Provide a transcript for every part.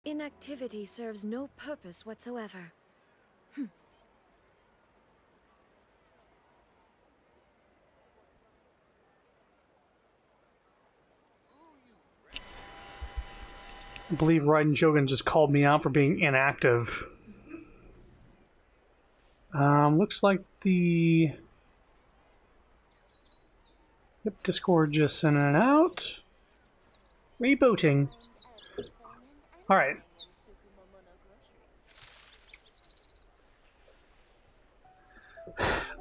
Inactivity serves no purpose whatsoever. I believe Raiden Shogun just called me out for being inactive. Looks like the... Yep, Discord just sent it out. Rebooting. Alright.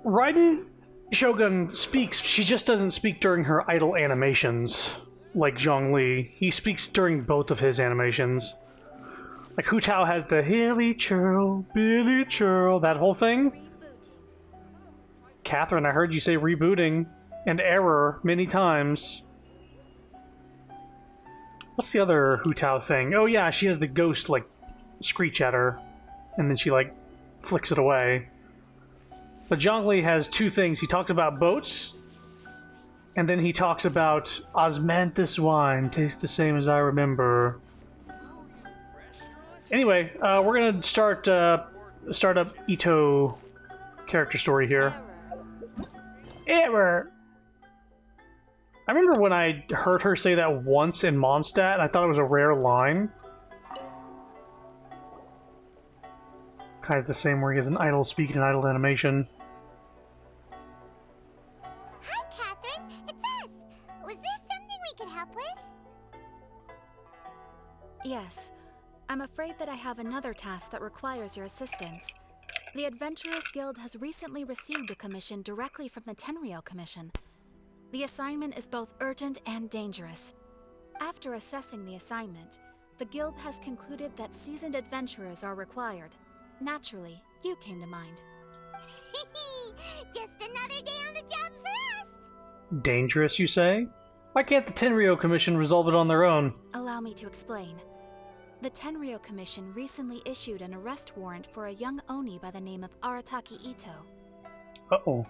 Raiden Shogun speaks, she just doesn't speak during her idle animations, like Zhongli. He speaks during both of his animations. Like Hu Tao has the Hilly Churl, Billy Churl, that whole thing. Catherine, I heard you say rebooting and error many times. What's the other Hu Tao thing? Oh yeah, she has the ghost, like, screech at her, and then she, like, flicks it away. But Zhongli has two things. He talked about boats, and then he talks about osmanthus wine, tastes the same as I remember. Anyway, we're gonna start up Ito character story here. Error! I remember when I heard her say that once in Mondstadt, and I thought it was a rare line. Kai's the same where he has an idle speak and an idle animation. Hi, Catherine. It's us. Was there something we could help with? Yes. I'm afraid that I have another task that requires your assistance. The Adventurers Guild has recently received a commission directly from the Tenryou Commission. The assignment is both urgent and dangerous. After assessing the assignment, the Guild has concluded that seasoned adventurers are required. Naturally, you came to mind. Just another day on the job for us! Dangerous, you say? Why can't the Tenryou Commission resolve it on their own? Allow me to explain. The Tenryou Commission recently issued an arrest warrant for a young Oni by the name of Arataki Ito. Uh-oh.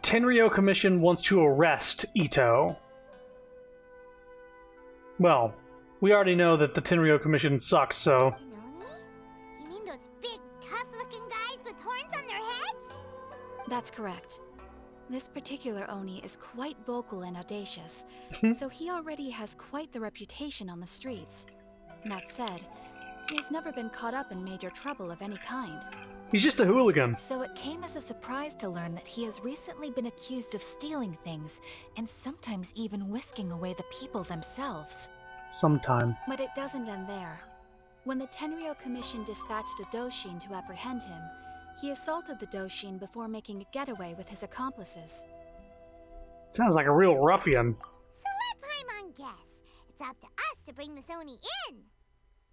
Tenryou Commission wants to arrest Ito. Well, we already know that the Tenryou Commission sucks, so... An Oni? You mean those big, tough-looking guys with horns on their heads? That's correct. This particular Oni is quite vocal and audacious, so he already has quite the reputation on the streets. That said, he has never been caught up in major trouble of any kind. He's just a hooligan. So it came as a surprise to learn that he has recently been accused of stealing things, and sometimes even whisking away the people themselves. Sometime. But it doesn't end there. When the Tenryou Commission dispatched a Doshin to apprehend him, he assaulted the Doshin before making a getaway with his accomplices. Sounds like a real ruffian. So let Paimon guess. It's up to us to bring this Oni in.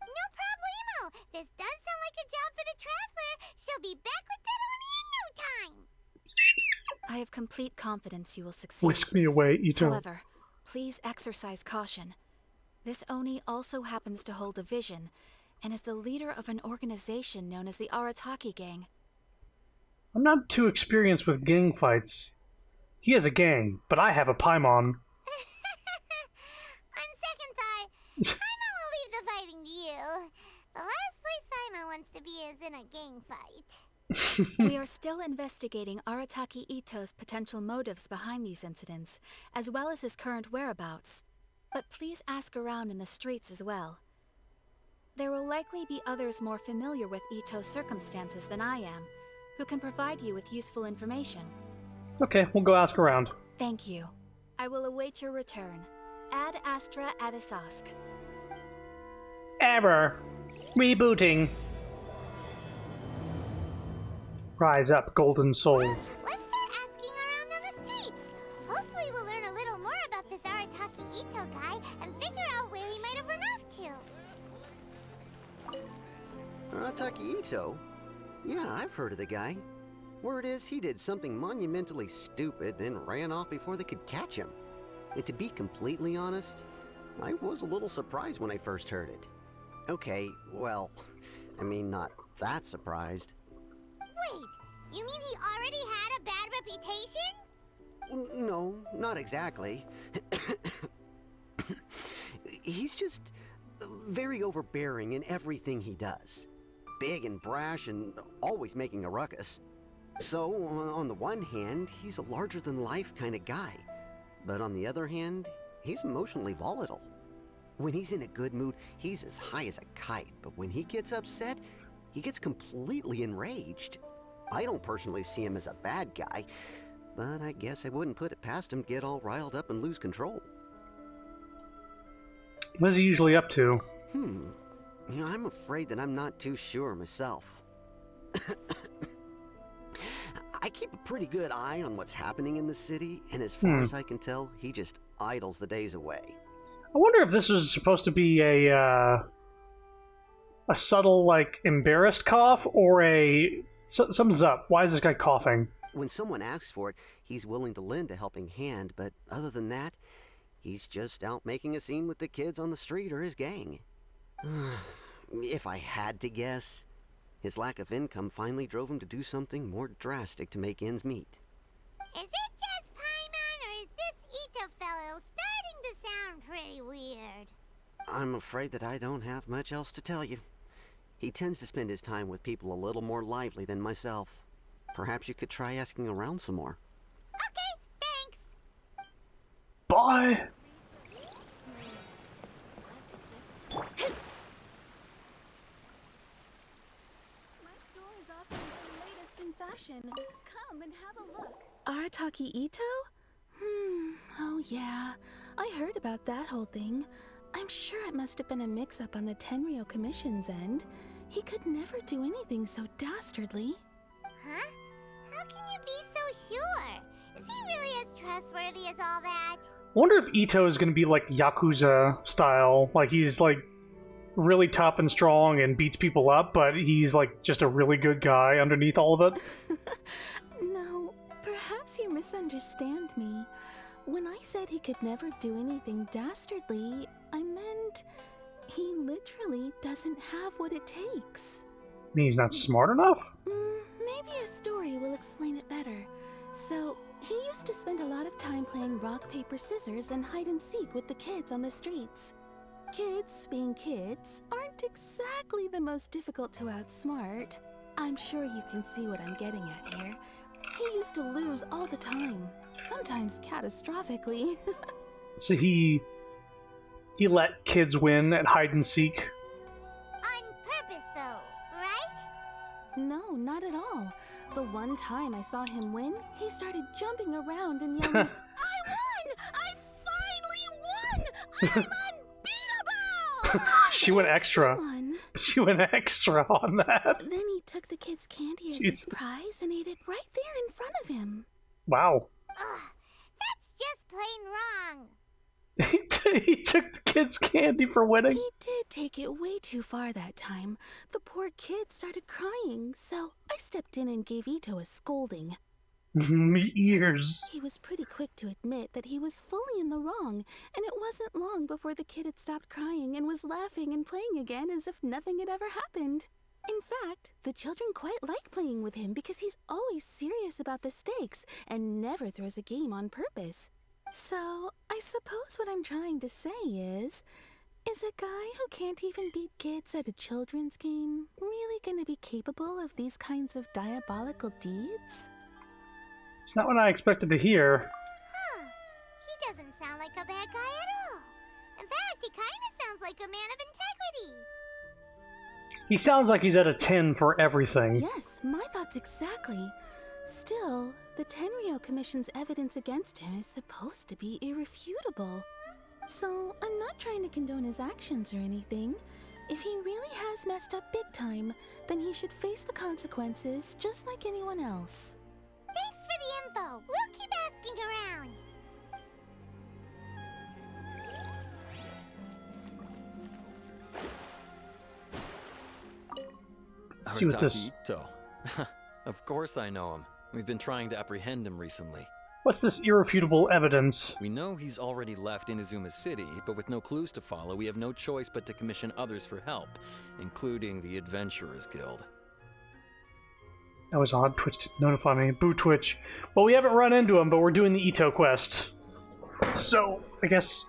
No problemo. This does sound like a job for the Traveler. She'll be back with that Oni in no time. I have complete confidence you will succeed. Whisk me away, Ito. However, please exercise caution. This Oni also happens to hold a vision, and is the leader of an organization known as the Arataki Gang. I'm not too experienced with gang fights. He has a gang, but I have a Paimon. On second thought, Paimon will leave the fighting to you. The last place Paimon wants to be is in a gang fight. We are still investigating Arataki Ito's potential motives behind these incidents, as well as his current whereabouts. But please ask around in the streets as well. There will likely be others more familiar with Ito's circumstances than I am, who can provide you with useful information. Okay, we'll go ask around. Thank you. I will await your return. Ad Astra Abyssosque. Error. Rebooting. Rise up, golden soul. Let's start asking around on the streets. Hopefully we'll learn a little more about this Arataki Ito guy and figure out where he might have run off to. Arataki Ito? Yeah, I've heard of the guy. Word is he did something monumentally stupid, then ran off before they could catch him. And to be completely honest, I was a little surprised when I first heard it. Okay, well, I mean, not that surprised. Wait, you mean he already had a bad reputation? No, not exactly. He's just very overbearing in everything he does. Big and brash and always making a ruckus. So, on the one hand, he's a larger-than-life kind of guy. But on the other hand, he's emotionally volatile. When he's in a good mood, he's as high as a kite. But when he gets upset, he gets completely enraged. I don't personally see him as a bad guy, but I guess I wouldn't put it past him to get all riled up and lose control. What is he usually up to? I'm afraid that I'm not too sure myself. I keep a pretty good eye on what's happening in the city, and as far as I can tell, he just idles the days away. I wonder if this was supposed to be a subtle, like, embarrassed cough, or something's up. Why is this guy coughing? When someone asks for it, he's willing to lend a helping hand, but other than that, he's just out making a scene with the kids on the street or his gang. If I had to guess, his lack of income finally drove him to do something more drastic to make ends meet. Is it just Paimon, or is this Ito fellow starting to sound pretty weird? I'm afraid that I don't have much else to tell you. He tends to spend his time with people a little more lively than myself. Perhaps you could try asking around some more. Okay, thanks. Bye! My store is offering the latest in fashion. Come and have a look. Arataki Ito? Oh yeah. I heard about that whole thing. I'm sure it must have been a mix-up on the Tenryou Commission's end. He could never do anything so dastardly. Huh? How can you be so sure? Is he really as trustworthy as all that? I wonder if Ito is going to be like Yakuza style. Like, he's like really tough and strong and beats people up, but he's like just a really good guy underneath all of it. No, perhaps you misunderstand me. When I said he could never do anything dastardly, I meant he literally doesn't have what it takes. I mean, he's not smart enough? Maybe a story will explain it better. So, he used to spend a lot of time playing rock, paper, scissors and hide and seek with the kids on the streets. Kids, being kids, aren't exactly the most difficult to outsmart. I'm sure you can see what I'm getting at here. He used to lose all the time, sometimes catastrophically. So he let kids win at hide and seek? On purpose, though, right? No, not at all. The one time I saw him win, he started jumping around and yelling, I won! I finally won! I'm unbeatable! She went extra. Come on. She went extra on that. Then he took the kid's candy as a surprise and ate it right there in front of him. Wow. Ugh, that's just plain wrong. He took the kid's candy for winning. He did take it way too far that time. The poor kid started crying, so I stepped in and gave Ito a scolding. Ears. He was pretty quick to admit that he was fully in the wrong, and it wasn't long before the kid had stopped crying and was laughing and playing again as if nothing had ever happened. In fact, the children quite like playing with him because he's always serious about the stakes and never throws a game on purpose. So, I suppose what I'm trying to say is a guy who can't even beat kids at a children's game really gonna be capable of these kinds of diabolical deeds? It's not what I expected to hear. Huh. He doesn't sound like a bad guy at all. In fact, he kind of sounds like a man of integrity. He sounds like he's at a 10 for everything. Yes, my thoughts exactly. Still, the Tenryou Commission's evidence against him is supposed to be irrefutable. So, I'm not trying to condone his actions or anything. If he really has messed up big time, then he should face the consequences just like anyone else. Thanks for the info. We'll keep asking around. See what this... Arataki Ito. Of course I know him. We've been trying to apprehend him recently. What's this irrefutable evidence? We know he's already left Inazuma City, but with no clues to follow, we have no choice but to commission others for help, including the Adventurers Guild. That was odd. Twitch didn't notify me. Boo Twitch. Well, we haven't run into him, but we're doing the Ito quest. So, I guess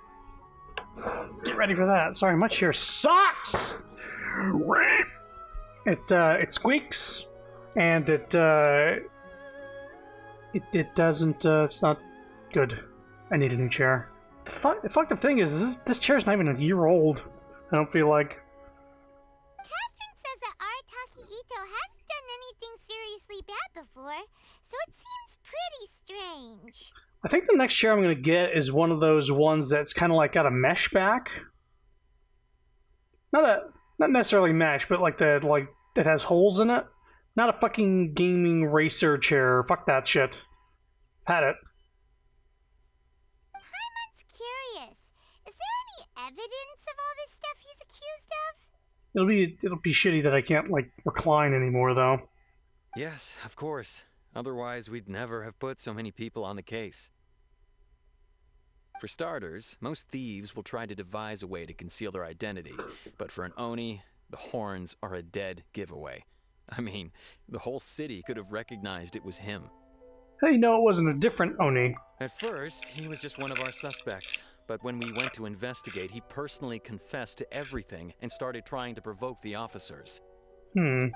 Get ready for that. Sorry, my chair sucks! It squeaks, and it doesn't, it's not good. I need a new chair. The fucked up thing is, this chair's not even a year old. I don't feel like. Catherine says that Arataki Ito hasn't done anything seriously bad before, so it seems pretty strange. I think the next chair I'm gonna get is one of those ones that's kind of like got a mesh back. Not necessarily mesh, but like that has holes in it. Not a fucking gaming racer chair. Fuck that shit. Had it. Paimon's curious. Is there any evidence of all this stuff he's accused of? It'll be shitty that I can't like recline anymore though. Yes, of course. Otherwise, we'd never have put so many people on the case. For starters, most thieves will try to devise a way to conceal their identity, but for an Oni, the horns are a dead giveaway. I mean, the whole city could have recognized it was him. How do you know it wasn't a different Oni? At first, he was just one of our suspects, but when we went to investigate, he personally confessed to everything and started trying to provoke the officers.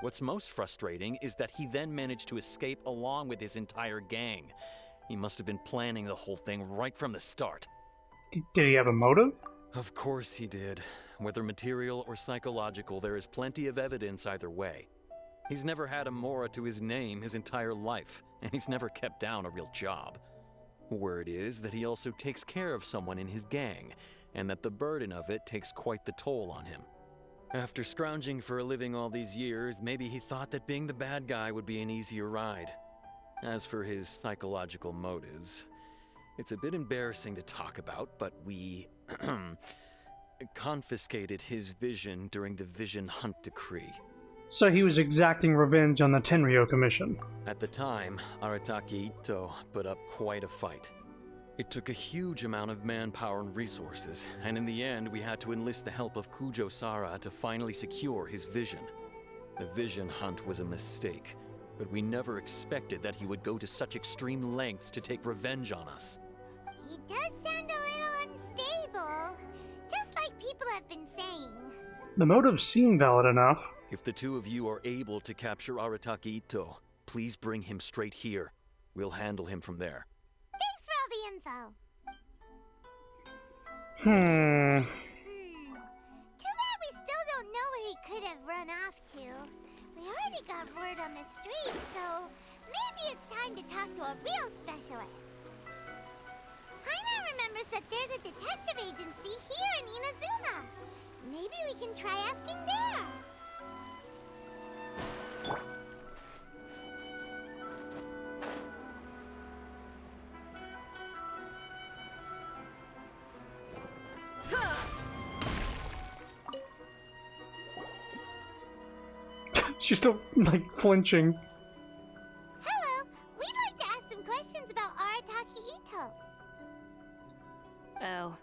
What's most frustrating is that he then managed to escape along with his entire gang. He must have been planning the whole thing right from the start. Did he have a motive? Of course he did. Whether material or psychological, there is plenty of evidence either way. He's never had a Mora to his name his entire life, and he's never kept down a real job. Word is that he also takes care of someone in his gang, and that the burden of it takes quite the toll on him. After scrounging for a living all these years, maybe he thought that being the bad guy would be an easier ride. As for his psychological motives, it's a bit embarrassing to talk about, but we confiscated his vision during the Vision Hunt Decree. So he was exacting revenge on the Tenryo Commission. At the time, Arataki Ito put up quite a fight. It took a huge amount of manpower and resources, and in the end we had to enlist the help of Kujo Sara to finally secure his vision. The Vision Hunt was a mistake, but we never expected that he would go to such extreme lengths to take revenge on us. He does sound a little unstable, just like people have been saying. The motives seem valid enough. If the two of you are able to capture Arataki Ito, please bring him straight here. We'll handle him from there. Thanks for all the info. Too bad we still don't know where he could have run off to. We already got word on the street, so maybe it's time to talk to a real specialist. Paimon remembers that there's a detective agency here in Inazuma. Maybe we can try asking there. She's still, like, flinching. Hello, we'd like to ask some questions about Arataki Ito. Oh,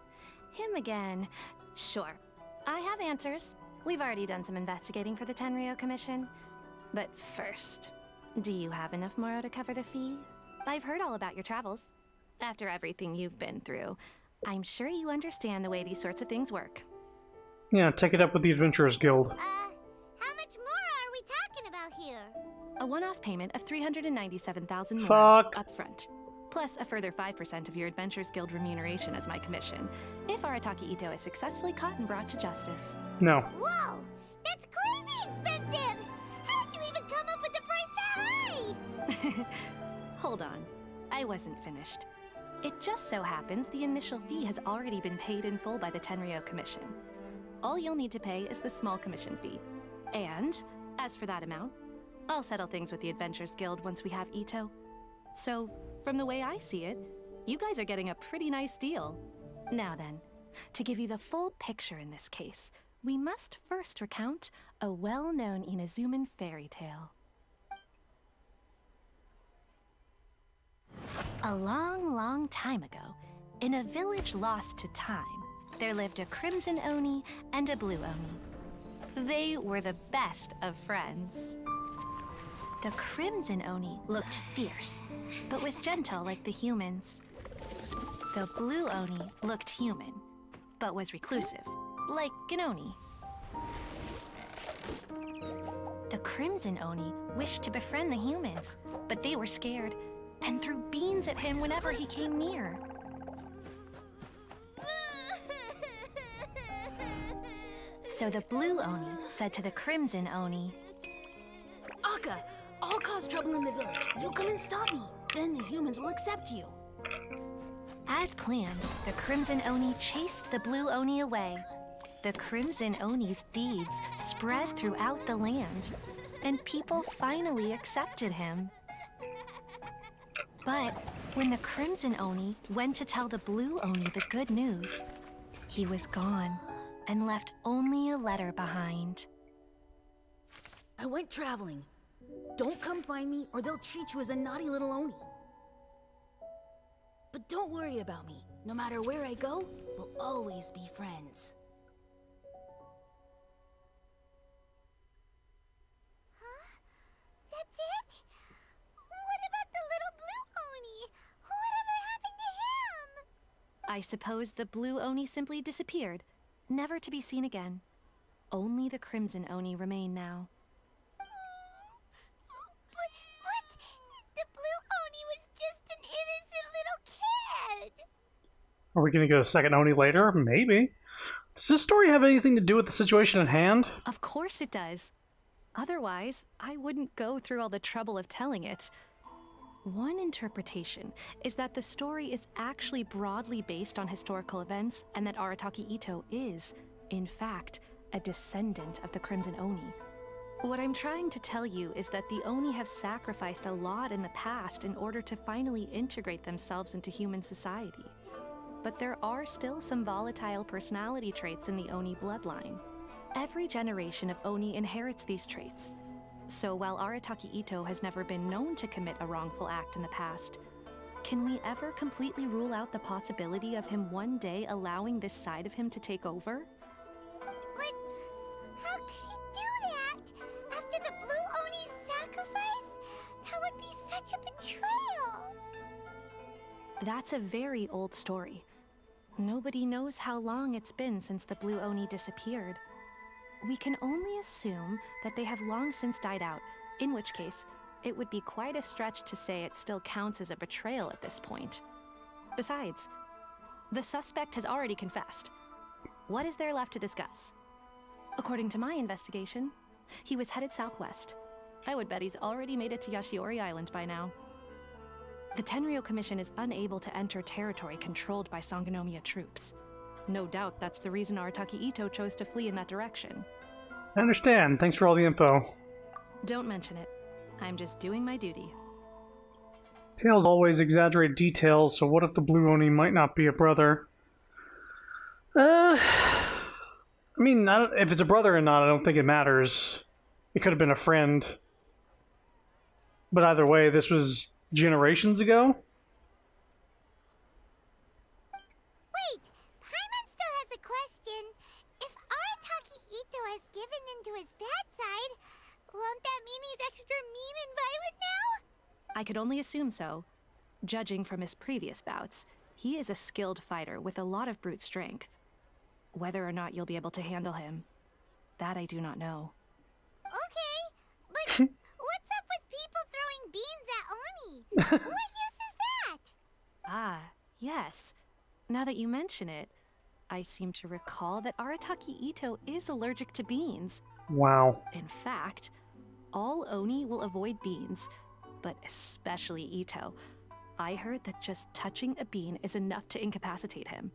him again. Sure. I have answers. We've already done some investigating for the Tenryo Commission. But first, do you have enough Moro to cover the fee? I've heard all about your travels. After everything you've been through, I'm sure you understand the way these sorts of things work. Yeah, take it up with the Adventurers Guild. How much more are we talking about here? A one-off payment of 397,000 more Fuck. up front, plus a further 5% of your Adventurers Guild remuneration as my commission, if Arataki Ito is successfully caught and brought to justice. No. Whoa! That's crazy expensive! How did you even come up with a price that high? Hold on. I wasn't finished. It just so happens the initial fee has already been paid in full by the Tenryo Commission. All you'll need to pay is the small commission fee. And, as for that amount, I'll settle things with the Adventurers Guild once we have Ito. So, from the way I see it, you guys are getting a pretty nice deal. Now then, to give you the full picture in this case, we must first recount a well-known Inazuman fairy tale. A long, long time ago, in a village lost to time, there lived a Crimson Oni and a Blue Oni. They were the best of friends. The Crimson Oni looked fierce, but was gentle like the humans. The Blue Oni looked human, but was reclusive, like an Oni. The Crimson Oni wished to befriend the humans, but they were scared and threw beans at him whenever he came near. So the Blue Oni said to the Crimson Oni, Akka, I'll cause trouble in the village. You come and stop me. Then the humans will accept you. As planned, the Crimson Oni chased the Blue Oni away. The Crimson Oni's deeds spread throughout the land, and people finally accepted him. But when the Crimson Oni went to tell the Blue Oni the good news, he was gone and left only a letter behind. I went traveling. Don't come find me or they'll treat you as a naughty little Oni. But don't worry about me. No matter where I go, we'll always be friends. Huh? That's it? What about the little blue Oni? Whatever happened to him? I suppose the Blue Oni simply disappeared, never to be seen again. Only the Crimson Oni remain now. But the blue Oni was just an innocent little kid. Are we going to get a second Oni later? Maybe. Does this story have anything to do with the situation at hand? Of course it does. Otherwise, I wouldn't go through all the trouble of telling it. One interpretation is that the story is actually broadly based on historical events and that Arataki Itto is, in fact, a descendant of the Crimson Oni. What I'm trying to tell you is that the Oni have sacrificed a lot in the past in order to finally integrate themselves into human society. But there are still some volatile personality traits in the Oni bloodline. Every generation of Oni inherits these traits. So while Arataki Itto has never been known to commit a wrongful act in the past, can we ever completely rule out the possibility of him one day allowing this side of him to take over? But how could he do that? After the blue Oni's sacrifice? That would be such a betrayal. That's a very old story. Nobody knows how long it's been since the Blue Oni disappeared. We can only assume that they have long since died out, in which case, it would be quite a stretch to say it still counts as a betrayal at this point. Besides, the suspect has already confessed. What is there left to discuss? According to my investigation, he was headed southwest. I would bet he's already made it to Yashiori Island by now. The Tenryou Commission is unable to enter territory controlled by Sangonomiya troops. No doubt that's the reason Arataki Itto chose to flee in that direction. I understand. Thanks for all the info. Don't mention it. I'm just doing my duty. Tales always exaggerate details, so what if the Blue Oni might not be a brother? I mean, if it's a brother or not, I don't think it matters. It could have been a friend. But either way, this was generations ago? Wait, Paimon still has a question. If Arataki Itto has given into his bad side, won't that mean he's extra mean and violent now? I could only assume so. Judging from his previous bouts, he is a skilled fighter with a lot of brute strength. Whether or not you'll be able to handle him, that I do not know. Okay, but what's up with people throwing beans at Oni? What use is that? Ah, yes. Now that you mention it, I seem to recall that Arataki Itto is allergic to beans. Wow. In fact, all Oni will avoid beans, but especially Itto. I heard that just touching a bean is enough to incapacitate him.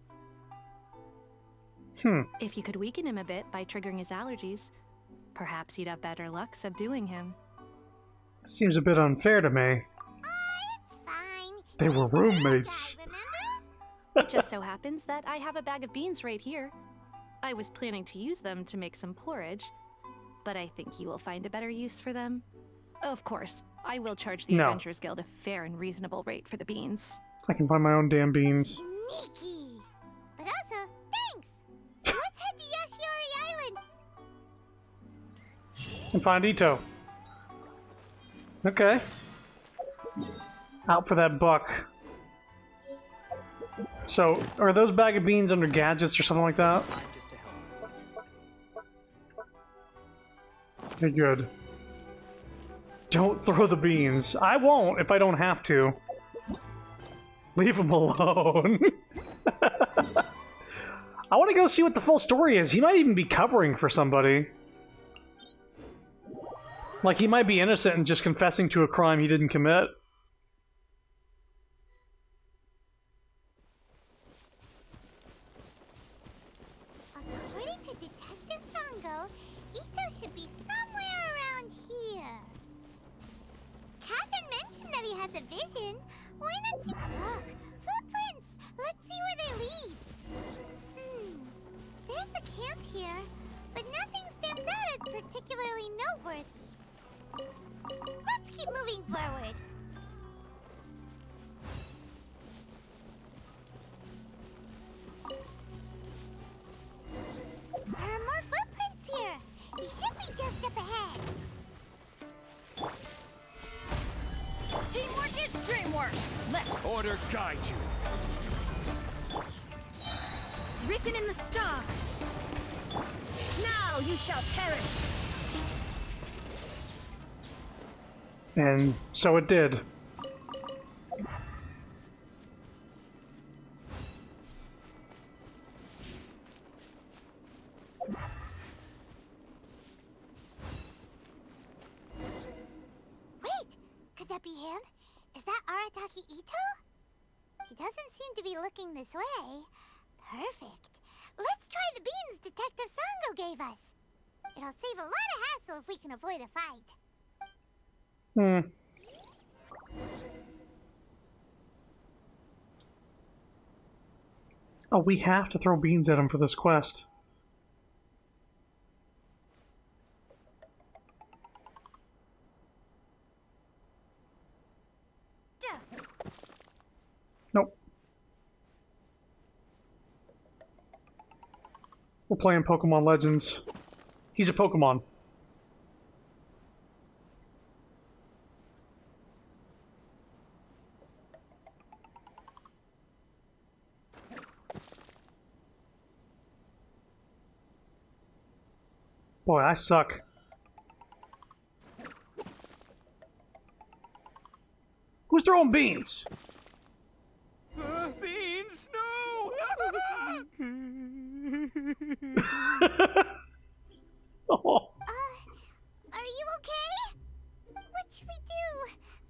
If you could weaken him a bit by triggering his allergies, perhaps you'd have better luck subduing him. Seems a bit unfair to me. It's fine. They were He's the little roommates. guy, remember? It just so happens that I have a bag of beans right here. I was planning to use them to make some porridge, but I think you will find a better use for them. Of course, I will charge the No. Adventurers Guild a fair and reasonable rate for the beans. I can find my own damn beans. Sneaky. But also, thanks. Let's head to Yashiori Island. And find Itto. Okay. Out for that buck. So, are those bag of beans under gadgets or something like that? I'm just a helper. Okay, good. Don't throw the beans. I won't if I don't have to. Leave him alone. I want to go see what the full story is. He might even be covering for somebody. Like, he might be innocent and just confessing to a crime he didn't commit. According to Detective Sango, Ito should be somewhere around here. Catherine mentioned that he has a vision. Why not see? Look, footprints! Let's see where they lead. There's a camp here, but nothing stands out as particularly noteworthy. Let's keep moving forward. There are more footprints here. He should be just up ahead. Teamwork is dreamwork! Let Order guide you. written in the stars. Now you shall perish. And so it did. Wait, could that be him? Is that Arataki Ito? He doesn't seem to be looking this way. Perfect. Let's try the beans Detective Sango gave us. It'll save a lot of hassle if we can avoid a fight. Oh, we have to throw beans at him for this quest. Nope. We're playing Pokemon Legends. He's a Pokemon. Boy, I suck. Who's throwing beans? Beans, no! Oh. Are you okay? What should we do?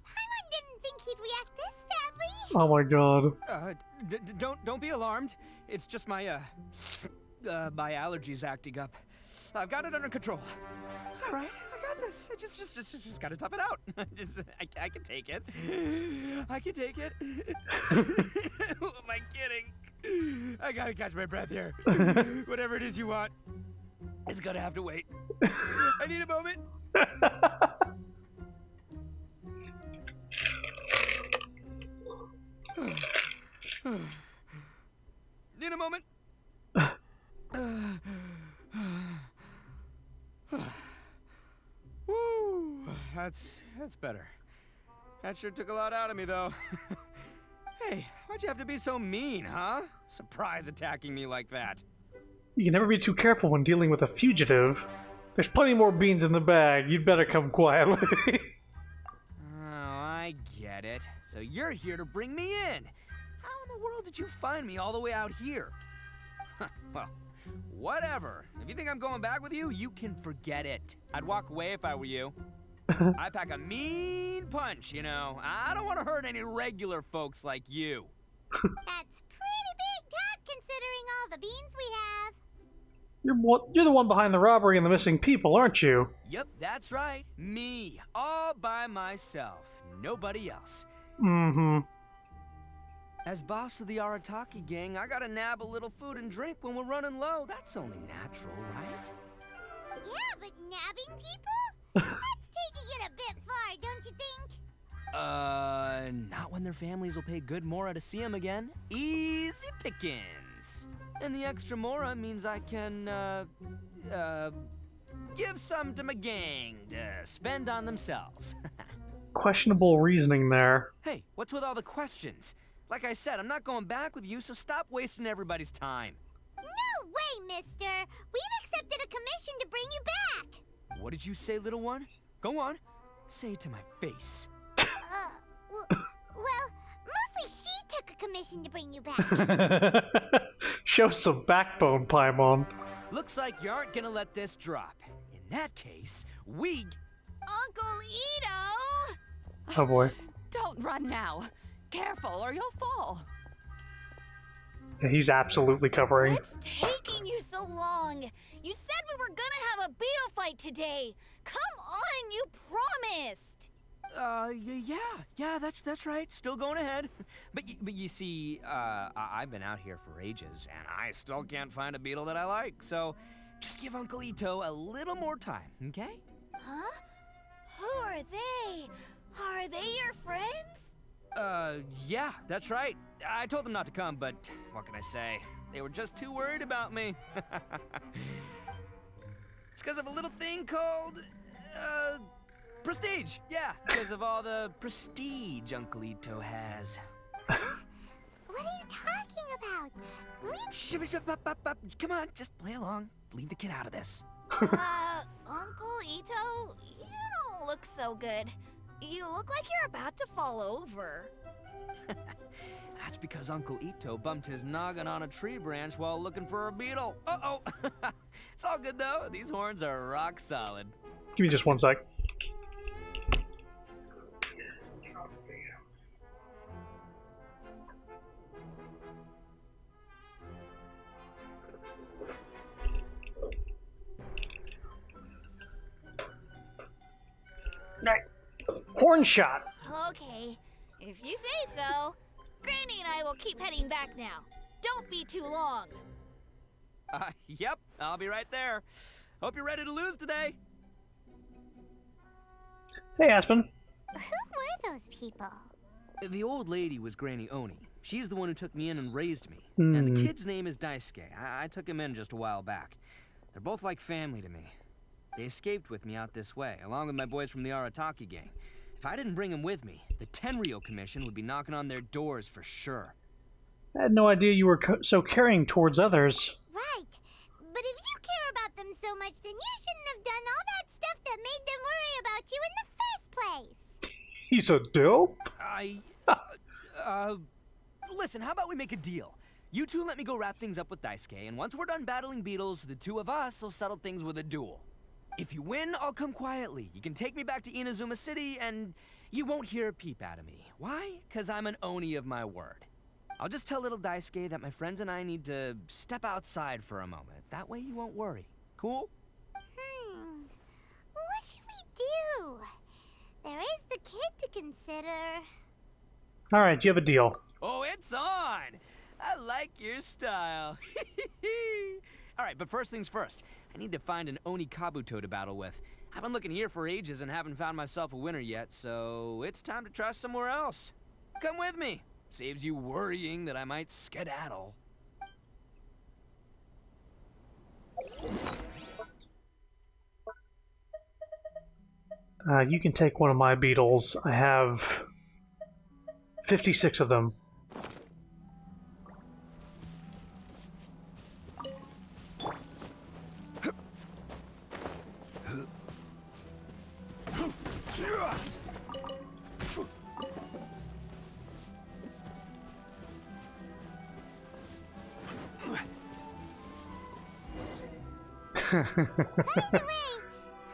Paimon didn't think he'd react this badly. Oh my god. Don't be alarmed. It's just my my allergies acting up. I've got it under control. It's all right. I got this. I just gotta tough it out. I can take it. I can take it. Who am I kidding? I gotta catch my breath here. Whatever it is you want, it's gonna have to wait. I need a moment. Need a moment. Woo, that's better. That sure took a lot out of me, though. Hey, why'd you have to be so mean, huh? Surprise attacking me like that. You can never be too careful when dealing with a fugitive. There's plenty more beans in the bag. You'd better come quietly. Oh, I get it. So you're here to bring me in. How in the world did you find me all the way out here? Well, whatever. If you think I'm going back with you, you can forget it. I'd walk away if I were you. I pack a mean punch, you know. I don't want to hurt any regular folks like you. That's pretty big talk considering all the beans we have. You're the one behind the robbery and the missing people, aren't you? Yep, that's right. Me. All by myself. Nobody else. Mm-hmm. As boss of the Arataki gang, I gotta nab a little food and drink when we're running low. That's only natural, right? Yeah, but nabbing people? That's taking it a bit far, don't you think? Not when their families will pay good mora to see them again. Easy pickings. And the extra mora means I can, give some to my gang to spend on themselves. Questionable reasoning there. Hey, what's with all the questions? Like I said, I'm not going back with you, so stop wasting everybody's time. No way, mister! We've accepted a commission to bring you back! What did you say, little one? Go on. Say it to my face. Well, mostly she took a commission to bring you back. Show some backbone, Paimon. Looks like you aren't gonna let this drop. In that case, we... Uncle Ito! Oh boy. Don't run now. Careful or you'll fall. Yeah, he's absolutely covering. What's taking you so long? You said we were gonna have a beetle fight today. Come on, you promised. Yeah, that's right. Still going ahead. But you see, I've been out here for ages, and I still can't find a beetle that I like. So, just give Uncle Ito a little more time, okay? Huh? Who are they? Are they your friends? Yeah, that's right. I told them not to come, but what can I say? They were just too worried about me. It's because of a little thing called, prestige. Yeah, because of all the prestige Uncle Ito has. What are you talking about? Come on, just play along. Leave the kid out of this. Uncle Ito, you don't look so good. You look like you're about to fall over. That's because Uncle Ito bumped his noggin on a tree branch while looking for a beetle. Uh-oh. It's all good, though. These horns are rock solid. Give me just one sec. Right. Horn shot. Okay, if you say so. Granny and I will keep heading back now. Don't be too long. Yep, I'll be right there. Hope you're ready to lose today. Hey, Aspen. Who were those people? The old lady was Granny Oni. She's the one who took me in and raised me. And the kid's name is Daisuke. I took him in just a while back. They're both like family to me. They escaped with me out this way, along with my boys from the Arataki gang. If I didn't bring them with me, the Tenryou Commission would be knocking on their doors for sure. I had no idea you were so caring towards others. Right. But if you care about them so much, then you shouldn't have done all that stuff that made them worry about you in the first place. He's a dope. Listen, how about we make a deal? You two let me go wrap things up with Daisuke, and once we're done battling beetles, the two of us will settle things with a duel. If you win, I'll come quietly. You can take me back to Inazuma City, and you won't hear a peep out of me. Why? 'Cause I'm an Oni of my word. I'll just tell little Daisuke that my friends and I need to step outside for a moment. That way you won't worry. Cool? What should we do? There is the kid to consider. All right, you have a deal. Oh, it's on! I like your style. All right, but first things first. I need to find an Oni Kabuto to battle with. I've been looking here for ages and haven't found myself a winner yet, so it's time to try somewhere else. Come with me. Saves you worrying that I might skedaddle. You can take one of my beetles. I have 56 of them. By the way,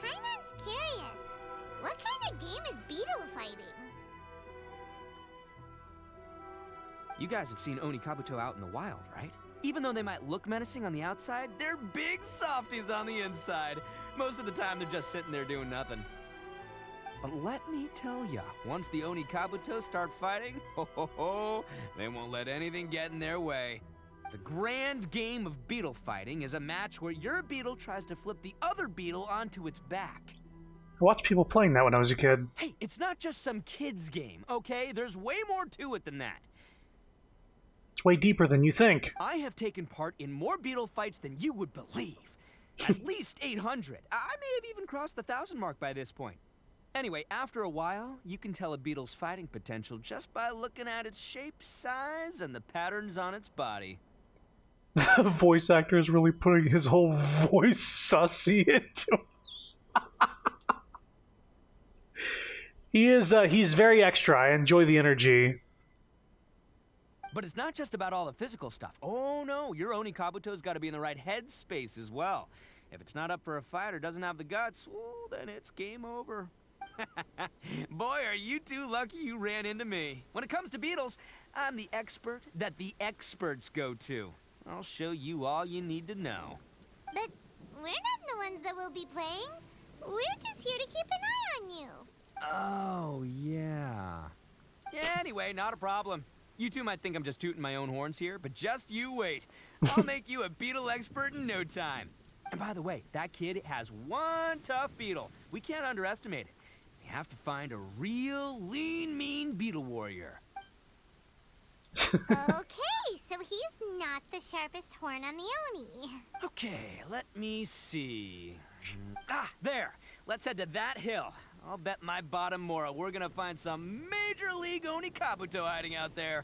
Paimon's curious. What kind of game is beetle fighting? You guys have seen Oni Kabuto out in the wild, right? Even though they might look menacing on the outside, they're big softies on the inside. Most of the time, they're just sitting there doing nothing. But let me tell ya, once the Oni Kabuto start fighting, they won't let anything get in their way. The grand game of beetle fighting is a match where your beetle tries to flip the other beetle onto its back. I watched people playing that when I was a kid. Hey, it's not just some kid's game, okay? There's way more to it than that. It's way deeper than you think. I have taken part in more beetle fights than you would believe. At least 800. I may have even crossed the 1,000 mark by this point. Anyway, after a while, you can tell a beetle's fighting potential just by looking at its shape, size, and the patterns on its body. The voice actor is really putting his whole voice sussy into. He's very extra. I enjoy the energy. But it's not just about all the physical stuff. Oh no, your Oni Kabuto's got to be in the right headspace as well. If it's not up for a fight or doesn't have the guts, well, then it's game over. Boy, are you two lucky you ran into me. When it comes to beetles, I'm the expert that the experts go to. I'll show you all you need to know. But we're not the ones that will be playing. We're just here to keep an eye on you. Oh, yeah. Yeah, anyway, not a problem. You two might think I'm just tooting my own horns here, but just you wait. I'll make you a beetle expert in no time. And by the way, that kid has one tough beetle. We can't underestimate it. We have to find a real lean, mean beetle warrior. Okay, so he's not the sharpest horn on the Oni. Okay, let me see. Ah, there. Let's head to that hill. I'll bet my bottom Mora we're gonna find some major league Oni Kabuto hiding out there.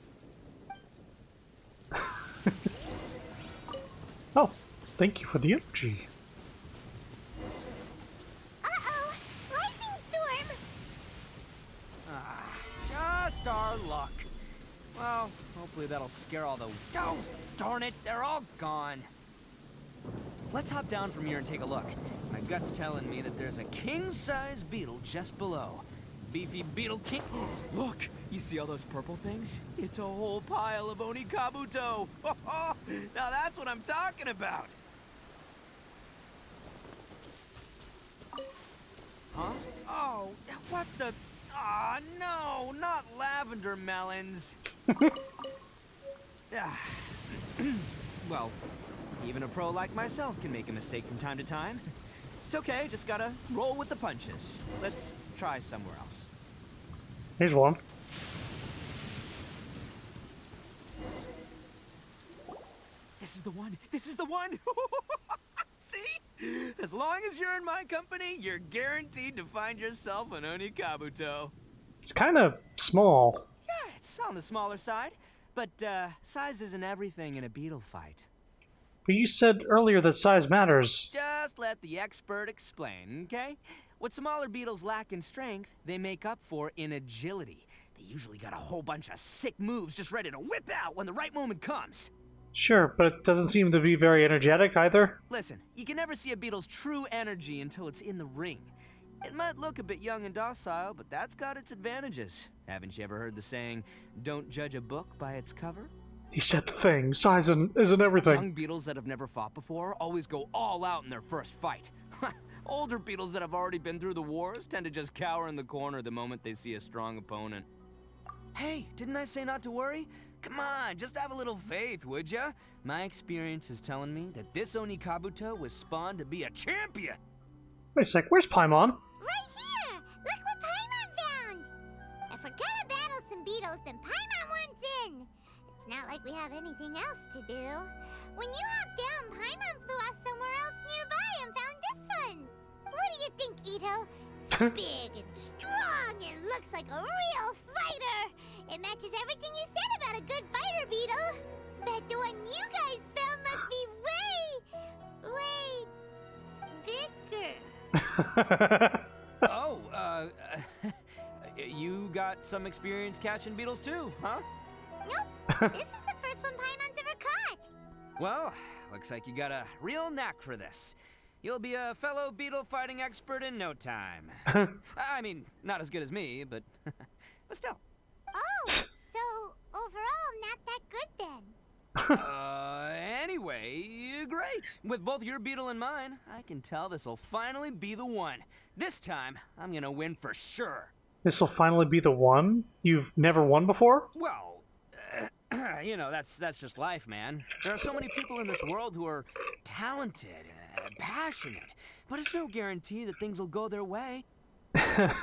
Oh, thank you for the energy. Uh-oh! Lightning storm! Ah, just our luck. Well, hopefully that'll scare all the... Oh, darn it, they're all gone. Let's hop down from here and take a look. My gut's telling me that there's a king-size beetle just below. Beefy beetle king... Look, you see all those purple things? It's a whole pile of Oni Kabuto. Now that's what I'm talking about. Huh? Oh, what the... Aw, no, not lavender melons. Well, even a pro like myself can make a mistake from time to time. It's okay, just gotta roll with the punches. Let's try somewhere else. Here's one. This is the one! This is the one! See? As long as you're in my company, you're guaranteed to find yourself an Oni Kabuto. It's kind of small. Yeah, it's on the smaller side. But, size isn't everything in a beetle fight. But you said earlier that size matters. Just let the expert explain, okay? What smaller beetles lack in strength, they make up for in agility. They usually got a whole bunch of sick moves just ready to whip out when the right moment comes. Sure, but it doesn't seem to be very energetic either. Listen, you can never see a beetle's true energy until it's in the ring. It might look a bit young and docile, but that's got its advantages. Haven't you ever heard the saying, don't judge a book by its cover? He said the thing. Size isn't everything. Young beetles that have never fought before always go all out in their first fight. Older beetles that have already been through the wars tend to just cower in the corner the moment they see a strong opponent. Hey, didn't I say not to worry? Come on, just have a little faith, would ya? My experience is telling me that this Oni Kabuto was spawned to be a champion. Wait a sec, where's Paimon? Right here! Look what Paimon found! If we're gonna battle some beetles, then Paimon wants in! It's not like we have anything else to do. When you hopped down, Paimon flew off somewhere else nearby and found this one! What do you think, Ito? It's big and strong and looks like a real fighter! It matches everything you said about a good fighter, Beetle! Bet the one you guys found must be way bigger. Oh, you got some experience catching beetles too, huh? Nope, this is the first one Paimon's ever caught. Well, looks like you got a real knack for this. You'll be a fellow beetle fighting expert in no time. I mean, not as good as me, but still. Oh, so overall not that good then. Anyway, great. With both your beetle and mine, I can tell this'll finally be the one. This time, I'm gonna win for sure. This'll finally be the one? You've never won before? Well, you know, that's just life, man. There are so many people in this world who are talented and passionate, but it's no guarantee that things will go their way.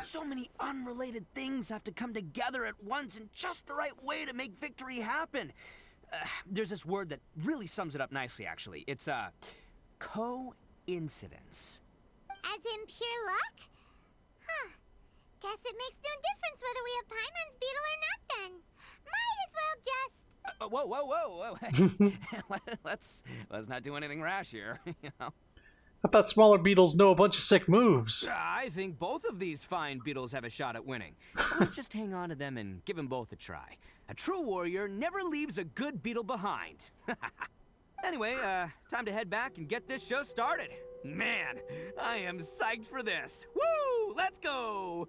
So many unrelated things have to come together at once in just the right way to make victory happen. There's this word that really sums it up nicely, actually. It's, coincidence. As in pure luck? Huh. Guess it makes no difference whether we have Paimon's beetle or not then. Might as well just... Whoa. let's not do anything rash here, you know. I thought smaller beetles know a bunch of sick moves. I think both of these fine beetles have a shot at winning. Let's just hang on to them and give them both a try. A true warrior never leaves a good beetle behind. Anyway, time to head back and get this show started. Man, I am psyched for this. Woo! Let's go!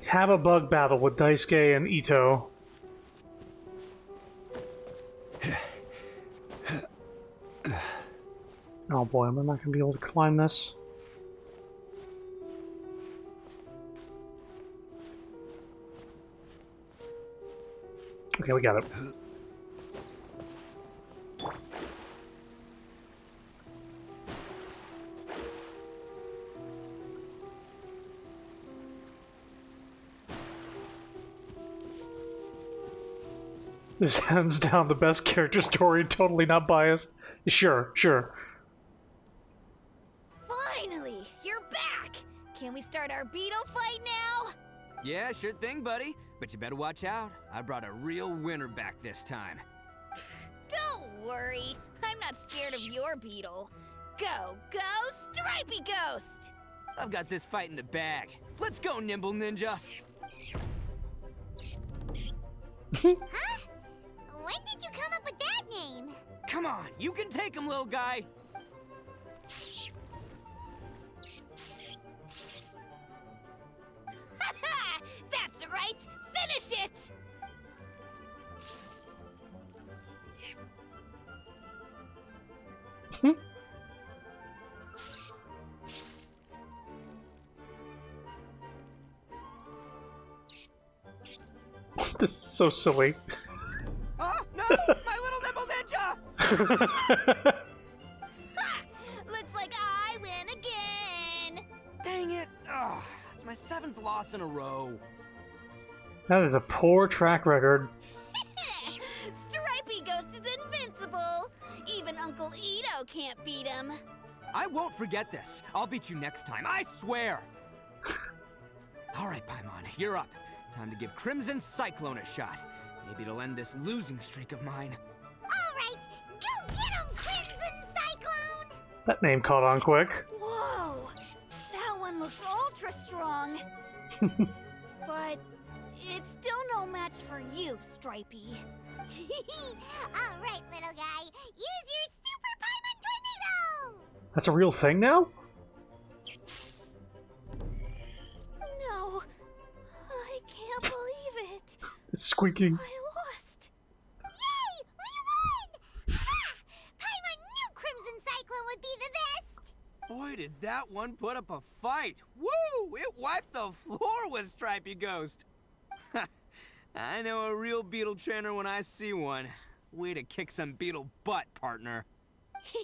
Have a bug battle with Daisuke and Ito. Oh boy, am I not gonna be able to climb this? Okay, we got it. This is hands down the best character story, totally not biased. Sure. Finally, you're back! Can we start our beetle fight now? Yeah, sure thing, buddy. But you better watch out. I brought a real winner back this time. Don't worry, I'm not scared of your beetle. Go, Stripey Ghost! I've got this fight in the bag. Let's go, Nimble Ninja! Huh? When did you come up with that name? Come on, you can take him, little guy! Haha! That's right! Finish it! This is so silly. Oh, no! My little Nimble Ninja! Ha! Looks like I win again! Dang it! Oh, it's my 7th loss in a row. That is a poor track record. Stripey Ghost is invincible! Even Uncle Ito can't beat him. I won't forget this. I'll beat you next time, I swear! Alright, Paimon, you're up. Time to give Crimson Cyclone a shot. Maybe it'll end this losing streak of mine. Alright, go get him, Crimson Cyclone! That name caught on quick. Whoa! That one looks ultra strong. But it's still no match for you, Stripey. Alright, little guy, use your Super Paimon Tornado! That's a real thing now? No, I can't believe it. It's squeaking. I lost. Yay! We won! Ha! Paimon knew Crimson Cyclone would be the best! Boy, did that one put up a fight. Woo! It wiped the floor with Stripey Ghost. I know a real beetle trainer when I see one. Way to kick some beetle butt, partner. See?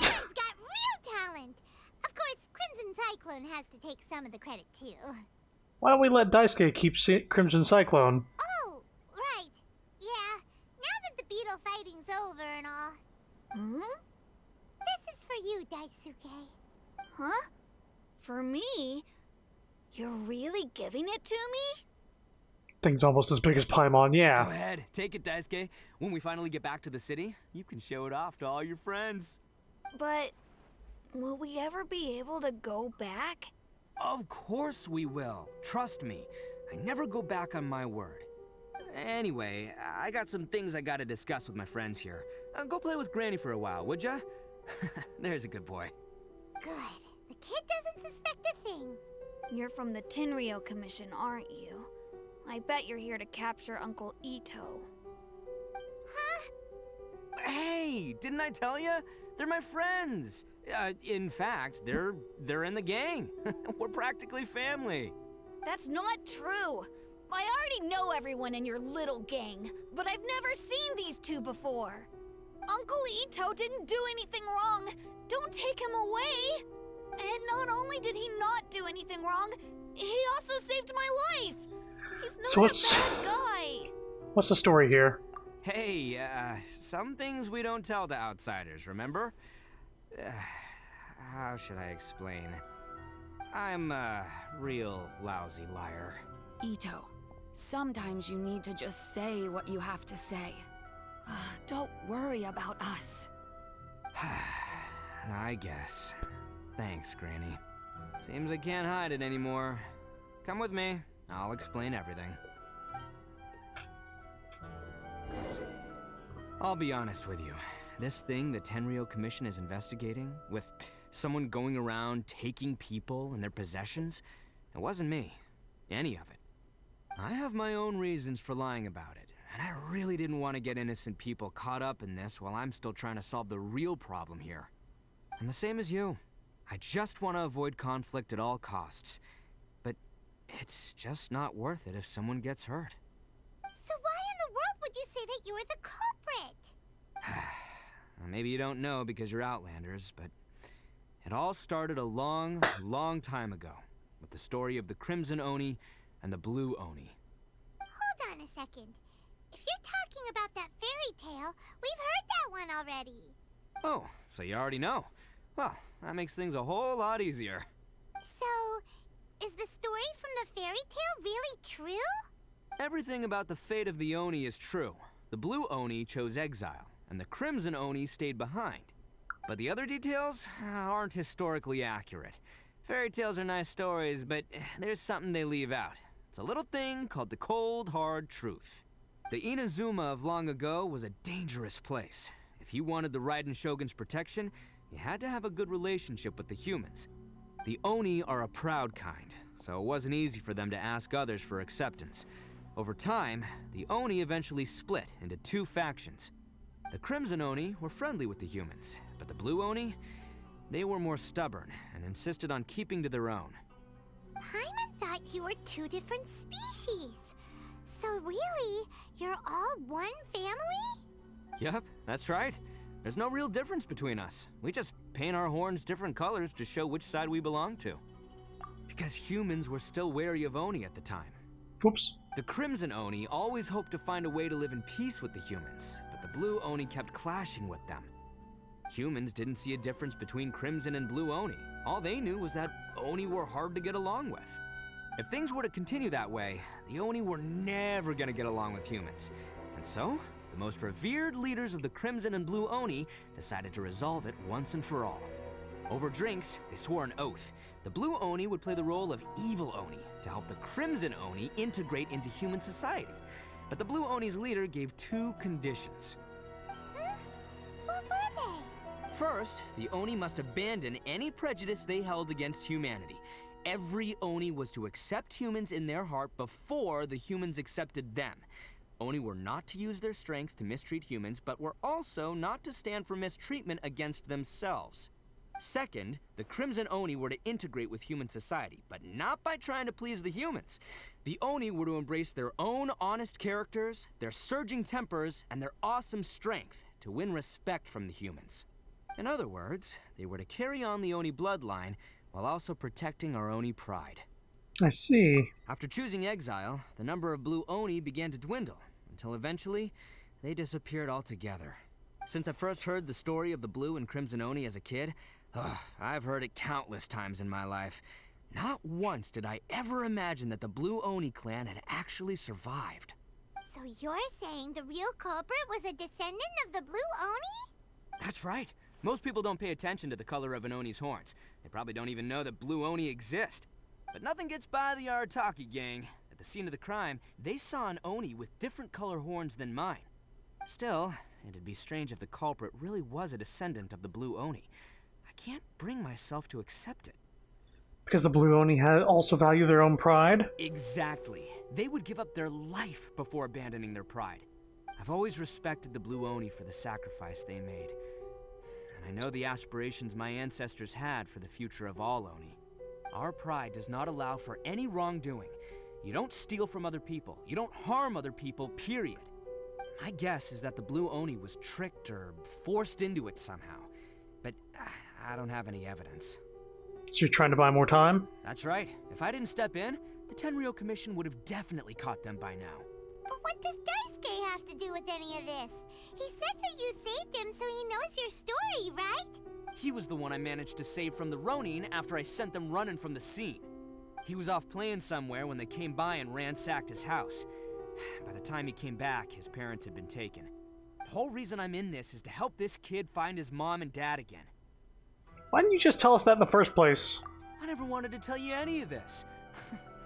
Paimon's got real talent! Of course, Crimson Cyclone has to take some of the credit, too. Why don't we let Daisuke keep Crimson Cyclone? Oh, right. Yeah, now that the beetle fighting's over and all. Hmm? This is for you, Daisuke. Huh? For me? You're really giving it to me? Thing's almost as big as Paimon, Go yeah. ahead, take it, Daisuke. When we finally get back to the city, you can show it off to all your friends. But will we ever be able to go back? Of course we will. Trust me. I never go back on my word. Anyway, I got some things I gotta discuss with my friends here. Go play with Granny for a while, would ya? There's a good boy. Good. The kid doesn't suspect a thing. You're from the Tenryo Commission, aren't you? I bet you're here to capture Uncle Ito. Huh? Hey, didn't I tell ya? They're my friends. In fact, they're in the gang. We're practically family. That's not true. I already know everyone in your little gang, but I've never seen these two before. Uncle Ito didn't do anything wrong. Don't take him away. And not only did he not do anything wrong, he also saved my life. He's not So a what's- bad guy. What's the story here? Hey, some things we don't tell to outsiders, remember? How should I explain? I'm a real lousy liar. Ito, sometimes you need to just say what you have to say. Don't worry about us. I guess. Thanks, Granny. Seems I can't hide it anymore. Come with me. I'll explain everything. I'll be honest with you. This thing the Tenryou Commission is investigating, with someone going around taking people and their possessions, it wasn't me. Any of it. I have my own reasons for lying about it, and I really didn't want to get innocent people caught up in this while I'm still trying to solve the real problem here. I'm the same as you. I just want to avoid conflict at all costs. But it's just not worth it if someone gets hurt. So why in the world would you say that you were the culprit? Maybe you don't know because you're Outlanders, but it all started a long, long time ago with the story of the Crimson Oni and the Blue Oni. Hold on a second. If you're talking about that fairy tale, we've heard that one already. Oh, so you already know. Well, that makes things a whole lot easier. So, is the story from the fairy tale really true? Everything about the fate of the Oni is true. The Blue Oni chose exile, and the Crimson Oni stayed behind. But the other details aren't historically accurate. Fairy tales are nice stories, but there's something they leave out. It's a little thing called the cold, hard truth. The Inazuma of long ago was a dangerous place. If you wanted the Raiden Shogun's protection, you had to have a good relationship with the humans. The Oni are a proud kind, so it wasn't easy for them to ask others for acceptance. Over time, the Oni eventually split into two factions. The Crimson Oni were friendly with the humans, but the Blue Oni, they were more stubborn and insisted on keeping to their own. Paimon thought you were two different species. So really, you're all one family? Yep, that's right. There's no real difference between us. We just paint our horns different colors to show which side we belong to. Because humans were still wary of Oni at the time. Whoops. The Crimson Oni always hoped to find a way to live in peace with the humans, but the Blue Oni kept clashing with them. Humans didn't see a difference between Crimson and Blue Oni. All they knew was that Oni were hard to get along with. If things were to continue that way, the Oni were never gonna get along with humans. And so, the most revered leaders of the Crimson and Blue Oni decided to resolve it once and for all. Over drinks, they swore an oath. The Blue Oni would play the role of evil Oni to help the Crimson Oni integrate into human society. But the Blue Oni's leader gave two conditions. Huh? What were they? First, the Oni must abandon any prejudice they held against humanity. Every Oni was to accept humans in their heart before the humans accepted them. Oni were not to use their strength to mistreat humans, but were also not to stand for mistreatment against themselves. Second, the Crimson Oni were to integrate with human society, but not by trying to please the humans. The Oni were to embrace their own honest characters, their surging tempers, and their awesome strength to win respect from the humans. In other words, they were to carry on the Oni bloodline while also protecting our Oni pride. I see. After choosing exile, the number of Blue Oni began to dwindle, until eventually, they disappeared altogether. Since I first heard the story of the Blue and Crimson Oni as a kid, I've heard it countless times in my life. Not once did I ever imagine that the Blue Oni clan had actually survived. So you're saying the real culprit was a descendant of the Blue Oni? That's right. Most people don't pay attention to the color of an Oni's horns. They probably don't even know that Blue Oni exist. But nothing gets by the Arataki gang. At the scene of the crime, they saw an Oni with different color horns than mine. Still, it'd be strange if the culprit really was a descendant of the Blue Oni. I can't bring myself to accept it. Because the Blue Oni also value their own pride? Exactly. They would give up their life before abandoning their pride. I've always respected the Blue Oni for the sacrifice they made. And I know the aspirations my ancestors had for the future of all Oni. Our pride does not allow for any wrongdoing. You don't steal from other people. You don't harm other people, period. My guess is that the Blue Oni was tricked or forced into it somehow. But I don't have any evidence. So you're trying to buy more time? That's right. If I didn't step in, the Tenryou Commission would have definitely caught them by now. But What does Daisuke have to do with any of this? He said that you saved him so he knows your story, right? He was the one I managed to save from the Ronin after I sent them running from the scene. He was off playing somewhere when they came by and ransacked his house. By the time he came back, his parents had been taken. The whole reason I'm in this is to help this kid find his mom and dad again. Why didn't you just tell us that in the first place? I never wanted to tell you any of this.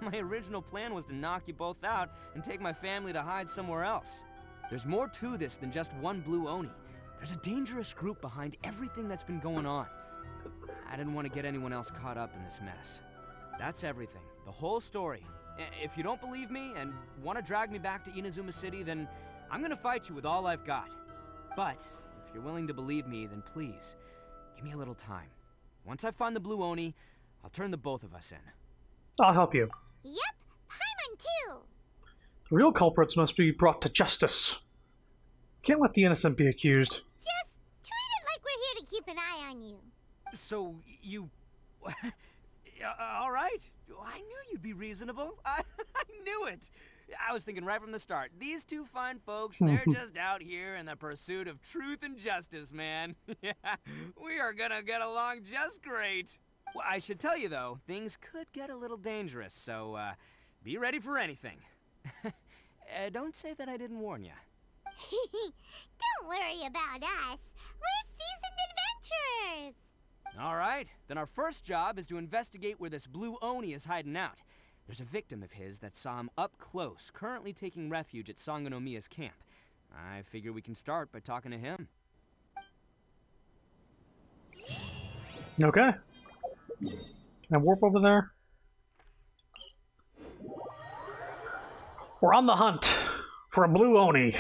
My original plan was to knock you both out and take my family to hide somewhere else. There's more to this than just one blue Oni. There's a dangerous group behind everything that's been going on. I didn't want to get anyone else caught up in this mess. That's everything. The whole story. If you don't believe me and want to drag me back to Inazuma City, then I'm gonna fight you with all I've got. But if you're willing to believe me, then please, give me a little time. Once I find the blue Oni, I'll turn the both of us in. I'll help you. Yep, Paimon too. The real culprits must be brought to justice. Can't let the innocent be accused. Just treat it like we're here to keep an eye on you. So, you... all right. I knew you'd be reasonable. I knew it. I was thinking right from the start. These two fine folks, they're just out here in the pursuit of truth and justice, man. Yeah, we are gonna get along just great. Well, I should tell you, though, things could get a little dangerous, so, be ready for anything. Don't say that I didn't warn you. Don't worry about us. We're seasoned adventurers. All right, then our first job is to investigate where this blue Oni is hiding out. There's a victim of his that saw him up close, currently taking refuge at Sangonomiya's camp. I figure we can start by talking to him. Okay. Can I warp over there? We're on the hunt for a blue Oni.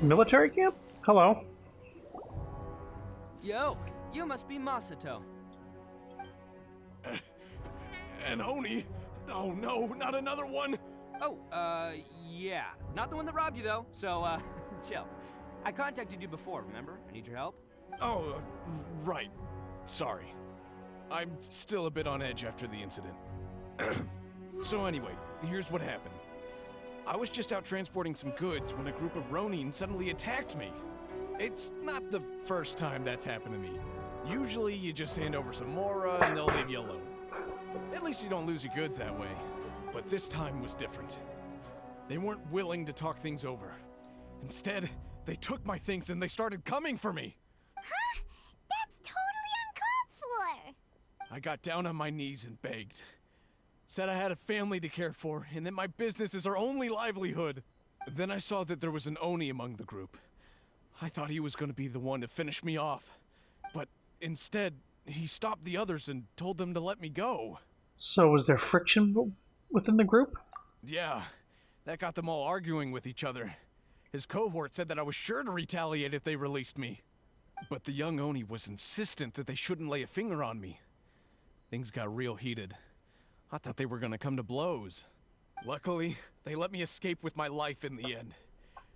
Military camp? Hello. Yo, you must be Masato. An Oni? Oh no, not another one! Oh, yeah. Not the one that robbed you, though, so, chill. I contacted you before, remember? I need your help. Oh, right. Sorry. I'm still a bit on edge after the incident. So anyway, here's what happened. I was just out transporting some goods when a group of Ronin suddenly attacked me. It's not the first time that's happened to me. Usually you just hand over some Mora and they'll leave you alone. At least you don't lose your goods that way. But this time was different. They weren't willing to talk things over. Instead, they took my things and they started coming for me. Huh? That's totally uncalled for. I got down on my knees and begged. Said I had a family to care for, and that my business is our only livelihood. Then I saw that there was an Oni among the group. I thought he was going to be the one to finish me off. But instead, he stopped the others and told them to let me go. So was there friction within the group? Yeah, that got them all arguing with each other. His cohort said that I was sure to retaliate if they released me. But the young Oni was insistent that they shouldn't lay a finger on me. Things got real heated. I thought they were gonna come to blows. Luckily, they let me escape with my life in the end.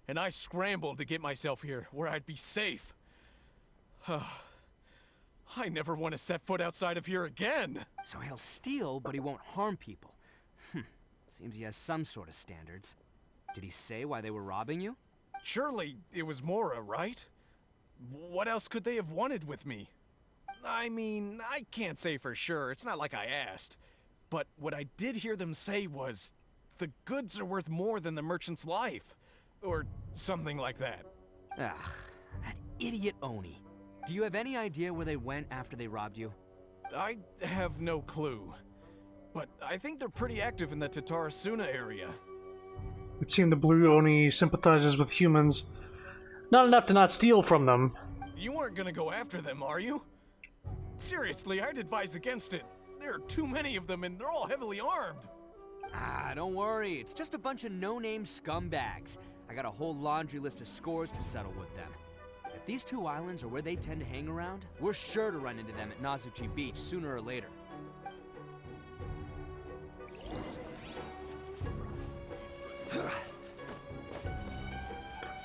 And I scrambled to get myself here, where I'd be safe. I never want to set foot outside of here again! So he'll steal, but he won't harm people. Seems he has some sort of standards. Did he say why they were robbing you? Surely it was Mora, right? What else could they have wanted with me? I mean, I can't say for sure, it's not like I asked. But what I did hear them say was, the goods are worth more than the merchant's life. Or something like that. Ugh, that idiot Oni. Do you have any idea where they went after they robbed you? I have no clue. But I think they're pretty active in the Tatarasuna area. It seemed the blue Oni sympathizes with humans. Not enough to not steal from them. You aren't gonna go after them, are you? Seriously, I'd advise against it. There are too many of them and they're all heavily armed. Ah, don't worry. It's just a bunch of no-name scumbags. I got a whole laundry list of scores to settle with them. If If these two islands are where they tend to hang around, we're sure to run into them at Nazuchi Beach sooner or later.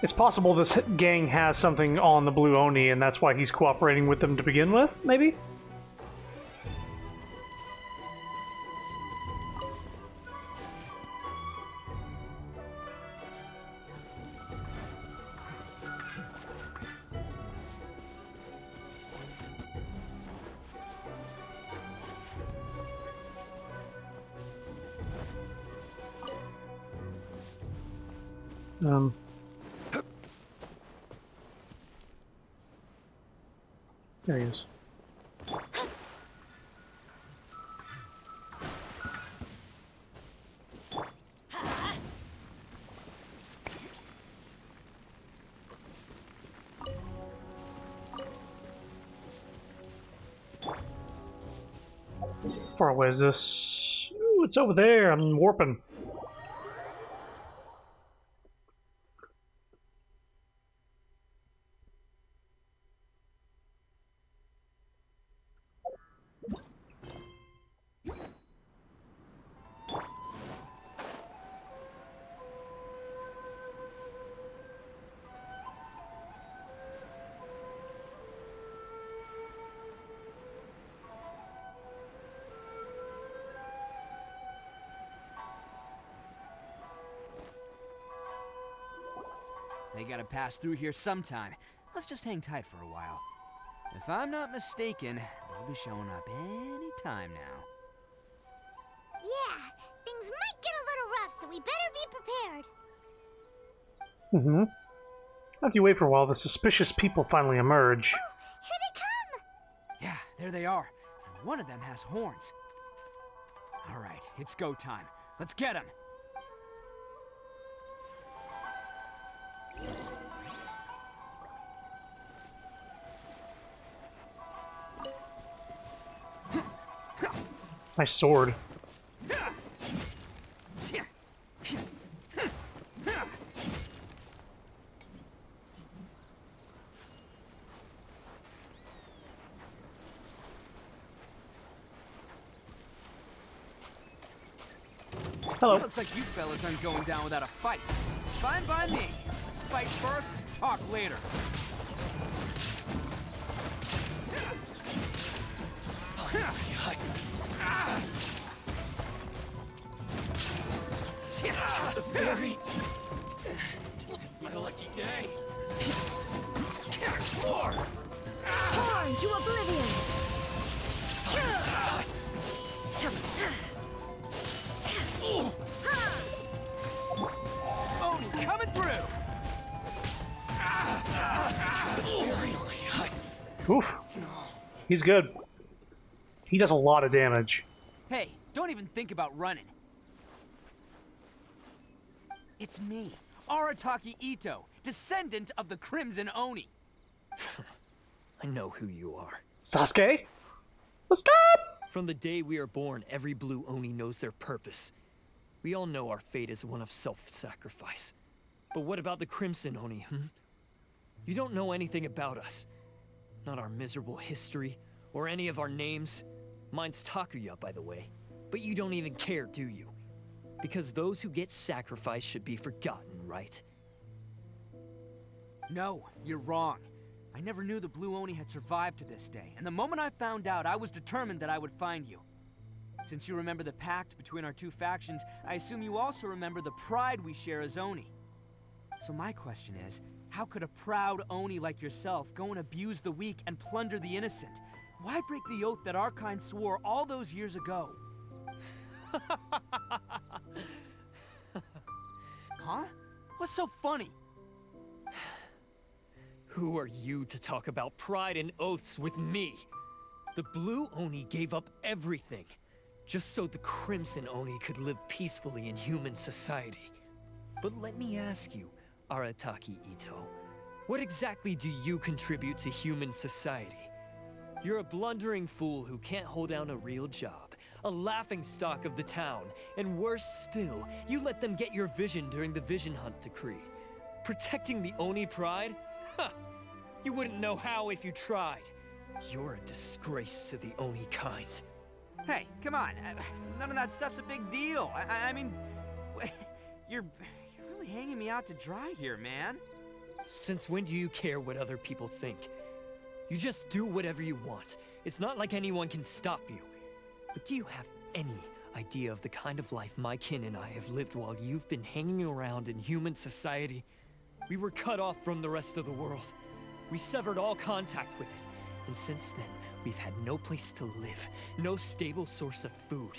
It's possible this gang has something on the Blue Oni, and that's why he's cooperating with them to begin with, maybe? There he is. Far away is this? Ooh, it's over there. I'm warping. They gotta pass through here sometime. Let's just hang tight for a while. If I'm not mistaken, they'll be showing up any time now. Yeah, things might get a little rough, so we better be prepared. Mm-hmm. After you wait for a while, the suspicious people finally emerge. Oh, here they come! Yeah, there they are. And one of them has horns. Alright, it's go time. Let's get him! Nice sword. Hello. Looks like you fellas aren't going down without a fight. Fine by me. Let's fight first, talk later. The fairy! It's my lucky day. More! Torn to oblivion! Oni coming through! Oof. He's good. He does a lot of damage. Hey, don't even think about running. It's me, Arataki Ito, descendant of the Crimson Oni. I know who you are. Sasuke? What's up? From the day we are born, every Blue Oni knows their purpose. We all know our fate is one of self-sacrifice. But what about the Crimson Oni, You don't know anything about us. Not our miserable history, or any of our names. Mine's Takuya, by the way. But you don't even care, do you? Because those who get sacrificed should be forgotten, right? No, you're wrong. I never knew the Blue Oni had survived to this day, and the moment I found out, I was determined that I would find you. Since you remember the pact between our two factions, I assume you also remember the pride we share as Oni. So my question is, how could a proud Oni like yourself go and abuse the weak and plunder the innocent? Why break the oath that our kind swore all those years ago? Huh? What's so funny? Who are you to talk about pride and oaths with me? The Blue Oni gave up everything, just so the Crimson Oni could live peacefully in human society. But let me ask you, Arataki Ito, what exactly do you contribute to human society? You're a blundering fool who can't hold down a real job, a laughingstock of the town, and worse still, you let them get your vision during the Vision Hunt decree. Protecting the Oni pride? Ha! You wouldn't know how if you tried. You're a disgrace to the Oni kind. Hey, come on. None of that stuff's a big deal. I mean, you're really hanging me out to dry here, man. Since when do you care what other people think? You just do whatever you want. It's not like anyone can stop you. But do you have any idea of the kind of life my kin and I have lived while you've been hanging around in human society? We were cut off from the rest of the world. We severed all contact with it. And since then, we've had no place to live, no stable source of food,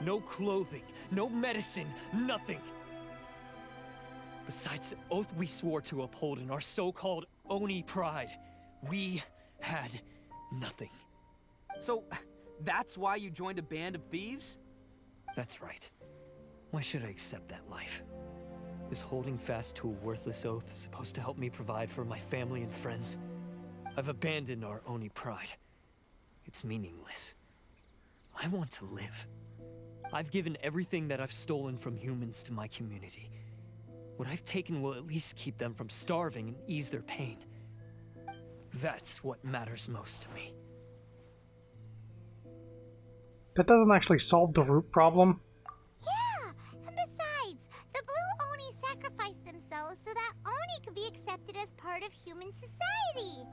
no clothing, no medicine, nothing. Besides the oath we swore to uphold in our so-called Oni pride, we had nothing. So, that's why you joined a band of thieves? That's right. Why should I accept that life? Is holding fast to a worthless oath supposed to help me provide for my family and friends? I've abandoned our Oni pride. It's meaningless. I want to live. I've given everything that I've stolen from humans to my community. What I've taken will at least keep them from starving and ease their pain. That's what matters most to me. That doesn't actually solve the root problem. Yeah, and besides, the Blue Oni sacrificed themselves so that Oni could be accepted as part of human society.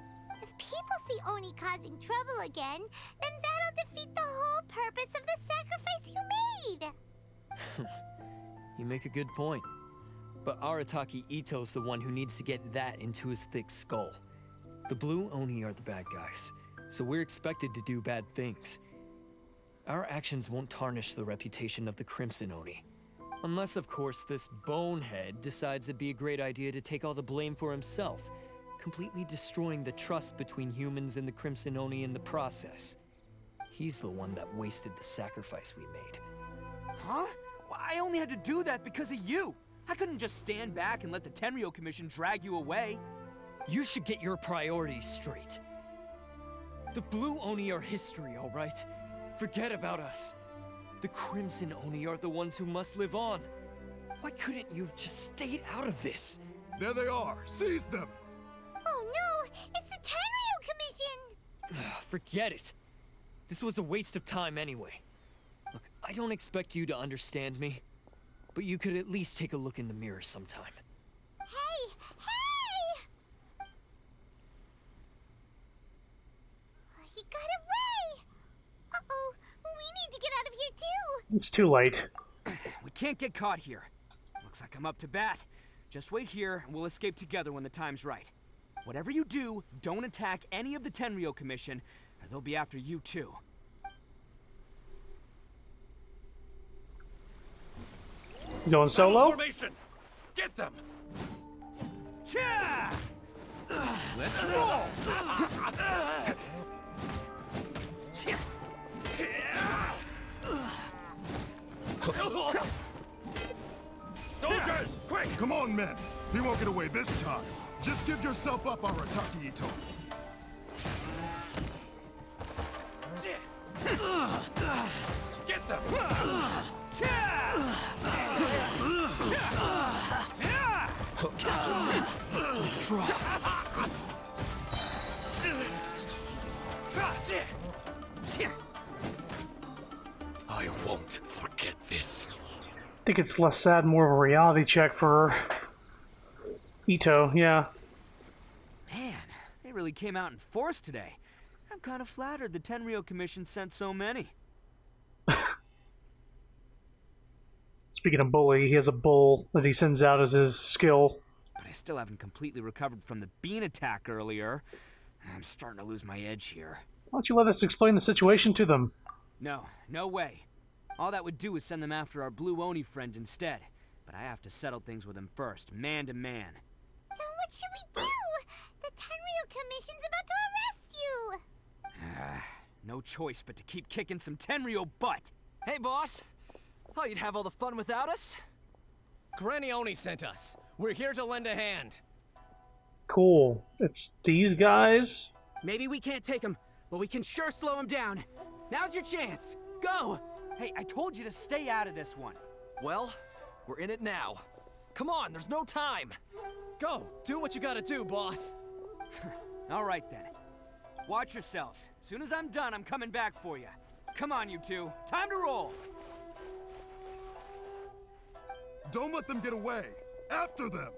If people see Oni causing trouble again, then that'll defeat the whole purpose of the sacrifice you made. You make a good point. But Arataki Ito's the one who needs to get that into his thick skull. The Blue Oni are the bad guys, so we're expected to do bad things. Our actions won't tarnish the reputation of the Crimson Oni. Unless, of course, this bonehead decides it'd be a great idea to take all the blame for himself, completely destroying the trust between humans and the Crimson Oni in the process. He's the one that wasted the sacrifice we made. Huh? Well, I only had to do that because of you. I couldn't just stand back and let the Tenryo Commission drag you away. You should get your priorities straight. The Blue Oni are history, all right? Forget about us. The Crimson Oni are the ones who must live on. Why couldn't you have just stayed out of this? There they are! Seize them! Oh no! It's the Tenryo Commission! Forget it. This was a waste of time anyway. Look, I don't expect you to understand me, but you could at least take a look in the mirror sometime. Hey! Hey! He got away! Uh-oh, we need to get out of here too! It's too late. We can't get caught here. Looks like I'm up to bat. Just wait here, and we'll escape together when the time's right. Whatever you do, don't attack any of the Tenryo Commission, or they'll be after you too. Going solo? Formation! Get them! Cha! Let's roll! Soldiers, quick! Come on, men. He won't get away this time. Just give yourself up, Arataki Ito. Get them! I won't forget this. I think it's less sad, more of a reality check for Ito, yeah. Man, they really came out in force today. I'm kind of flattered the Tenryo Commission sent so many. Speaking of bully, he has a bull that he sends out as his skill. But I still haven't completely recovered from the bean attack earlier. I'm starting to lose my edge here. Why don't you let us explain the situation to them? No, no way. All that would do is send them after our Blue Oni friend instead. But I have to settle things with him first, man to man. Then what should we do? The Tenryo Commission's about to arrest you! No choice but to keep kicking some Tenryo butt! Hey, boss! Thought you'd have all the fun without us? Granny Oni sent us. We're here to lend a hand. Cool. It's these guys? Maybe we can't take him, but we can sure slow him down. Now's your chance. Go! Hey, I told you to stay out of this one. Well, we're in it now. Come on, there's no time. Go, do what you gotta do, boss. All right then. Watch yourselves. Soon as I'm done, I'm coming back for you. Come on, you two. Time to roll. Don't let them get away. After them.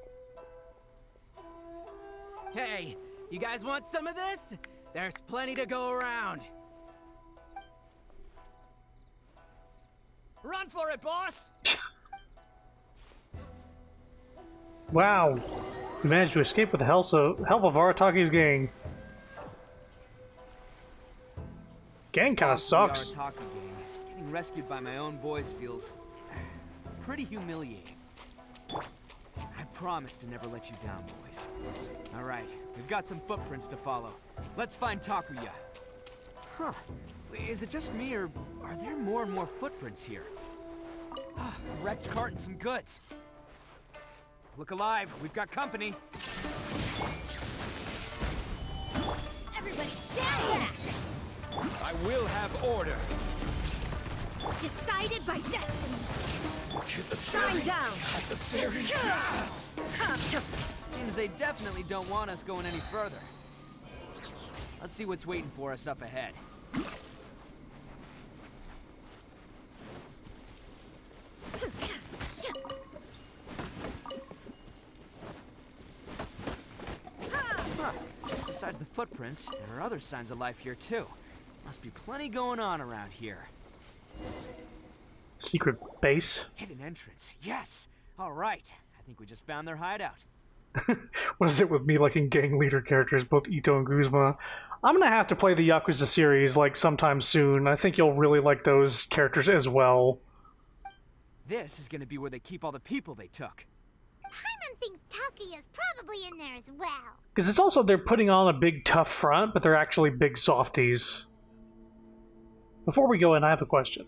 Hey, you guys want some of this? There's plenty to go around. Run for it, boss! Wow. We managed to escape with the help of Arataki's gang. Gang kind of sucks. Arataki gang. Getting rescued by my own boys feels pretty humiliating. I promise to never let you down, boys. All right, we've got some footprints to follow. Let's find Takuya. Huh. Is it just me, or are there more and more footprints here? Ah, a wrecked cart and some goods. Look alive, we've got company. Everybody stand back! I will have order. Decided by destiny. Shine down! Seems they definitely don't want us going any further. Let's see what's waiting for us up ahead. Huh. Besides the footprints, there are other signs of life here too. Must be plenty going on around here. Secret base? Hidden entrance, yes! Alright, I think we just found their hideout. What is it with me liking gang leader characters, both Ito and Guzma? I'm gonna have to play the Yakuza series like sometime soon. I think you'll really like those characters as well. This is gonna be where they keep all the people they took. Paimon thinks Takuya's probably in there as well. Because it's also, they're putting on a big tough front, but they're actually big softies. Before we go in, I have a question.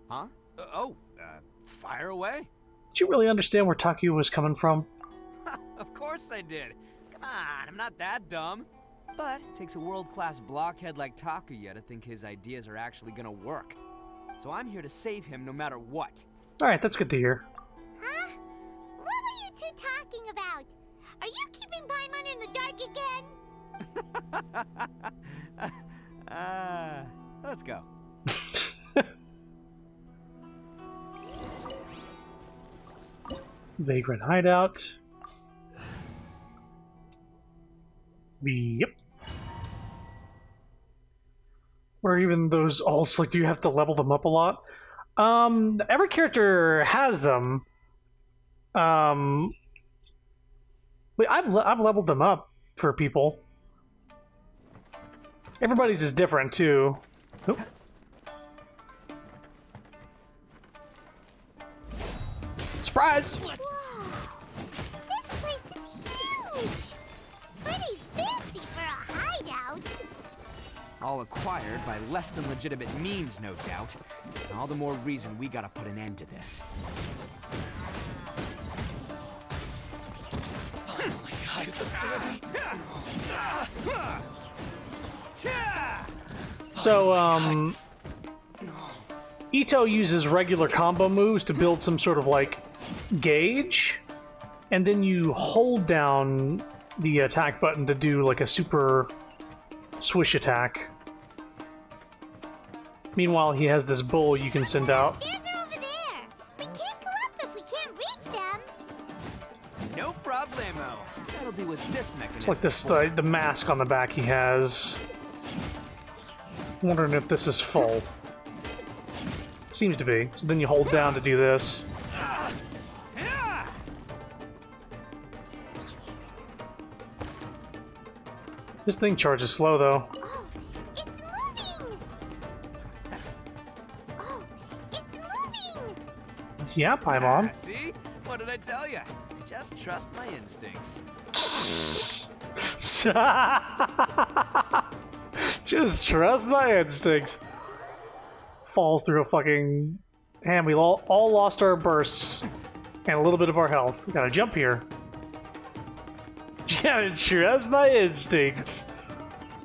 Huh? Fire away? Did you really understand where Takuya was coming from? Of course I did. Come on, I'm not that dumb. But it takes a world-class blockhead like Takuya to think his ideas are actually gonna work. So I'm here to save him no matter what. Alright, that's good to hear. Huh? What were you two talking about? Are you keeping Paimon in the dark again? Let's go. Vagrant hideout. Yep. Or even those alts, like, do you have to level them up a lot? Every character has them. But I've leveled them up for people. Everybody's is different too. Oop. Surprise! Whoa! This place is huge! Pretty fancy for a hideout. All acquired by less than legitimate means, no doubt. And all the more reason we gotta put an end to this. So, Ito uses regular combo moves to build some sort of, like, gauge, and then you hold down the attack button to do, like, a super swish attack. Meanwhile, he has this bull you can send out. Stairs are over there. We can't go up if we can't reach them. No problemo. That'll be with this mechanism. It's like this, the mask on the back he has. Wondering if this is full. Seems to be. So then you hold down to do this. This thing charges slow, though. Oh, it's moving! Oh, it's moving! Yeah, Paimon. See? What did I tell you? Just trust my instincts. Just trust my instincts. Falls through a fucking... And we all lost our bursts. And a little bit of our health. We gotta jump here. Yeah, trust my instincts.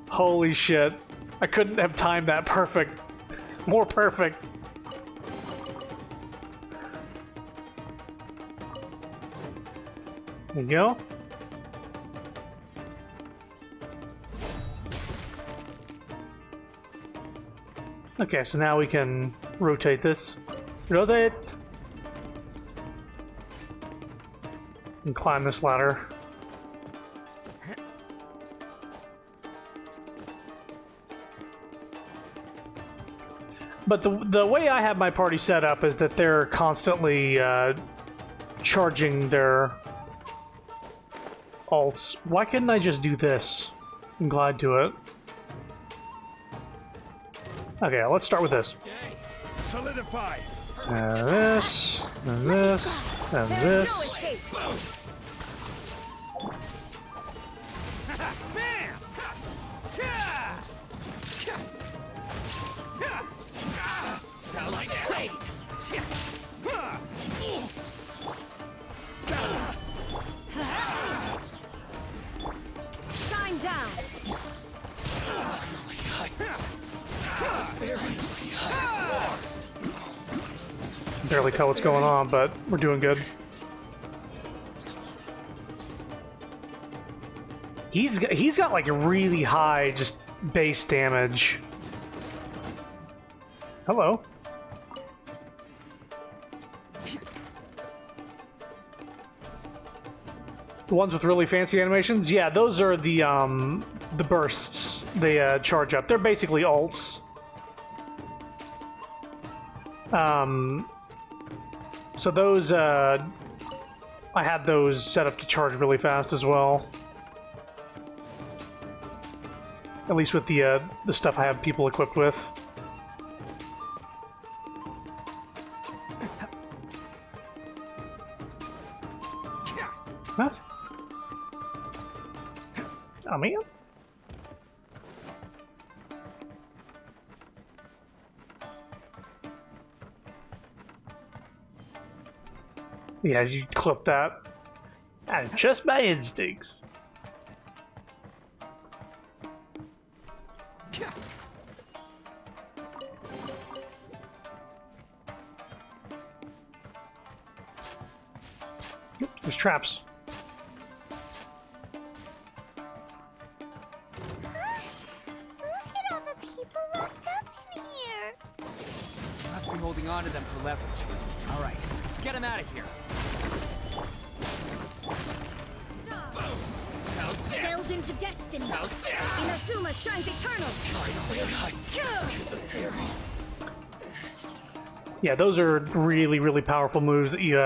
Holy shit. I couldn't have timed that perfect. More perfect. There you go. Okay, so now we can rotate this. Rotate! And climb this ladder. But the way I have my party set up is that they're constantly charging their alts. Why couldn't I just do this and glide to it? Okay, let's start with this. Solidify. And this, and this, and this. Shine down. Barely tell what's going on, but we're doing good. He's got like a really high just base damage. Hello. The ones with really fancy animations? Yeah, those are the bursts they charge up. They're basically ults. So those, I had those set up to charge really fast as well. At least with the stuff I have people equipped with. What? Oh, man. Yeah, you clip that. I trust my instincts. Yep, there's traps. Look at all the people locked up in here. Must be holding on to them for leverage. All right, let's get them out of here. Delve into destiny. Inazuma shines eternal. Yeah, those are really, really powerful moves that you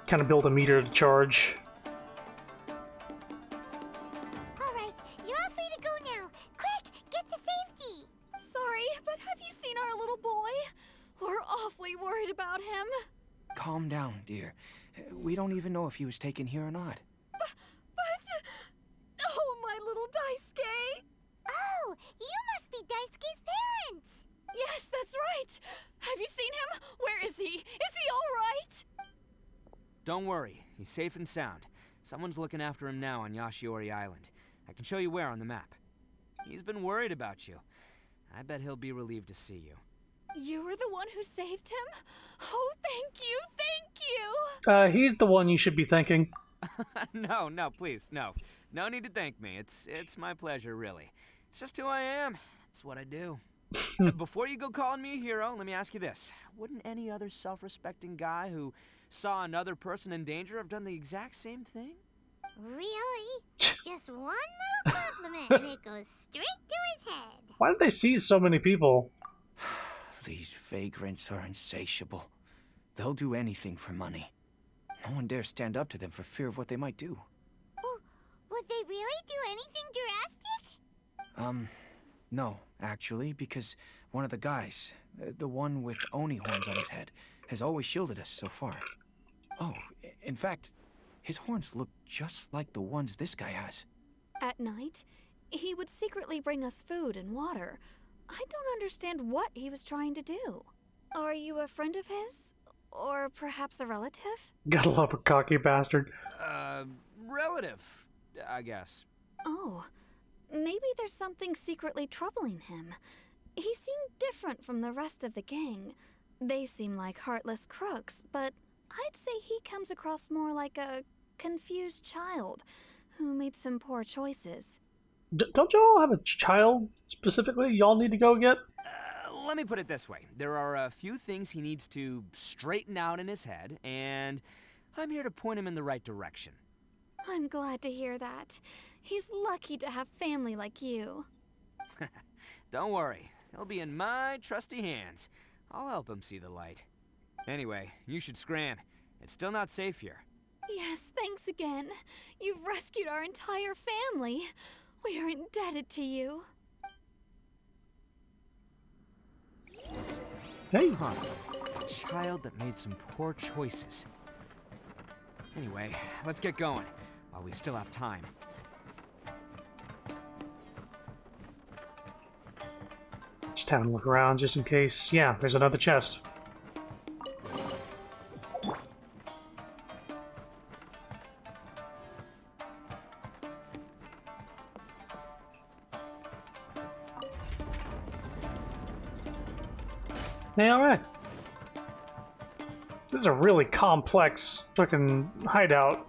kind of build a meter to charge. All right, you're all free to go now. Quick, get to safety. Sorry, but have you seen our little boy? We're awfully worried about him. Calm down, dear. We don't even know if he was taken here or not. But... Oh, my little Daisuke! Oh, you must be Daisuke's parents. Yes, that's right. Have you seen him? Where is he? Is he all right? Don't worry, he's safe and sound. Someone's looking after him now on Yashiori Island. I can show you where on the map. He's been worried about you. I bet he'll be relieved to see you. You were the one who saved him? Oh, thank you, thank you! He's the one you should be thanking. No, please, no. No need to thank me. It's my pleasure, really. It's just who I am. It's what I do. Before you go calling me a hero, let me ask you this. Wouldn't any other self-respecting guy who saw another person in danger have done the exact same thing? Really? Just one little compliment and it goes straight to his head. Why did they seize so many people? These vagrants are insatiable. They'll do anything for money. No one dares stand up to them for fear of what they might do. Oh, would they really do anything drastic? No, actually, because one of the guys, the one with Oni horns on his head, has always shielded us so far. Oh, in fact, his horns look just like the ones this guy has. At night, he would secretly bring us food and water. I don't understand what he was trying to do. Are you a friend of his? Or perhaps a relative? Gotta love a cocky bastard. Relative, I guess. Oh, maybe there's something secretly troubling him. He seemed different from the rest of the gang. They seem like heartless crooks, but I'd say he comes across more like a confused child who made some poor choices. Don't y'all have a child specifically y'all need to go get? let me put it this way. There are a few things he needs to straighten out in his head, and I'm here to point him in the right direction. I'm glad to hear that. He's lucky to have family like you. Don't worry. He'll be in my trusty hands. I'll help him see the light. Anyway, you should scram. It's still not safe here. Yes, thanks again. You've rescued our entire family. We are indebted to you. Hey. Huh. A child that made some poor choices. Anyway, let's get going, while we still have time. Just having a look around just in case. Yeah, there's another chest. Hey, alright. This is a really complex fucking hideout.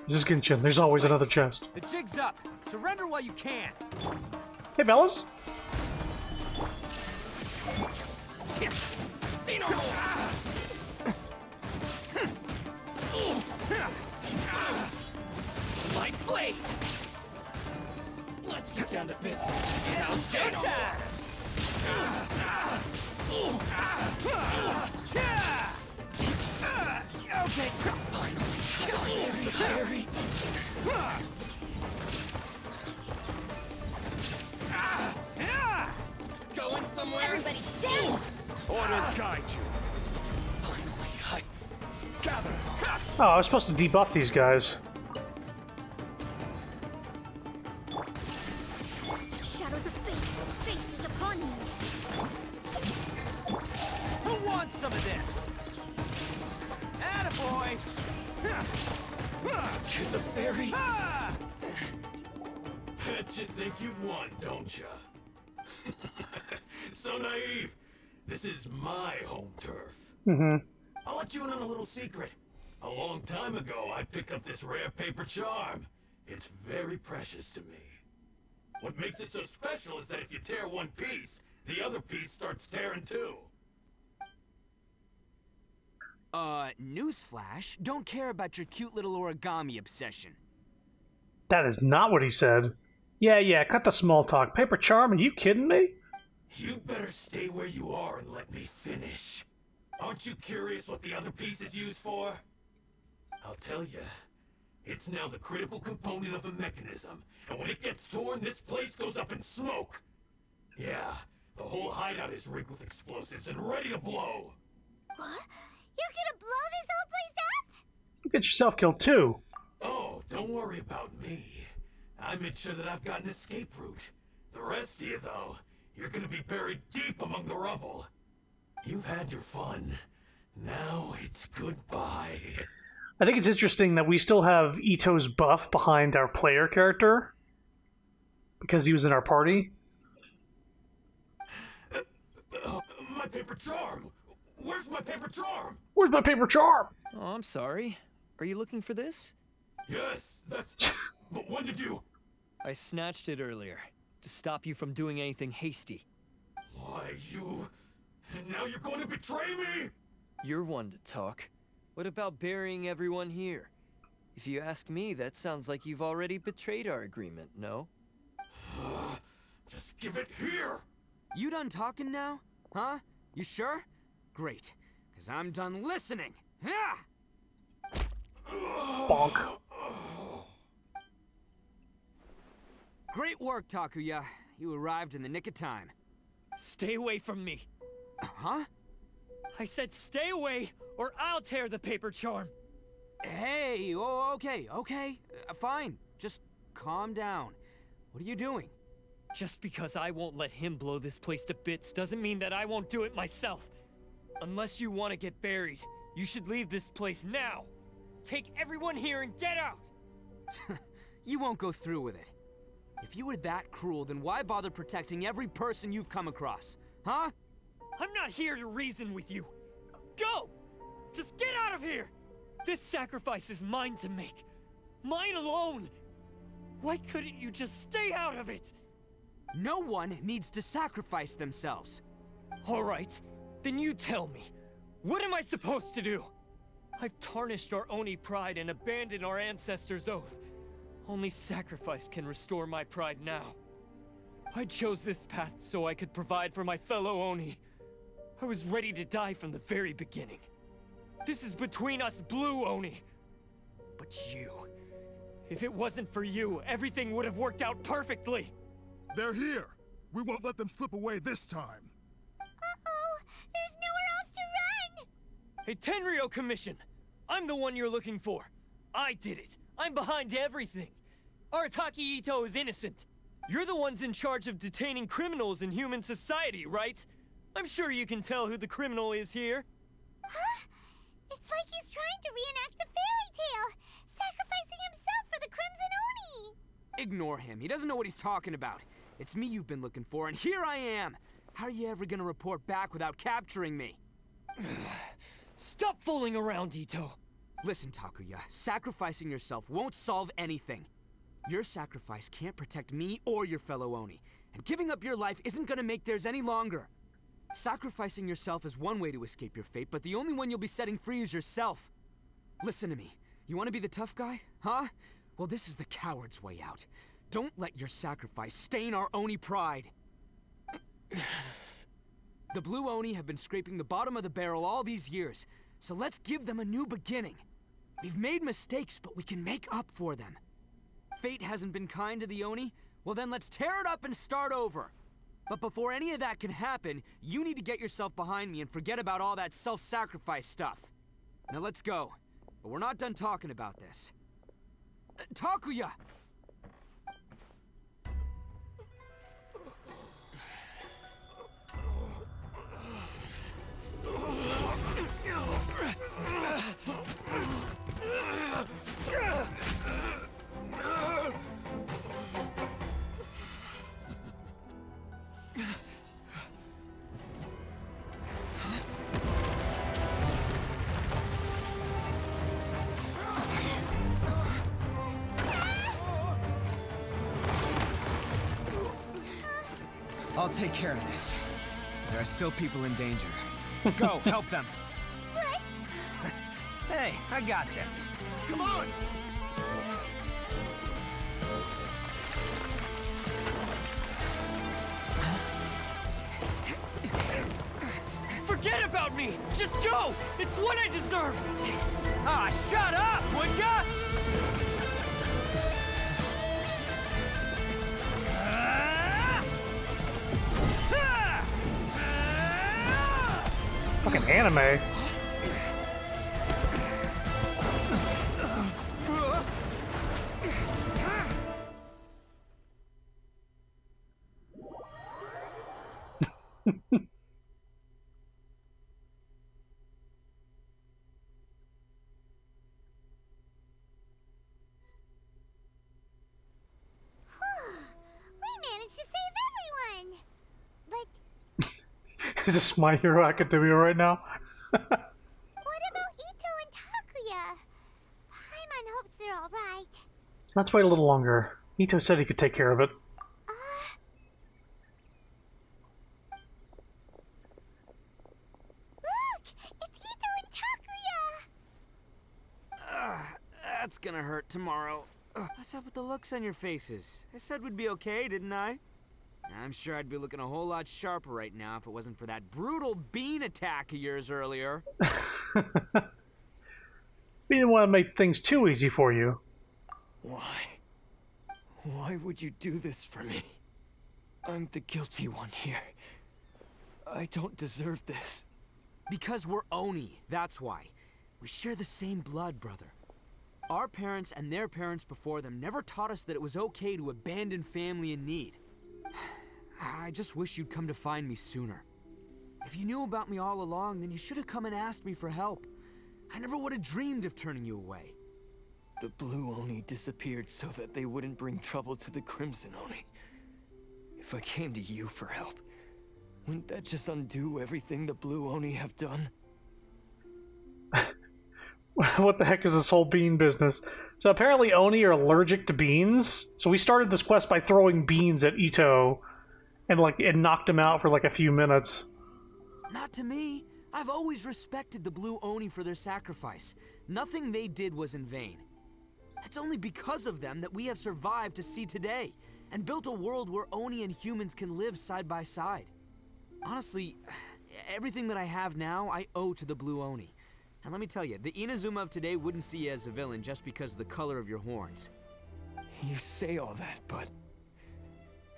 This is Genshin. There's always another chest. The jig's up. Surrender while you can. Hey, fellas. See no more. Light blade. Let's get down to business. Now showtime. Okay. Finally, going somewhere? Everybody stand! Orders guide you. Finally, I gather. Oh, I was supposed to debuff these guys. Shadows of fate. Fate is upon you. Who wants some of this? Attaboy! To the fairy. Ah! Bet you think you've won, don't ya? So naive. This is my home turf. I'll let you in on a little secret. A long time ago, I picked up this rare paper charm. It's very precious to me. What makes it so special is that if you tear one piece, the other piece starts tearing too. Newsflash, don't care about your cute little origami obsession. That is not what he said. Yeah, cut the small talk. Paper charm, are you kidding me? You'd better stay where you are and let me finish. Aren't you curious what the other piece is used for? I'll tell you. It's now the critical component of a mechanism, and when it gets torn, this place goes up in smoke. Yeah, the whole hideout is rigged with explosives and ready to blow. What? You're gonna blow this whole place up? You get yourself killed too. Oh, don't worry about me. I made sure that I've got an escape route. The rest of you, though, you're gonna be buried deep among the rubble. You've had your fun. Now it's goodbye. I think it's interesting that we still have Ito's buff behind our player character. Because he was in our party. My paper charm! Where's my paper charm? Where's my paper charm? Oh, I'm sorry. Are you looking for this? Yes, that's... But when did you... I snatched it earlier, to stop you from doing anything hasty. Why, you... And now you're going to betray me? You're one to talk. What about burying everyone here? If you ask me, that sounds like you've already betrayed our agreement, no? Just give it here! You done talking now? Huh? You sure? Great, because I'm done listening. Ah! Bonk. Great work, Takuya. You arrived in the nick of time. Stay away from me. Huh? I said stay away, or I'll tear the paper charm. Hey, oh, okay. Fine. Just calm down. What are you doing? Just because I won't let him blow this place to bits doesn't mean that I won't do it myself. Unless you want to get buried, you should leave this place now. Take everyone here and get out! You won't go through with it. If you were that cruel, then why bother protecting every person you've come across? Huh? I'm not here to reason with you. Go! Just get out of here! This sacrifice is mine to make. Mine alone! Why couldn't you just stay out of it? No one needs to sacrifice themselves. Alright, then you tell me. What am I supposed to do? I've tarnished our Oni pride and abandoned our ancestors' oath. Only sacrifice can restore my pride now. I chose this path so I could provide for my fellow Oni. I was ready to die from the very beginning. This is between us Blue Oni. But you... if it wasn't for you, everything would have worked out perfectly! They're here! We won't let them slip away this time! Uh-oh! There's nowhere else to run! Hey, Tenryo Commission! I'm the one you're looking for. I did it. I'm behind everything. Arataki Ito is innocent. You're the ones in charge of detaining criminals in human society, right? I'm sure you can tell who the criminal is here. Huh? It's like he's trying to reenact the fairy tale, sacrificing himself for the Crimson Oni! Ignore him. He doesn't know what he's talking about. It's me you've been looking for, and here I am! How are you ever gonna report back without capturing me? Stop fooling around, Ito! Listen, Takuya, sacrificing yourself won't solve anything. Your sacrifice can't protect me or your fellow Oni, and giving up your life isn't gonna make theirs any longer. Sacrificing yourself is one way to escape your fate, but the only one you'll be setting free is yourself. Listen to me. You want to be the tough guy? Huh? Well, this is the coward's way out. Don't let your sacrifice stain our Oni pride. The Blue Oni have been scraping the bottom of the barrel all these years, so let's give them a new beginning. We've made mistakes, but we can make up for them. Fate hasn't been kind to the Oni? Well then let's tear it up and start over. But before any of that can happen, you need to get yourself behind me and forget about all that self-sacrifice stuff. Now let's go. But we're not done talking about this. Takuya! I'll take care of this. There are still people in danger. Go, help them. What? Hey, I got this. Come on! Forget about me! Just go! It's what I deserve! Ah, shut up, would ya? Fucking anime. Is this My Hero Academia right now? What about Ito and Takuya? I'm on hopes they're alright. Let's wait a little longer. Ito said he could take care of it. Look! It's Ito and Takuya! That's gonna hurt tomorrow. What's up with the looks on your faces? I said we'd be okay, didn't I? I'm sure I'd be looking a whole lot sharper right now if it wasn't for that brutal bean attack of yours earlier. We didn't want to make things too easy for you. Why? Why would you do this for me? I'm the guilty one here. I don't deserve this. Because we're Oni, that's why. We share the same blood, brother. Our parents and their parents before them never taught us that it was okay to abandon family in need. I just wish you'd come to find me sooner. If you knew about me all along, then you should have come and asked me for help. I never would have dreamed of turning you away. The Blue Oni disappeared so that they wouldn't bring trouble to the Crimson Oni. If I came to you for help, wouldn't that just undo everything the Blue Oni have done? what the heck is this whole bean business? So apparently Oni are allergic to beans. So we started this quest by throwing beans at Ito, and like it knocked him out for like a few minutes. Not to me. I've always respected the Blue Oni for their sacrifice. Nothing they did was in vain. It's only because of them that we have survived to see today, and built a world where Oni and humans can live side by side. Honestly, everything that I have now, I owe to the Blue Oni. And let me tell you, the Inazuma of today wouldn't see you as a villain just because of the color of your horns. You say all that, but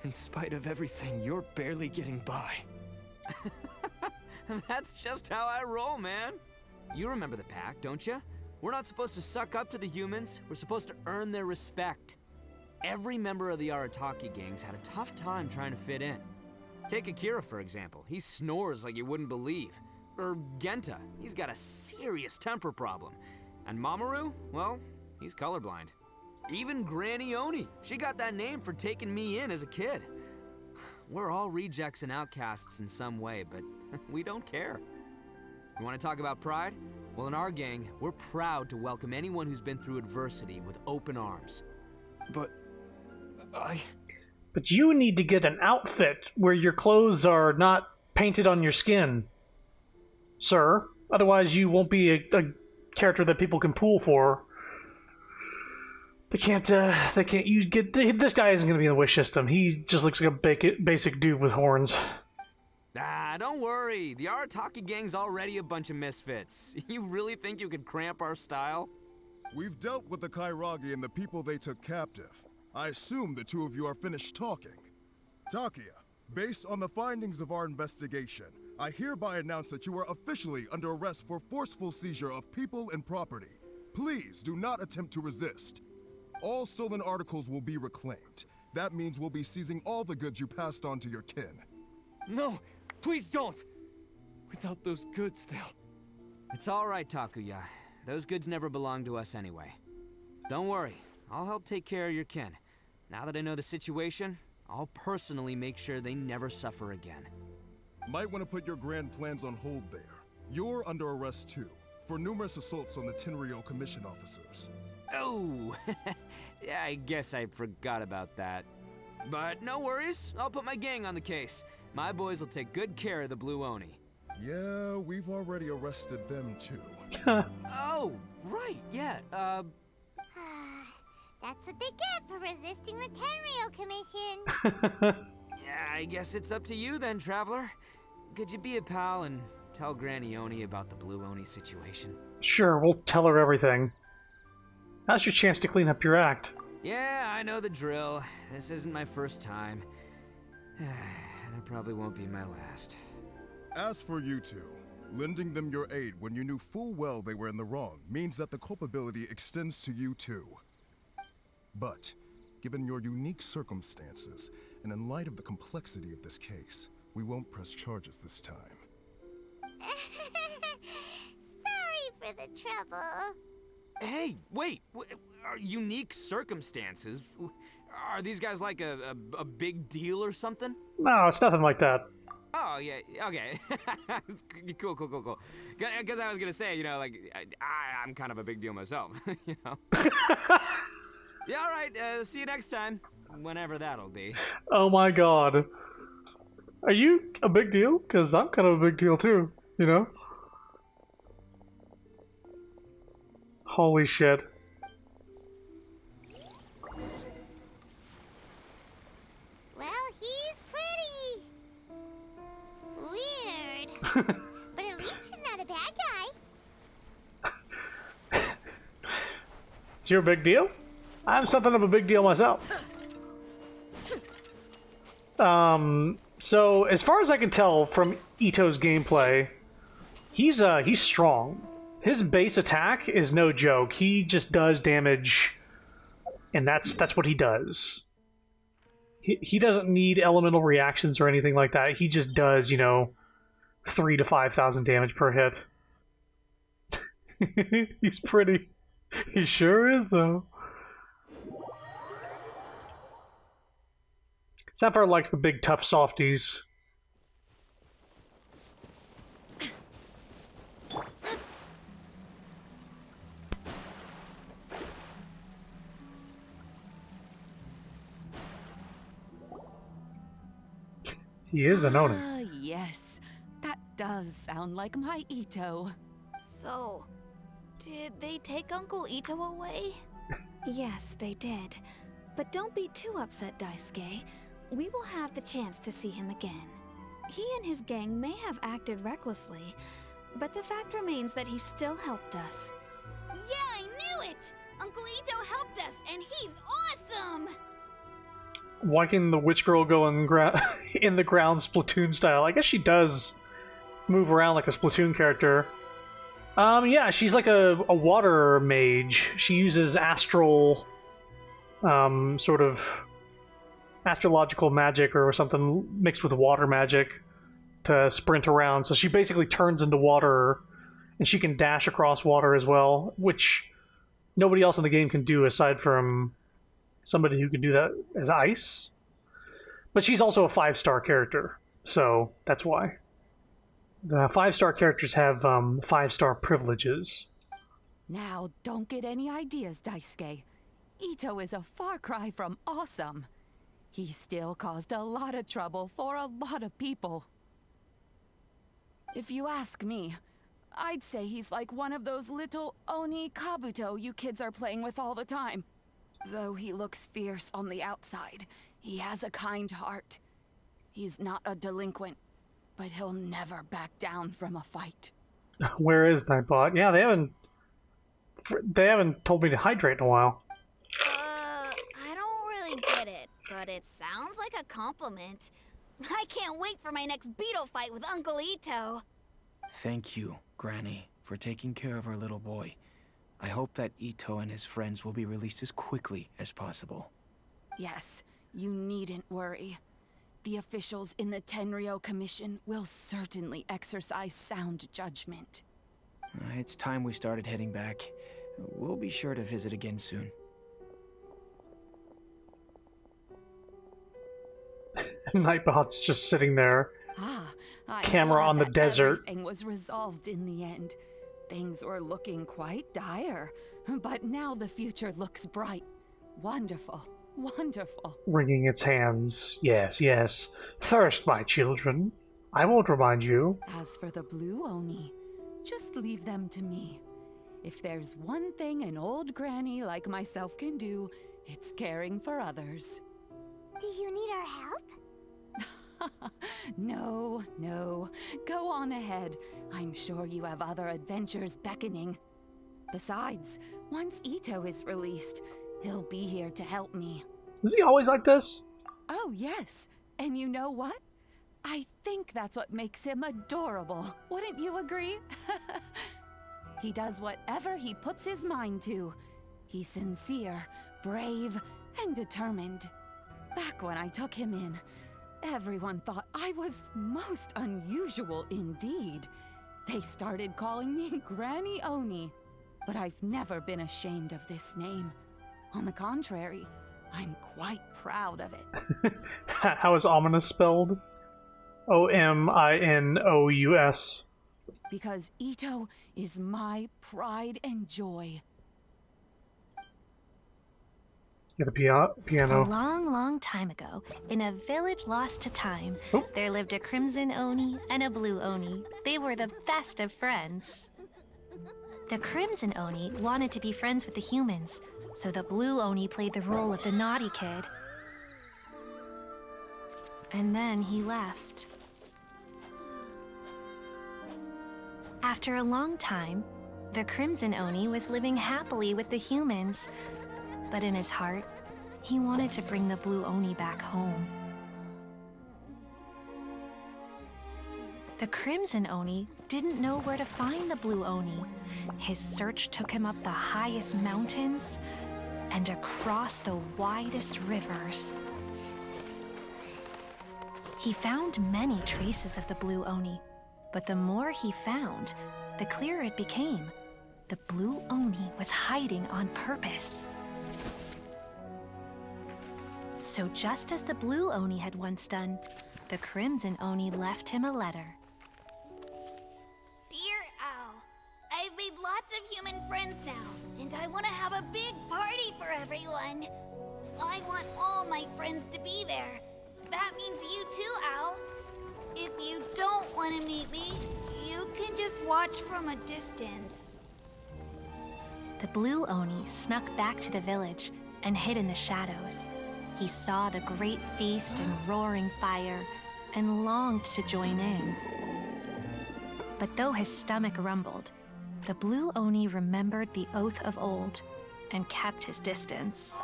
in spite of everything, you're barely getting by. That's just how I roll, man. You remember the pact, don't you? We're not supposed to suck up to the humans. We're supposed to earn their respect. Every member of the Arataki gangs had a tough time trying to fit in. Take Akira, for example. He snores like you wouldn't believe. Or Genta. He's got a serious temper problem. And Mamoru, well, he's colorblind. Even Granny Oni. She got that name for taking me in as a kid. We're all rejects and outcasts in some way, but we don't care. You want to talk about pride? Well, in our gang, we're proud to welcome anyone who's been through adversity with open arms. But But you need to get an outfit where your clothes are not painted on your skin, sir. Otherwise, you won't be a character that people can pull for. They can't. You get this guy isn't going to be in the wish system. He just looks like a basic dude with horns. Ah, don't worry. The Arataki gang's already a bunch of misfits. You really think you could cramp our style? We've dealt with the Kairagi and the people they took captive. I assume the two of you are finished talking. Takia, based on the findings of our investigation, I hereby announce that you are officially under arrest for forceful seizure of people and property. Please do not attempt to resist. All stolen articles will be reclaimed. That means we'll be seizing all the goods you passed on to your kin. No, please don't! Without those goods, they'll... It's all right, Takuya. Those goods never belonged to us anyway. Don't worry, I'll help take care of your kin. Now that I know the situation, I'll personally make sure they never suffer again. Might want to put your grand plans on hold there. You're under arrest too, for numerous assaults on the Tenryou Commission officers. Oh, yeah, I guess I forgot about that. But no worries, I'll put my gang on the case. My boys will take good care of the Blue Oni. Yeah, we've already arrested them too. Oh, right, yeah, That's what they get for resisting the Tenryou Commission. Yeah, I guess it's up to you then, Traveler. Could you be a pal and tell Granny Oni about the Blue Oni situation? Sure, we'll tell her everything. Now's your chance to clean up your act. Yeah, I know the drill. This isn't my first time. And it probably won't be my last. As for you two, lending them your aid when you knew full well they were in the wrong means that the culpability extends to you too. But, given your unique circumstances, and in light of the complexity of this case, we won't press charges this time. Sorry for the trouble. Hey, wait! Are unique circumstances? Are these guys like a big deal or something? No, it's nothing like that. Oh, yeah, okay. Cool. Because I was gonna say, you know, like, I'm kind of a big deal myself, you know? Yeah, all right, see you next time. Whenever that'll be. Oh my god. Are you a big deal? Because I'm kind of a big deal too, you know? Holy shit. Well, he's pretty. Weird. But at least he's not a bad guy. Is you a big deal? I'm something of a big deal myself. So as far as I can tell from Ito's gameplay, he's strong. His base attack is no joke. He just does damage, and that's what he does. He doesn't need elemental reactions or anything like that. He just does, you know, 3,000 to 5,000 damage per hit. He's pretty. He sure is, though. Sapphire likes the big, tough softies. He is an Oni. Ah, yes. That does sound like my Ito. So, did they take Uncle Ito away? Yes, they did. But don't be too upset, Daisuke. We will have the chance to see him again. He and his gang may have acted recklessly, but the fact remains that he still helped us. Yeah, I knew it! Uncle Ito helped us, and he's awesome! Why can the witch girl go in, in the ground Splatoon style? I guess she does move around like a Splatoon character. Yeah, she's like a water mage. She uses astral, sort of astrological magic or something mixed with water magic to sprint around. So she basically turns into water, and she can dash across water as well, which nobody else in the game can do aside from somebody who can do that as ice. But she's also a 5-star character, so that's why. The 5-star characters have 5-star privileges. Now, don't get any ideas, Daisuke. Ito is a far cry from awesome. He still caused a lot of trouble for a lot of people. If you ask me, I'd say he's like one of those little Oni Kabuto you kids are playing with all the time. Though he looks fierce on the outside, he has a kind heart. He's not a delinquent, but he'll never back down from a fight. Where is Nightbot? Yeah, they haven't told me to hydrate in a while. I don't really get it, but it sounds like a compliment. I can't wait for my next beetle fight with Uncle Ito. Thank you, Granny, for taking care of our little boy. I hope that Ito and his friends will be released as quickly as possible. Yes, you needn't worry. The officials in the Tenryo Commission will certainly exercise sound judgment. It's time we started heading back. We'll be sure to visit again soon. Nightbot's just sitting there. I'm Camera glad on the that desert. Everything was resolved in the end. Things were looking quite dire, but now the future looks bright. Wonderful, wonderful. Wringing its hands. Yes, yes. Thirst, my children. I won't remind you. As for the blue Oni, just leave them to me. If there's one thing an old granny like myself can do, it's caring for others. Do you need our help? No, no. Go on ahead. I'm sure you have other adventures beckoning. Besides, once Ito is released, he'll be here to help me. Is he always like this? Oh, yes. And you know what? I think that's what makes him adorable. Wouldn't you agree? He does whatever he puts his mind to. He's sincere, brave, and determined. Back when I took him in, everyone thought I was most unusual indeed. They started calling me Granny Oni, but I've never been ashamed of this name. On the contrary, I'm quite proud of it. How is ominous spelled? Ominous. Because Ito is my pride and joy. Yeah, the piano. A long, long time ago, in a village lost to time, there lived a crimson Oni and a blue Oni. They were the best of friends. The crimson Oni wanted to be friends with the humans, so the blue Oni played the role of the naughty kid. And then he left. After a long time, the crimson Oni was living happily with the humans. But in his heart, he wanted to bring the blue Oni back home. The crimson Oni didn't know where to find the blue Oni. His search took him up the highest mountains and across the widest rivers. He found many traces of the blue Oni, but the more he found, the clearer it became. The blue Oni was hiding on purpose. So just as the blue Oni had once done, the crimson Oni left him a letter. Dear Al, I've made lots of human friends now, and I want to have a big party for everyone. I want all my friends to be there. That means you too, Al. If you don't want to meet me, you can just watch from a distance. The blue Oni snuck back to the village and hid in the shadows. He saw the great feast and roaring fire and longed to join in. But though his stomach rumbled, the blue Oni remembered the oath of old and kept his distance.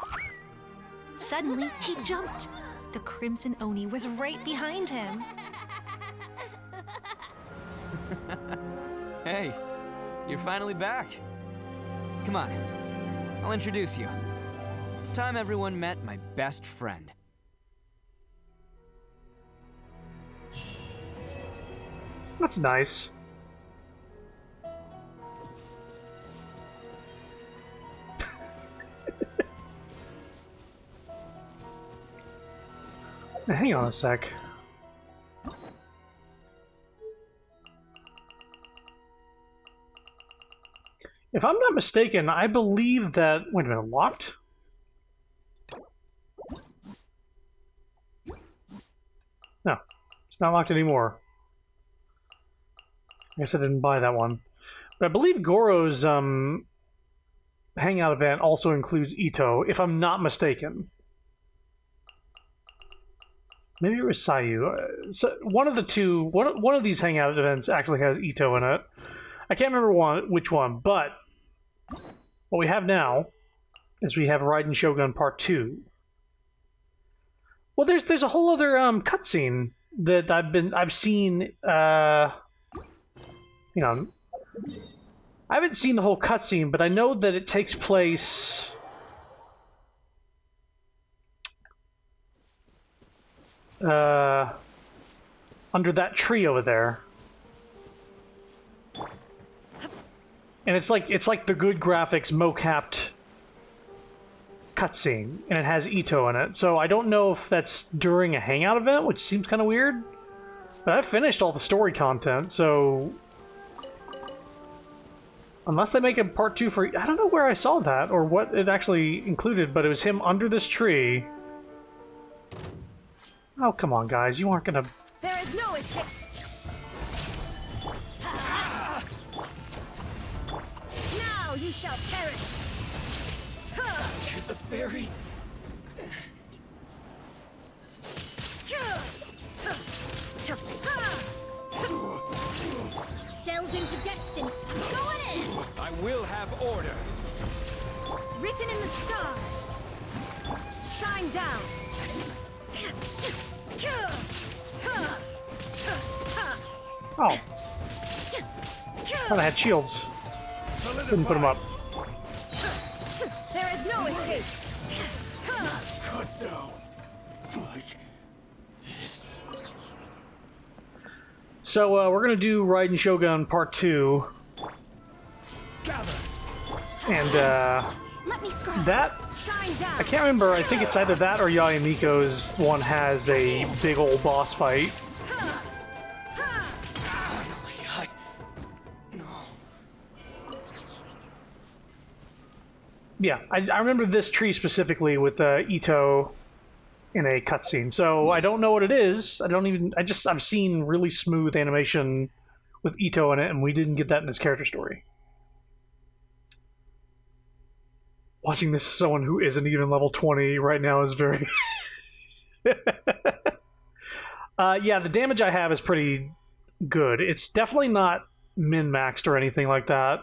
Suddenly, he jumped. The Crimson Oni was right behind him. Hey, you're finally back. Come on, I'll introduce you. It's time everyone met my best friend. That's nice. Hang on a sec. If I'm not mistaken, I believe that... Wait a minute, locked? No, it's not locked anymore. I guess I didn't buy that one. But I believe Goro's hangout event also includes Ito, if I'm not mistaken. Maybe it was Sayu. So one of the two, one of these hangout events actually has Ito in it. I can't remember which one, but what we have now is we have Raiden Shogun Part 2. Well, there's a whole other cutscene that I've seen. Hang on, I haven't seen the whole cutscene, but I know that it takes place. Under that tree over there, and it's like the good graphics mo-capped cutscene, and it has Ito in it. So I don't know if that's during a hangout event, which seems kind of weird. But I've finished all the story content, so unless they make a part 2 for, I don't know where I saw that or what it actually included, but it was him under this tree. Oh, come on, guys. You aren't gonna... There is no escape. Now you shall perish. To the fairy. Delve into destiny. Go in. I will have order. Written in the stars. Shine down. Oh. Thought I had shields. Couldn't put them up. There is no escape. Cut down. Like this. So we're gonna do Raiden Shogun Part 2. And Let me scrap. that... Shine down. I can't remember, I think it's either that or Yayamiko's one has a big old boss fight. Yeah, I remember this tree specifically with Ito in a cutscene. So I don't know what it is. I've seen really smooth animation with Ito in it, and we didn't get that in his character story. Watching this as someone who isn't even level 20 right now is very... yeah, the damage I have is pretty good. It's definitely not min-maxed or anything like that.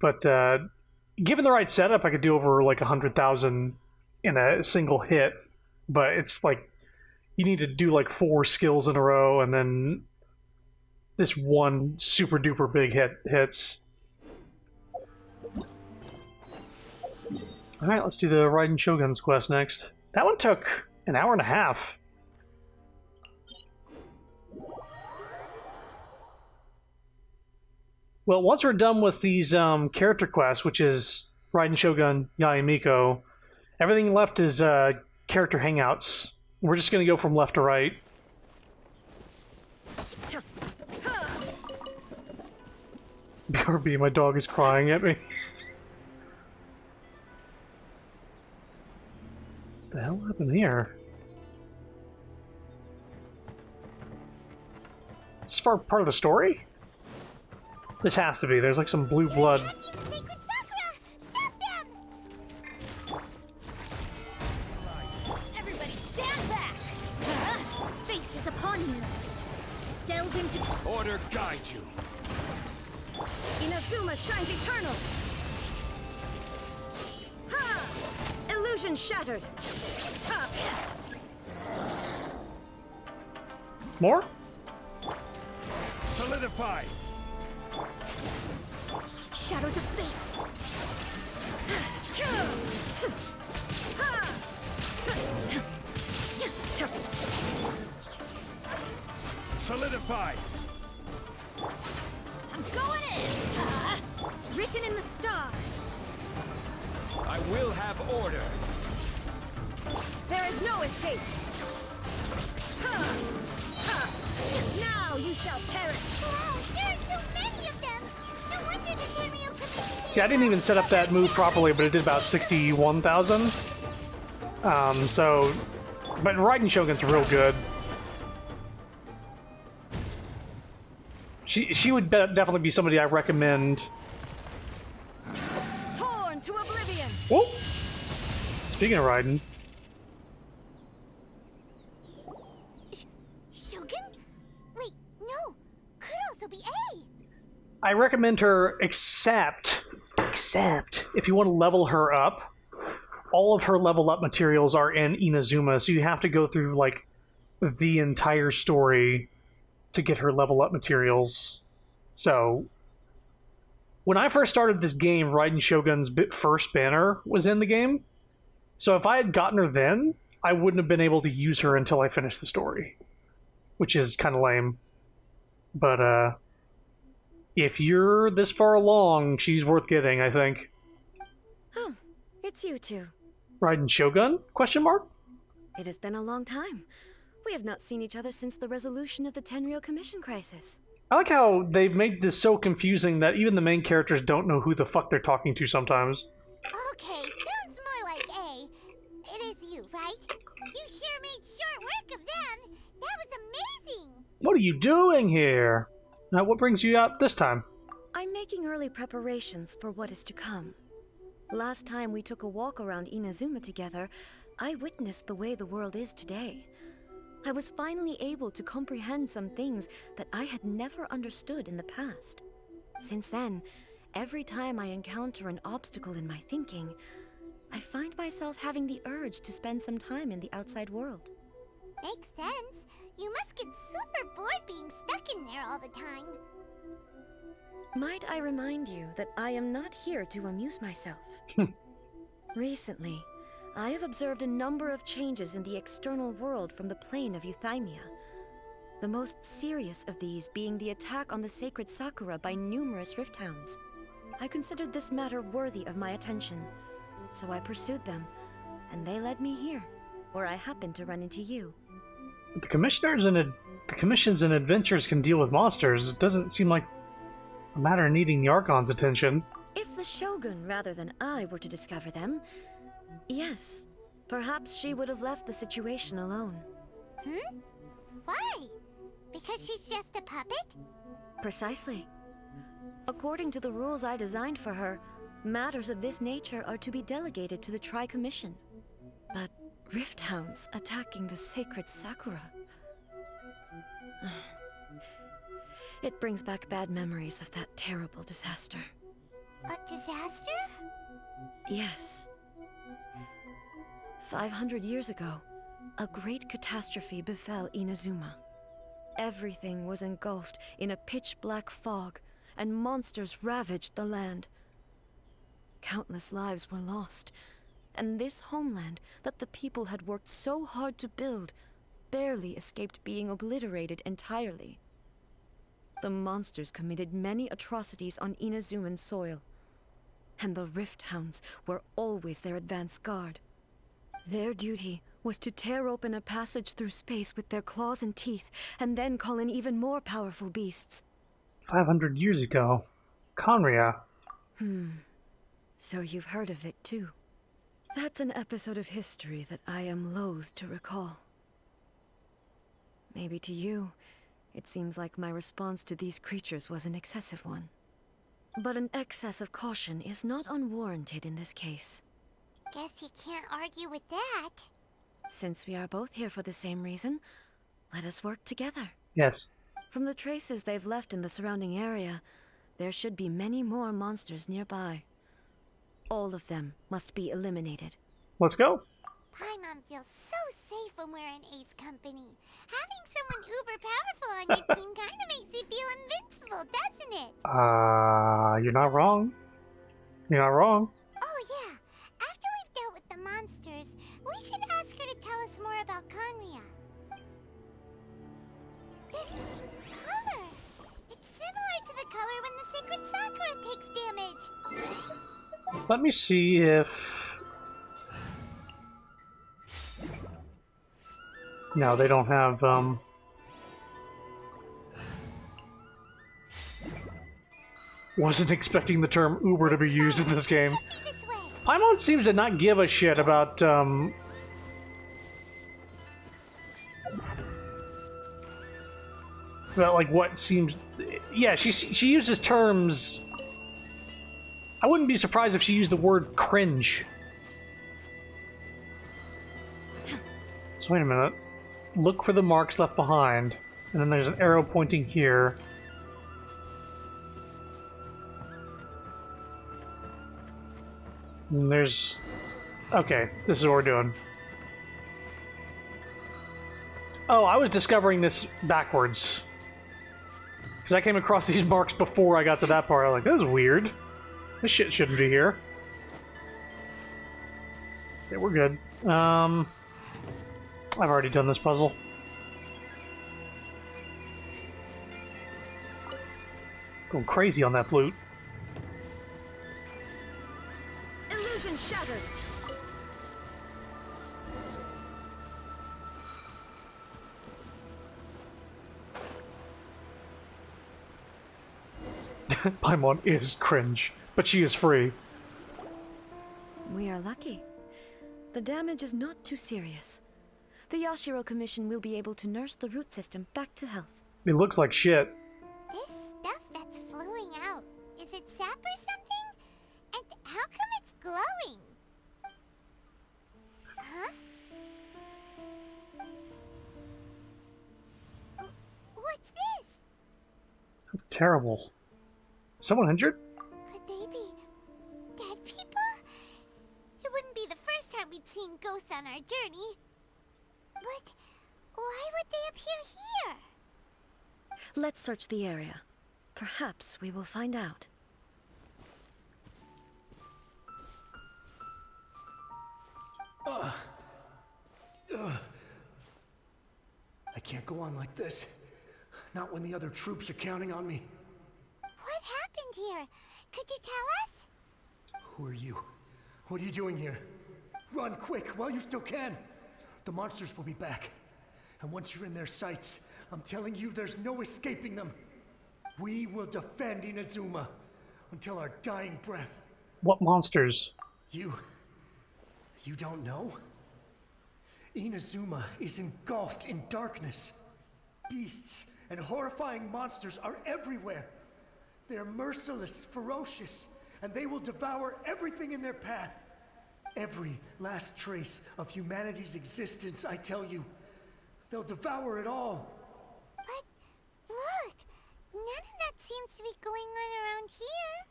But given the right setup, I could do over like 100,000 in a single hit. But it's like, you need to do like 4 skills in a row, and then this one super duper big hits. Alright, let's do the Raiden Shogun's quest next. That one took an hour and a half. Well, once we're done with these character quests, which is Raiden Shogun, Yayamiko, everything left is character hangouts. We're just going to go from left to right. BRB, my dog is crying at me. What the hell happened here? This is part of the story? This has to be. There's like some blue blood. Everybody stand back! Fate is upon you. Delve into... Order guide you. Inazuma shines eternal! Ha! Illusion shattered! Ha! More? Solidify. Shadows of fate! Solidify. I'm going in! Written in the stars! I will have order. There is no escape! Now you shall perish! Wow, there are so many of them! No wonder the Tenryou Commission... See, I didn't even set up that move properly, but it did about 61,000. So... But Raiden Shogun's real good. She would definitely be somebody I recommend. Torn to oblivion! Whoa! Speaking of Raiden... Shogun? Wait, no! Could also be A! I recommend her except if you want to level her up, all of her level up materials are in Inazuma, so you have to go through like the entire story to get her level up materials. So when I first started this game, Raiden Shogun's first banner was in the game. So if I had gotten her then, I wouldn't have been able to use her until I finished the story, which is kind of lame. But if you're this far along, she's worth getting, I think. Oh, it's you two. Raiden Shogun? Question mark? It has been a long time. We have not seen each other since the resolution of the Tenryou Commission crisis. I like how they've made this so confusing that even the main characters don't know who the fuck they're talking to sometimes. Okay, sounds more like A. It is you, right? You sure made short work of them. That was amazing. What are you doing here? Now, what brings you out this time? I'm making early preparations for what is to come. Last time we took a walk around Inazuma together, I witnessed the way the world is today. I was finally able to comprehend some things that I had never understood in the past. Since then, every time I encounter an obstacle in my thinking, I find myself having the urge to spend some time in the outside world. Makes sense. You must get super bored being stuck in there all the time. Might I remind you that I am not here to amuse myself. Recently, I have observed a number of changes in the external world from the plane of Euthymia. The most serious of these being the attack on the sacred Sakura by numerous Rift Hounds. I considered this matter worthy of my attention, so I pursued them, and they led me here, where I happened to run into you. The commissions and adventures can deal with monsters. It doesn't seem like a matter needing the Archon's attention. If the Shogun rather than I were to discover them, yes, perhaps she would have left the situation alone. Why? Because she's just a puppet? Precisely. According to the rules I designed for her, matters of this nature are to be delegated to the Tri-Commission. But Rift Hounds attacking the sacred Sakura... It brings back bad memories of that terrible disaster. A disaster? Yes. 500 years ago, a great catastrophe befell Inazuma. Everything was engulfed in a pitch-black fog, and monsters ravaged the land. Countless lives were lost, and this homeland that the people had worked so hard to build barely escaped being obliterated entirely. The monsters committed many atrocities on Inazuman soil, and the Rift Hounds were always their advance guard. Their duty was to tear open a passage through space with their claws and teeth, and then call in even more powerful beasts. 500 years ago. Conria. So you've heard of it too. That's an episode of history that I am loath to recall. Maybe to you, It seems like my response to these creatures was an excessive one. But an excess of caution is not unwarranted in this case. Guess you can't argue with that. Since we are both here for the same reason, let us work together. Yes. From the traces they've left in the surrounding area, there should be many more monsters nearby. All of them must be eliminated. Let's go. Paimon feels so safe when we're in Ace company. Having someone uber powerful on your team kind of makes you feel invincible, doesn't it? You're not wrong. You're not wrong. Oh yeah, after we've dealt with the monsters, we should ask her to tell us more about Conria. This color! It's similar to the color when the sacred Sakura takes damage. Let me see if... No, they don't have, Wasn't expecting the term Uber to be used in this game. Paimon seems to not give a shit about, like, what seems... Yeah, she uses terms... I wouldn't be surprised if she used the word cringe. So wait a minute. Look for the marks left behind. And then there's an arrow pointing here. And there's... Okay, this is what we're doing. Oh, I was discovering this backwards. Because I came across these marks before I got to that part. I was like, this is weird. This shit shouldn't be here. Okay, we're good. I've already done this puzzle. Going crazy on that flute. Illusion shattered! Paimon is cringe, but she is free. We are lucky. The damage is not too serious. The Yashiro Commission will be able to nurse the root system back to health. It looks like shit. This stuff that's flowing out, is it sap or something? And how come it's glowing? Huh? What's this? Terrible. Someone injured? Could they be dead people? It wouldn't be the first time we'd seen ghosts on our journey. But why would they appear here? Let's search the area. Perhaps we will find out. I can't go on like this. Not when the other troops are counting on me. What happened here? Could you tell us? Who are you? What are you doing here? Run quick while you still can. The monsters will be back. And once you're in their sights, I'm telling you there's no escaping them. We will defend Inazuma until our dying breath. What monsters? You don't know? Inazuma is engulfed in darkness. Beasts and horrifying monsters are everywhere. They're merciless, ferocious, and they will devour everything in their path. Every last trace of humanity's existence, I tell you. They'll devour it all. But look, none of that seems to be going on around here.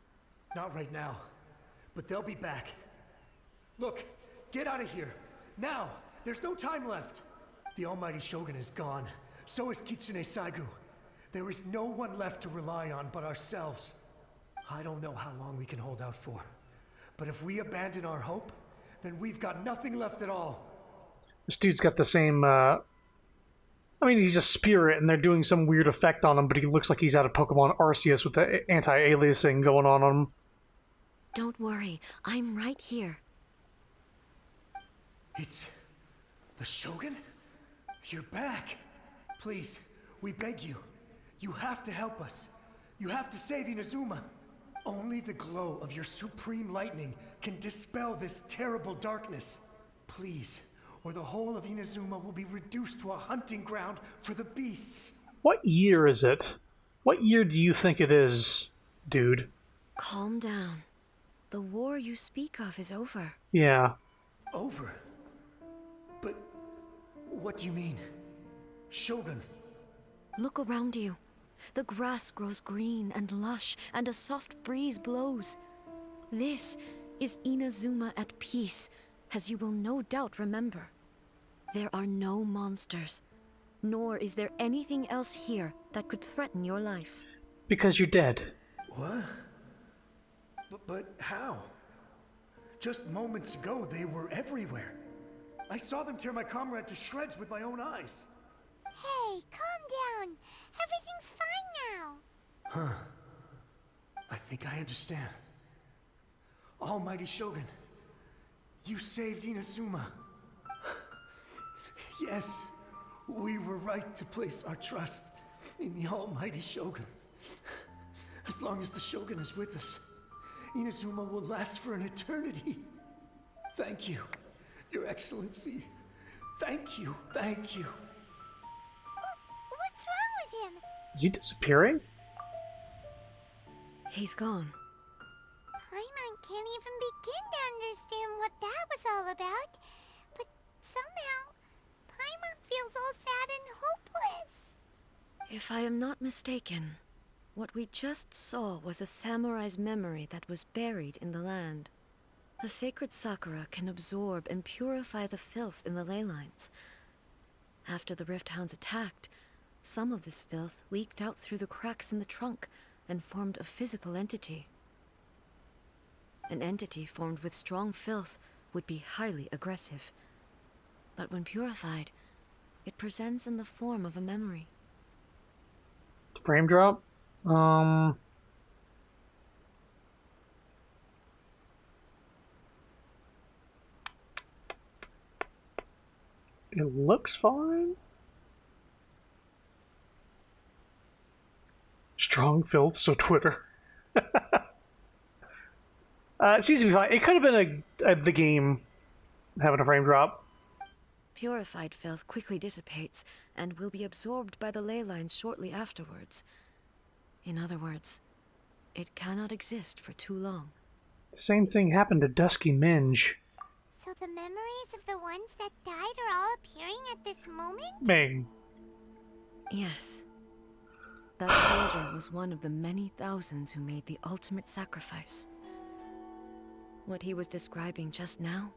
Not right now, but they'll be back. Look, get out of here. Now, there's no time left. The almighty Shogun is gone. So is Kitsune Saigu. There is no one left to rely on but ourselves. I don't know how long we can hold out for. But if we abandon our hope, then we've got nothing left at all. This dude's got the same, I mean, he's a spirit, and they're doing some weird effect on him, but he looks like he's out of Pokemon Arceus with the anti-aliasing going on him. Don't worry, I'm right here. It's the Shogun? You're back. Please, we beg you. You have to help us. You have to save Inazuma. Only the glow of your supreme lightning can dispel this terrible darkness. Please, or the whole of Inazuma will be reduced to a hunting ground for the beasts. What year is it? What year do you think it is, dude? Calm down. The war you speak of is over. Yeah. Over? But what do you mean? Shogun? Look around you. The grass grows green and lush, and a soft breeze blows. This is Inazuma at peace, as you will no doubt remember. There are no monsters, nor is there anything else here that could threaten your life. Because you're dead. What? But how? Just moments ago, they were everywhere. I saw them tear my comrade to shreds with my own eyes. Hey, calm down. Everything's fine now. Huh. I think I understand. Almighty Shogun, you saved Inazuma. Yes, we were right to place our trust in the Almighty Shogun. As long as the Shogun is with us, Inazuma will last for an eternity. Thank you, Your Excellency. Thank you, thank you. What's wrong with him? Is he disappearing? He's gone. Paimon can't even begin to understand what that was all about. But somehow, Paimon feels all sad and hopeless. If I am not mistaken, what we just saw was a samurai's memory that was buried in the land. The sacred sakura can absorb and purify the filth in the ley lines. After the Rift Hounds attacked, some of this filth leaked out through the cracks in the trunk and formed a physical entity. An entity formed with strong filth would be highly aggressive. But when purified, it presents in the form of a memory. Frame drop? It looks fine. Strong filth, so Twitter. It seems to be fine. It could have been the game having a frame drop. Purified filth quickly dissipates and will be absorbed by the ley lines shortly afterwards. In other words, it cannot exist for too long. The same thing happened to Dusky Minge. So the memories of the ones that died are all appearing at this moment? Ming. Yes. That soldier was one of the many thousands who made the ultimate sacrifice. What he was describing just now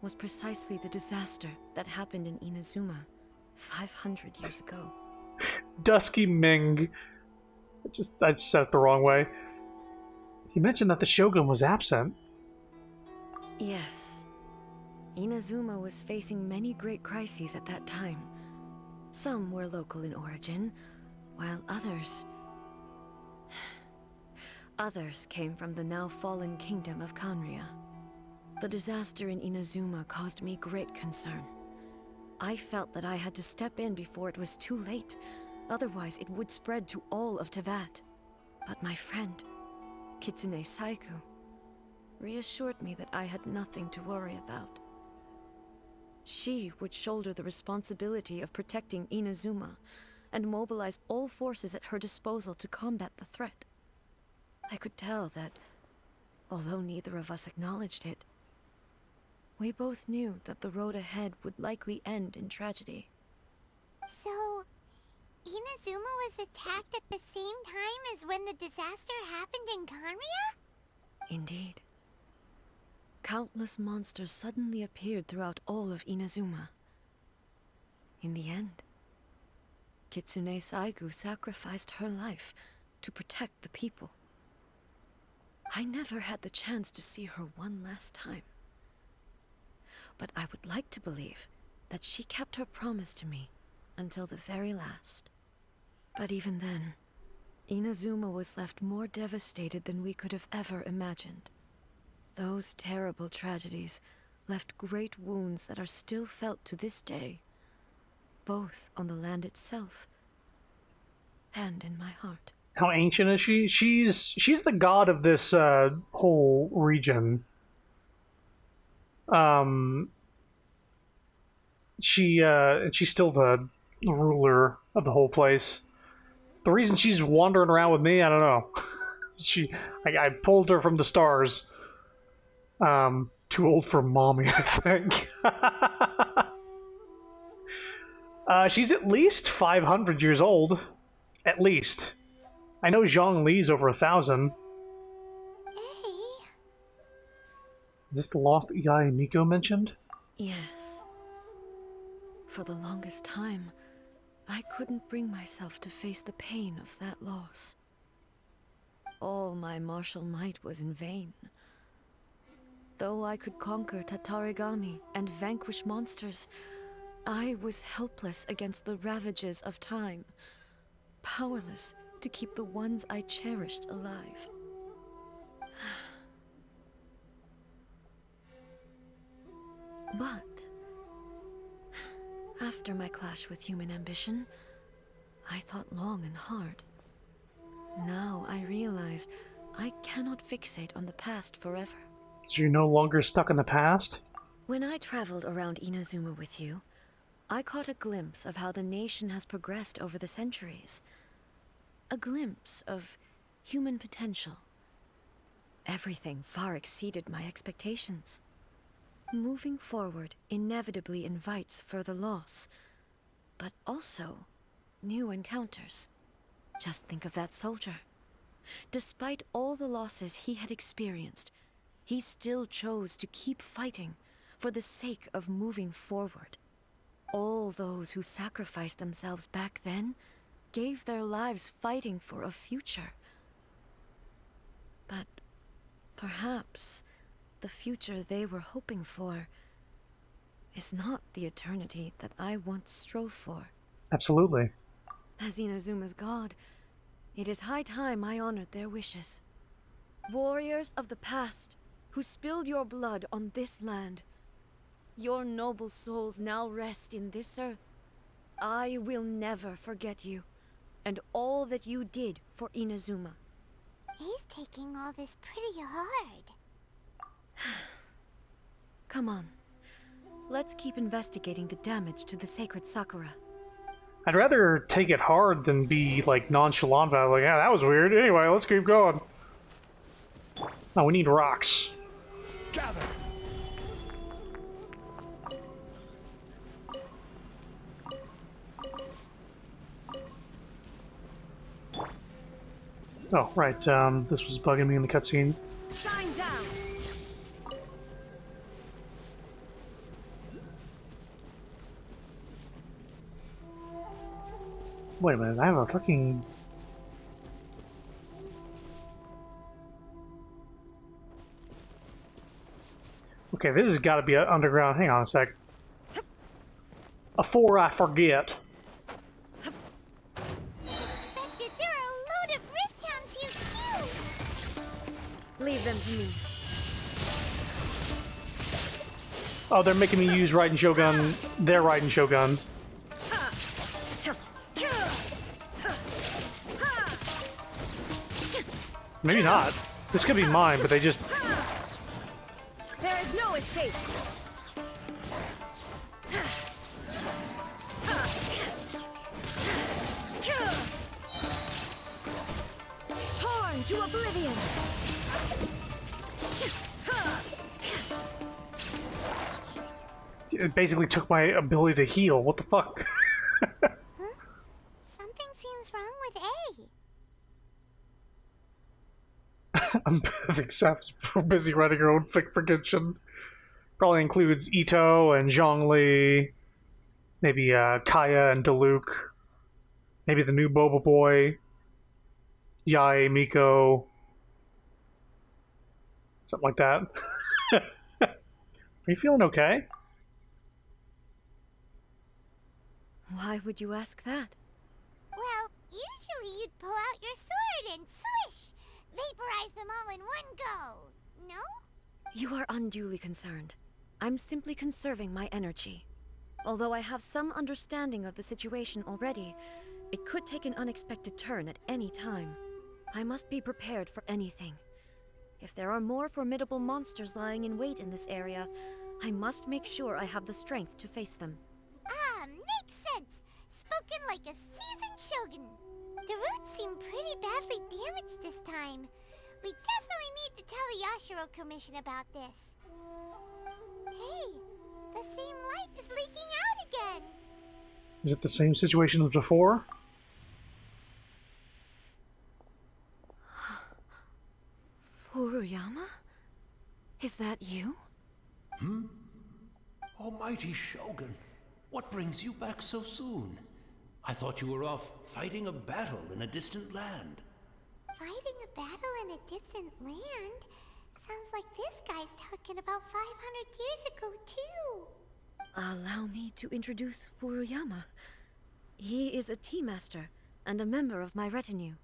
was precisely the disaster that happened in Inazuma 500 years ago. Dusky Ming. I just said it the wrong way. He mentioned that the Shogun was absent. Yes. Inazuma was facing many great crises at that time. Some were local in origin, while others came from the now fallen kingdom of Kanria. The disaster in Inazuma caused me great concern. I felt that I had to step in before it was too late, otherwise it would spread to all of Tevat. But my friend, Kitsune Saiku, reassured me that I had nothing to worry about. She would shoulder the responsibility of protecting Inazuma and mobilize all forces at her disposal to combat the threat. I could tell that, although neither of us acknowledged it, we both knew that the road ahead would likely end in tragedy. So, Inazuma was attacked at the same time as when the disaster happened in Kanria? Indeed. Countless monsters suddenly appeared throughout all of Inazuma. In the end, Kitsune Saigu sacrificed her life to protect the people. I never had the chance to see her one last time. But I would like to believe that she kept her promise to me until the very last. But even then, Inazuma was left more devastated than we could have ever imagined. Those terrible tragedies left great wounds that are still felt to this day, both on the land itself and in my heart. How ancient is she? She's the god of this whole region. She's still the ruler of the whole place. The reason she's wandering around with me, I don't know. I pulled her from the stars. Too old for mommy, I think. She's at least 500 years old. At least. I know Zhongli's over 1,000. Is this the lost Yai Miko mentioned? Yes. For the longest time, I couldn't bring myself to face the pain of that loss. All my martial might was in vain. Though I could conquer Tatarigami and vanquish monsters, I was helpless against the ravages of time, powerless to keep the ones I cherished alive. But after my clash with human ambition, I thought long and hard. Now I realize I cannot fixate on the past forever. So you're no longer stuck in the past? When I traveled around Inazuma with you, I caught a glimpse of how the nation has progressed over the centuries. A glimpse of human potential. Everything far exceeded my expectations. Moving forward inevitably invites further loss, but also new encounters. Just think of that soldier. Despite all the losses he had experienced, he still chose to keep fighting for the sake of moving forward. All those who sacrificed themselves back then gave their lives fighting for a future. But perhaps the future they were hoping for is not the eternity that I once strove for. Absolutely. As Inazuma's god, it is high time I honored their wishes. Warriors of the past, who spilled your blood on this land, your noble souls now rest in this earth. I will never forget you, and all that you did for Inazuma. He's taking all this pretty hard. Come on. Let's keep investigating the damage to the sacred Sakura. I'd rather take it hard than be, like, nonchalant about it. Like, yeah, that was weird. Anyway, let's keep going. Oh, we need rocks. Gather! Oh, right, this was bugging me in the cutscene. Shine down. Wait a minute, I have a fucking... Okay, this has got to be underground. Hang on a sec. Afore I forget. There are a load of rift hounds here too! Leave them to me. Oh, they're making me use Raiden Shogun. Their Raiden Shogun. Maybe not. This could be mine, but they just... There is no escape. Torn to oblivion. It basically took my ability to heal. What the fuck? Something seems wrong with A. I think Seth's busy writing her own fic fiction. Probably includes Ito and Zhongli, maybe Kaya and Diluc, maybe the new Boba Boy, Yae, Miko, something like that. Are you feeling okay? Why would you ask that? Well, usually you'd pull out your sword and swish! Vaporize them all in one go, no? You are unduly concerned. I'm simply conserving my energy. Although I have some understanding of the situation already, it could take an unexpected turn at any time. I must be prepared for anything. If there are more formidable monsters lying in wait in this area, I must make sure I have the strength to face them. Ah, makes sense! Spoken like a Shogun. The roots seem pretty badly damaged this time. We definitely need to tell the Yashiro Commission about this. Hey, the same light is leaking out again. Is it the same situation as before? Furuyama? Is that you? Hmm? Almighty Shogun, what brings you back so soon? I thought you were off fighting a battle in a distant land. Fighting a battle in a distant land? Sounds like this guy's talking about 500 years ago, too. Allow me to introduce Furuyama. He is a tea master and a member of my retinue.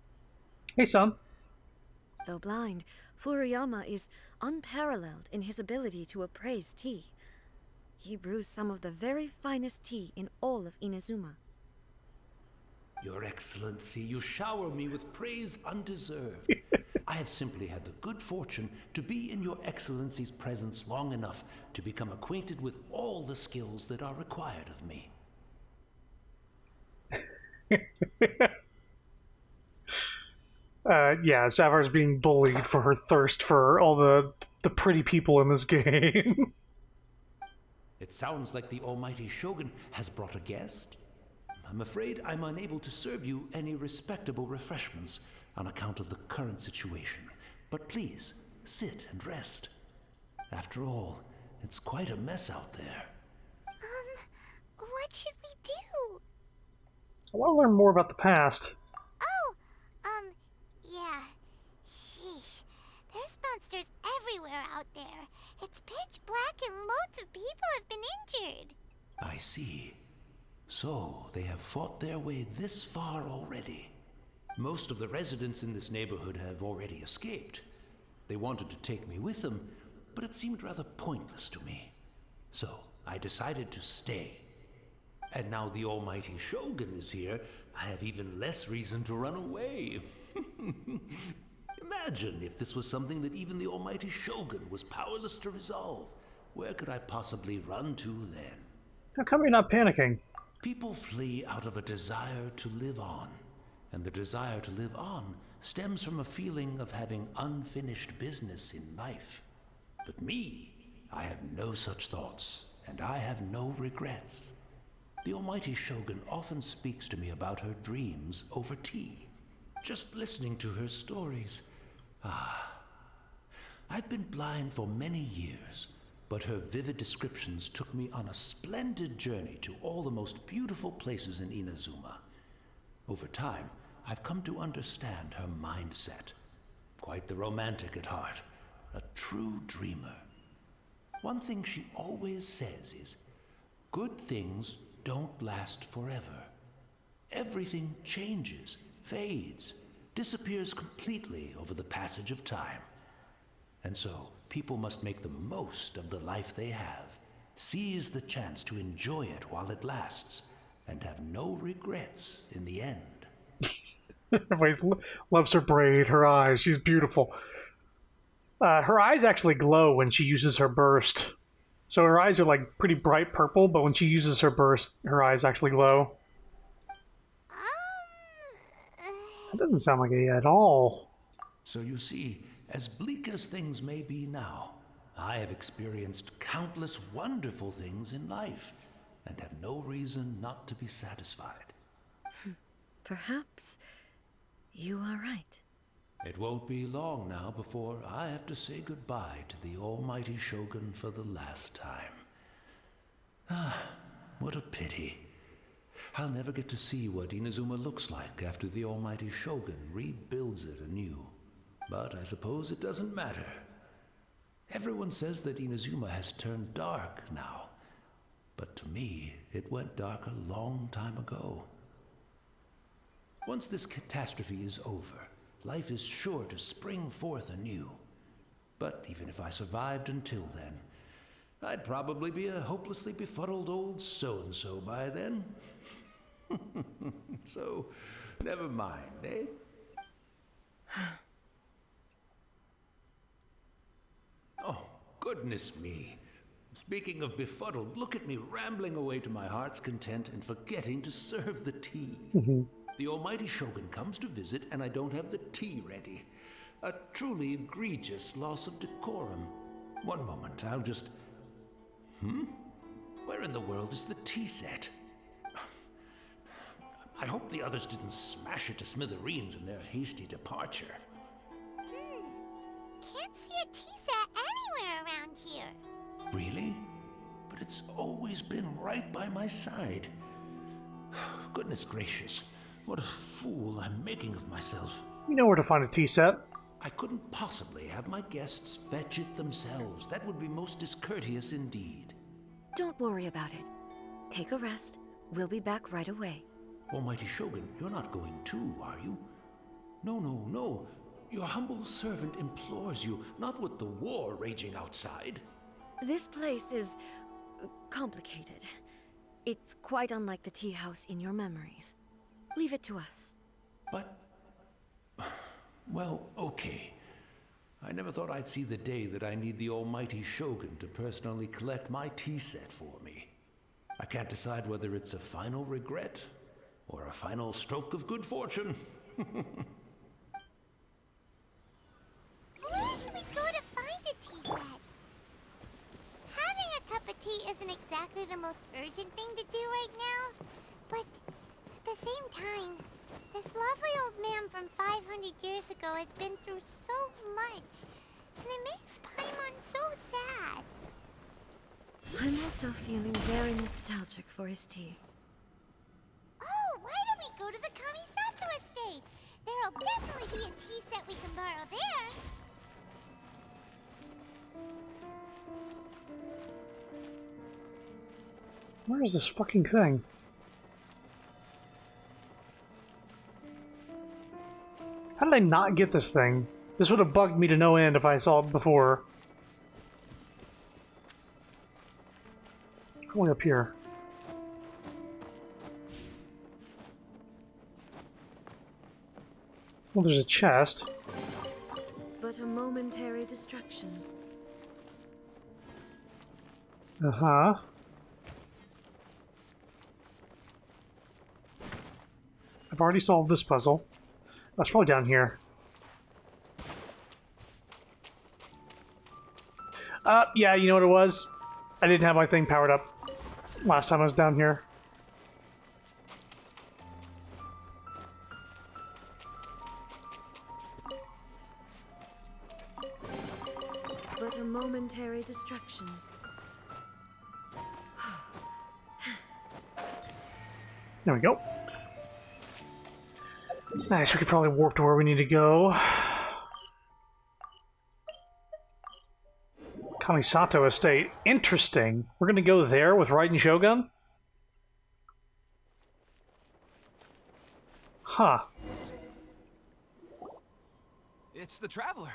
Hey, son. Though blind, Furuyama is unparalleled in his ability to appraise tea. He brews some of the very finest tea in all of Inazuma. Your Excellency, you shower me with praise undeserved. I have simply had the good fortune to be in Your Excellency's presence long enough to become acquainted with all the skills that are required of me. Yeah, Sapphire's being bullied for her thirst for all the pretty people in this game. It sounds like the Almighty Shogun has brought a guest. I'm afraid I'm unable to serve you any respectable refreshments on account of the current situation. But please, sit and rest. After all, it's quite a mess out there. What should we do? I want to learn more about the past. Yeah. Sheesh. There's monsters everywhere out there. It's pitch black and loads of people have been injured. I see. So, they have fought their way this far already. Most of the residents in this neighborhood have already escaped. They wanted to take me with them, but it seemed rather pointless to me. So, I decided to stay. And now the Almighty Shogun is here, I have even less reason to run away. Imagine if this was something that even the Almighty Shogun was powerless to resolve. Where could I possibly run to then? How come you're not panicking? People flee out of a desire to live on, and the desire to live on stems from a feeling of having unfinished business in life. But me, I have no such thoughts, and I have no regrets. The Almighty Shogun often speaks to me about her dreams over tea. Just listening to her stories. I've been blind for many years, but her vivid descriptions took me on a splendid journey to all the most beautiful places in Inazuma. Over time, I've come to understand her mindset. Quite the romantic at heart, a true dreamer. One thing she always says is, good things don't last forever. Everything changes, fades, disappears completely over the passage of time. And so, people must make the most of the life they have, seize the chance to enjoy it while it lasts, and have no regrets in the end. Everybody loves her braid, her eyes, she's beautiful. Her eyes actually glow when she uses her burst. So her eyes are like pretty bright purple, but when she uses her burst, her eyes actually glow. That doesn't sound like it at all. So you see, as bleak as things may be now, I have experienced countless wonderful things in life, and have no reason not to be satisfied. Perhaps you are right. It won't be long now before I have to say goodbye to the Almighty Shogun for the last time. What a pity. I'll never get to see what Inazuma looks like after the Almighty Shogun rebuilds it anew. But I suppose it doesn't matter. Everyone says that Inazuma has turned dark now. But to me, it went dark a long time ago. Once this catastrophe is over, life is sure to spring forth anew. But even if I survived until then, I'd probably be a hopelessly befuddled old so-and-so by then. So, never mind, eh? Oh, goodness me. Speaking of befuddled, look at me rambling away to my heart's content and forgetting to serve the tea. The almighty Shogun comes to visit and I don't have the tea ready. A truly egregious loss of decorum. One moment, I'll just... Where in the world is the tea set? I hope the others didn't smash it to smithereens in their hasty departure. Can't see a tea set anywhere around here. Really? But it's always been right by my side. Goodness gracious, what a fool I'm making of myself. You know where to find a tea set. I couldn't possibly have my guests fetch it themselves. That would be most discourteous indeed. Don't worry about it. Take a rest. We'll be back right away. Almighty Shogun, you're not going too, are you? No, no, no. Your humble servant implores you, not with the war raging outside. This place is... complicated. It's quite unlike the tea house in your memories. Leave it to us. But... well, okay. I never thought I'd see the day that I need the almighty Shogun to personally collect my tea set for me. I can't decide whether it's a final regret or a final stroke of good fortune. Where should we go to find a tea set? Having a cup of tea isn't exactly the most urgent thing to do right now, but at the same time, this lovely old man from 500 years ago has been through so much, and it makes Paimon so sad. I'm also feeling very nostalgic for his tea. Oh, why don't we go to the Kamisato estate? There'll definitely be a tea set we can borrow there. Where is this fucking thing? How did I not get this thing? This would have bugged me to no end if I saw it before. Going up here. Well, there's a chest. But a momentary distraction. Uh-huh. I've already solved this puzzle. That's probably down here. Yeah, you know what it was? I didn't have my thing powered up last time I was down here. But a momentary distraction. There we go. Nice, we could probably warp to where we need to go. Kamisato Estate. Interesting. We're gonna go there with Raiden Shogun? Huh. It's the Traveler.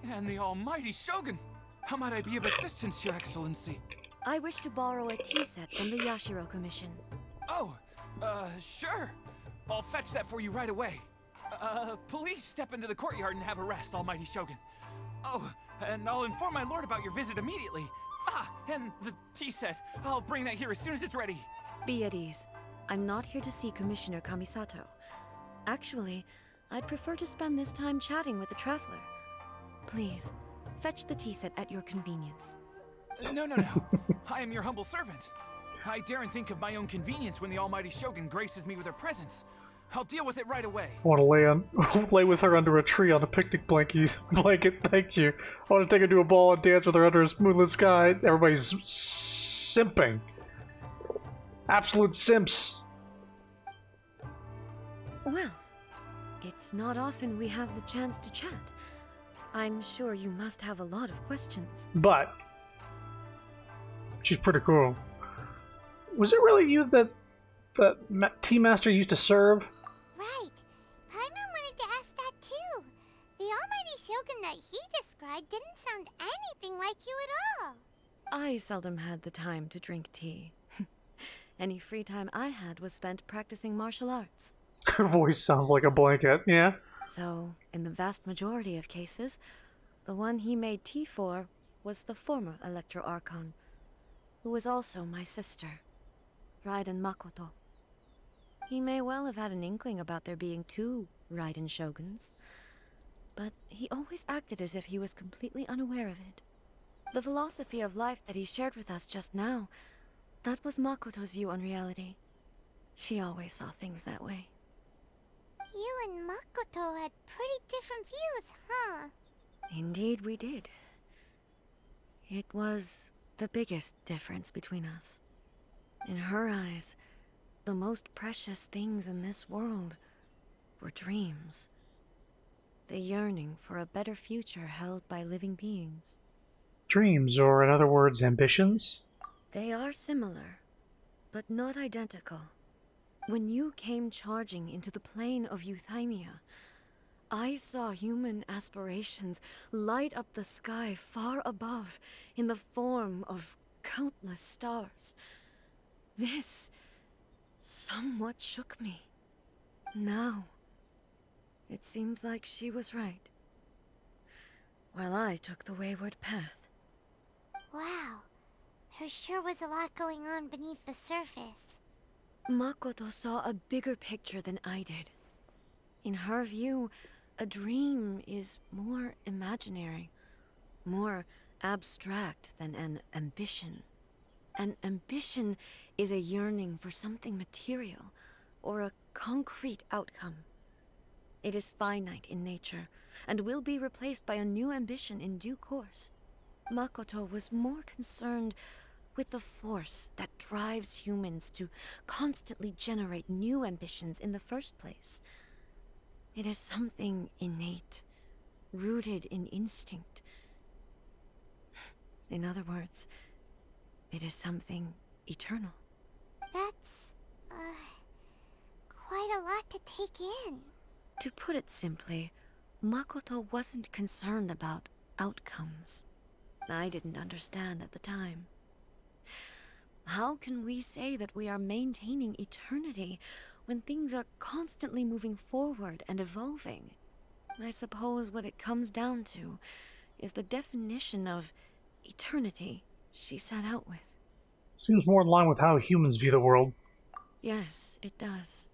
And the almighty Shogun. How might I be of assistance, Your Excellency? I wish to borrow a tea set from the Yashiro Commission. Oh, sure. I'll fetch that for you right away. Please step into the courtyard and have a rest, almighty Shogun. Oh, and I'll inform my lord about your visit immediately. Ah, and the tea set. I'll bring that here as soon as it's ready. Be at ease. I'm not here to see Commissioner Kamisato. Actually, I'd prefer to spend this time chatting with the Traveler. Please, fetch the tea set at your convenience. No. I am your humble servant. I daren't think of my own convenience when the almighty Shogun graces me with her presence. I'll deal with it right away. I want to lay with her under a tree on a picnic blanket. Thank you. I want to take her to a ball and dance with her under a moonlit sky. Everybody's simping. Absolute simps. Well, it's not often we have the chance to chat. I'm sure you must have a lot of questions. But she's pretty cool. Was it really you that Tea Master used to serve? Right. Paimon wanted to ask that too. The almighty Shogun that he described didn't sound anything like you at all. I seldom had the time to drink tea. Any free time I had was spent practicing martial arts. Her voice sounds like a blanket, yeah? So, in the vast majority of cases, the one he made tea for was the former Electro Archon, who was also my sister, Raiden Makoto. He may well have had an inkling about there being two Raiden shoguns, but he always acted as if he was completely unaware of it. The philosophy of life that he shared with us just now, that was Makoto's view on reality. She always saw things that way. You and Makoto had pretty different views, huh? Indeed we did. It was the biggest difference between us. In her eyes, the most precious things in this world were dreams. The yearning for a better future held by living beings. Dreams, or in other words, ambitions? They are similar, but not identical. When you came charging into the plane of Euthymia, I saw human aspirations light up the sky far above in the form of countless stars. This somewhat shook me. Now, it seems like she was right, while I took the wayward path. Wow, there sure was a lot going on beneath the surface. Makoto saw a bigger picture than I did. In her view, a dream is more imaginary, more abstract than an ambition. An ambition is a yearning for something material, or a concrete outcome. It is finite in nature, and will be replaced by a new ambition in due course. Makoto was more concerned with the force that drives humans to constantly generate new ambitions in the first place. It is something innate, rooted in instinct. In other words, it is something eternal. That's, quite a lot to take in. To put it simply, Makoto wasn't concerned about outcomes. I didn't understand at the time. How can we say that we are maintaining eternity when things are constantly moving forward and evolving? I suppose what it comes down to is the definition of eternity she set out with. Seems more in line with how humans view the world. Yes, it does.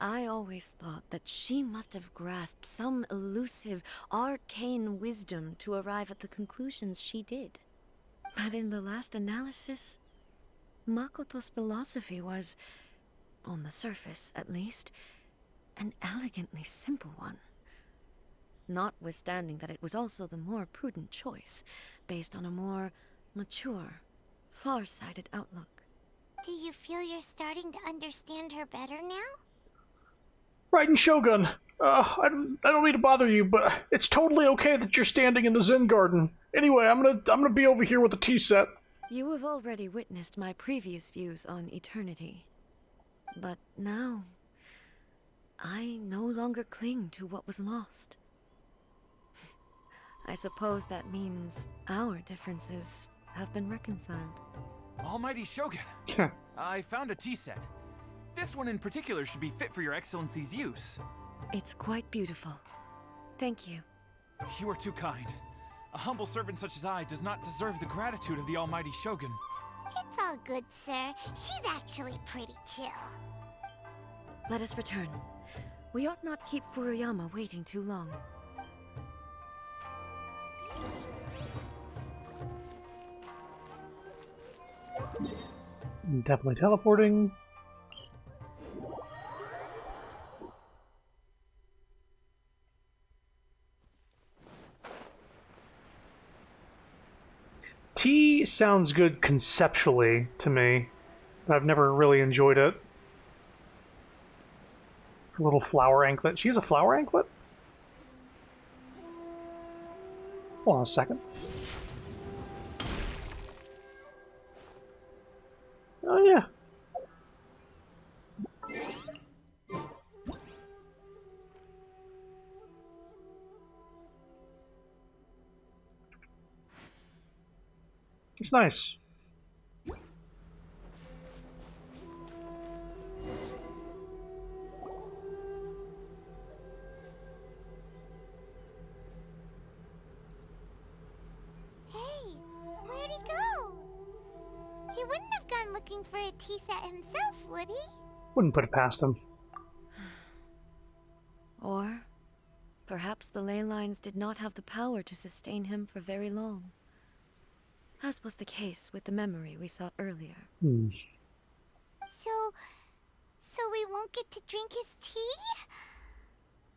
I always thought that she must have grasped some elusive, arcane wisdom to arrive at the conclusions she did. But in the last analysis, Makoto's philosophy was, on the surface at least, an elegantly simple one. Notwithstanding that it was also the more prudent choice, based on a more mature, far-sighted outlook. Do you feel you're starting to understand her better now? Raiden Shogun, I don't mean to bother you, but it's totally okay that you're standing in the Zen garden. Anyway, I'm gonna be over here with the tea set. You have already witnessed my previous views on eternity. But now, I no longer cling to what was lost. I suppose that means our differences have been reconciled. Almighty Shogun! I found a tea set. This one in particular should be fit for your Excellency's use. It's quite beautiful. Thank you. You are too kind. A humble servant such as I does not deserve the gratitude of the Almighty Shogun. It's all good, sir. She's actually pretty chill. Let us return. We ought not keep Furuyama waiting too long. Definitely teleporting. Tea sounds good conceptually to me, but I've never really enjoyed it. Her little flower anklet. She has a flower anklet? Hold on a second. Oh yeah. It's nice. looking for a tea set himself, would he? Wouldn't put it past him. Or perhaps the ley lines did not have the power to sustain him for very long, as was the case with the memory we saw earlier. So we won't get to drink his tea?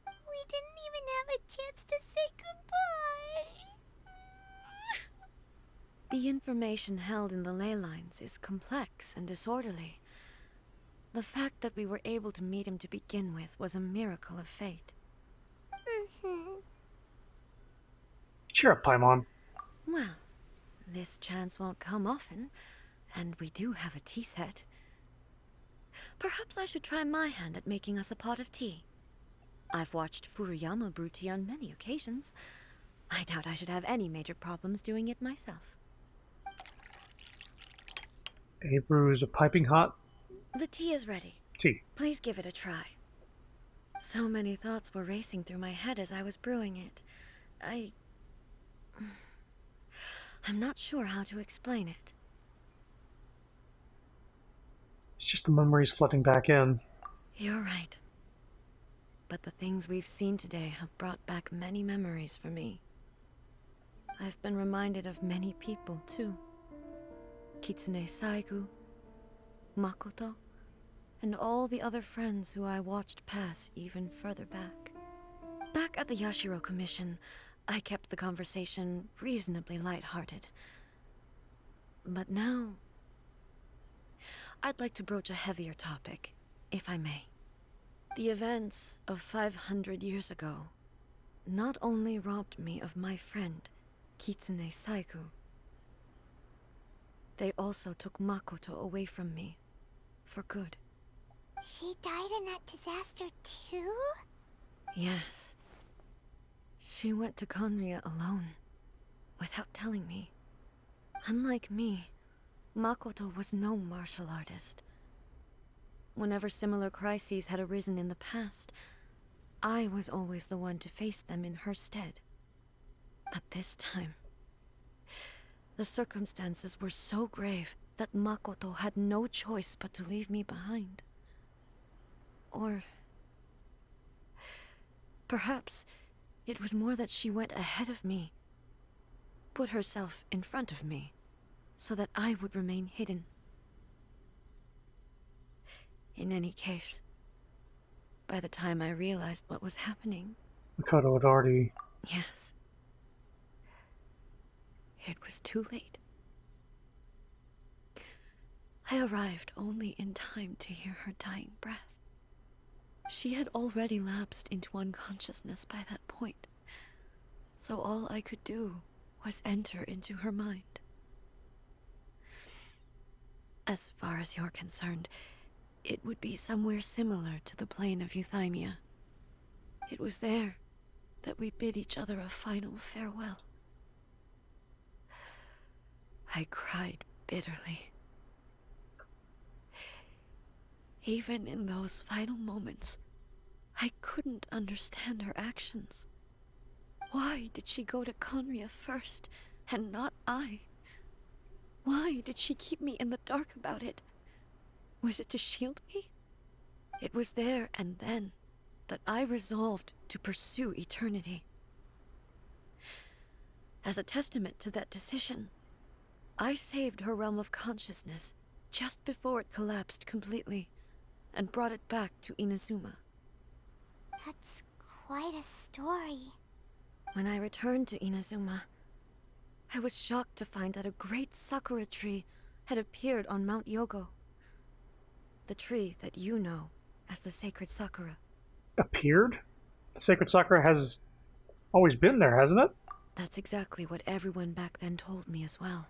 We didn't even have a chance to say goodbye. The information held in the ley lines is complex and disorderly. The fact that we were able to meet him to begin with was a miracle of fate. Cheer up, Paimon. Well, this chance won't come often, and we do have a tea set. Perhaps I should try my hand at making us a pot of tea. I've watched Furuyama brew tea on many occasions. I doubt I should have any major problems doing it myself. A brew is a piping hot The tea is ready. tea. Please give it a try. So many thoughts were racing through my head as I was brewing it. I'm not sure how to explain it. It's just the memories flooding back in. You're right. But the things we've seen today have brought back many memories for me. I've been reminded of many people, too. Kitsune Saigu, Makoto, and all the other friends who I watched pass even further back. Back at the Yashiro Commission, I kept the conversation reasonably lighthearted. But now, I'd like to broach a heavier topic, if I may. The events of 500 years ago not only robbed me of my friend, Kitsune Saigu, they also took Makoto away from me, for good. She died in that disaster too? Yes. She went to Conria alone, without telling me. Unlike me, Makoto was no martial artist. Whenever similar crises had arisen in the past, I was always the one to face them in her stead. But this time, the circumstances were so grave that Makoto had no choice but to leave me behind. Or perhaps it was more that she went ahead of me, put herself in front of me, so that I would remain hidden. In any case, by the time I realized what was happening... Makoto had already... Yes. It was too late. I arrived only in time to hear her dying breath. She had already lapsed into unconsciousness by that point, so all I could do was enter into her mind. As far as you're concerned, it would be somewhere similar to the plane of Euthymia. It was there that we bid each other a final farewell. I cried bitterly. Even in those final moments, I couldn't understand her actions. Why did she go to Conria first, and not I? Why did she keep me in the dark about it? Was it to shield me? It was there and then that I resolved to pursue eternity. As a testament to that decision, I saved her realm of consciousness just before it collapsed completely, and brought it back to Inazuma. That's quite a story. When I returned to Inazuma, I was shocked to find that a great sakura tree had appeared on Mount Yogo. The tree that you know as the sacred sakura. Appeared? The sacred sakura has always been there, hasn't it? That's exactly what everyone back then told me as well.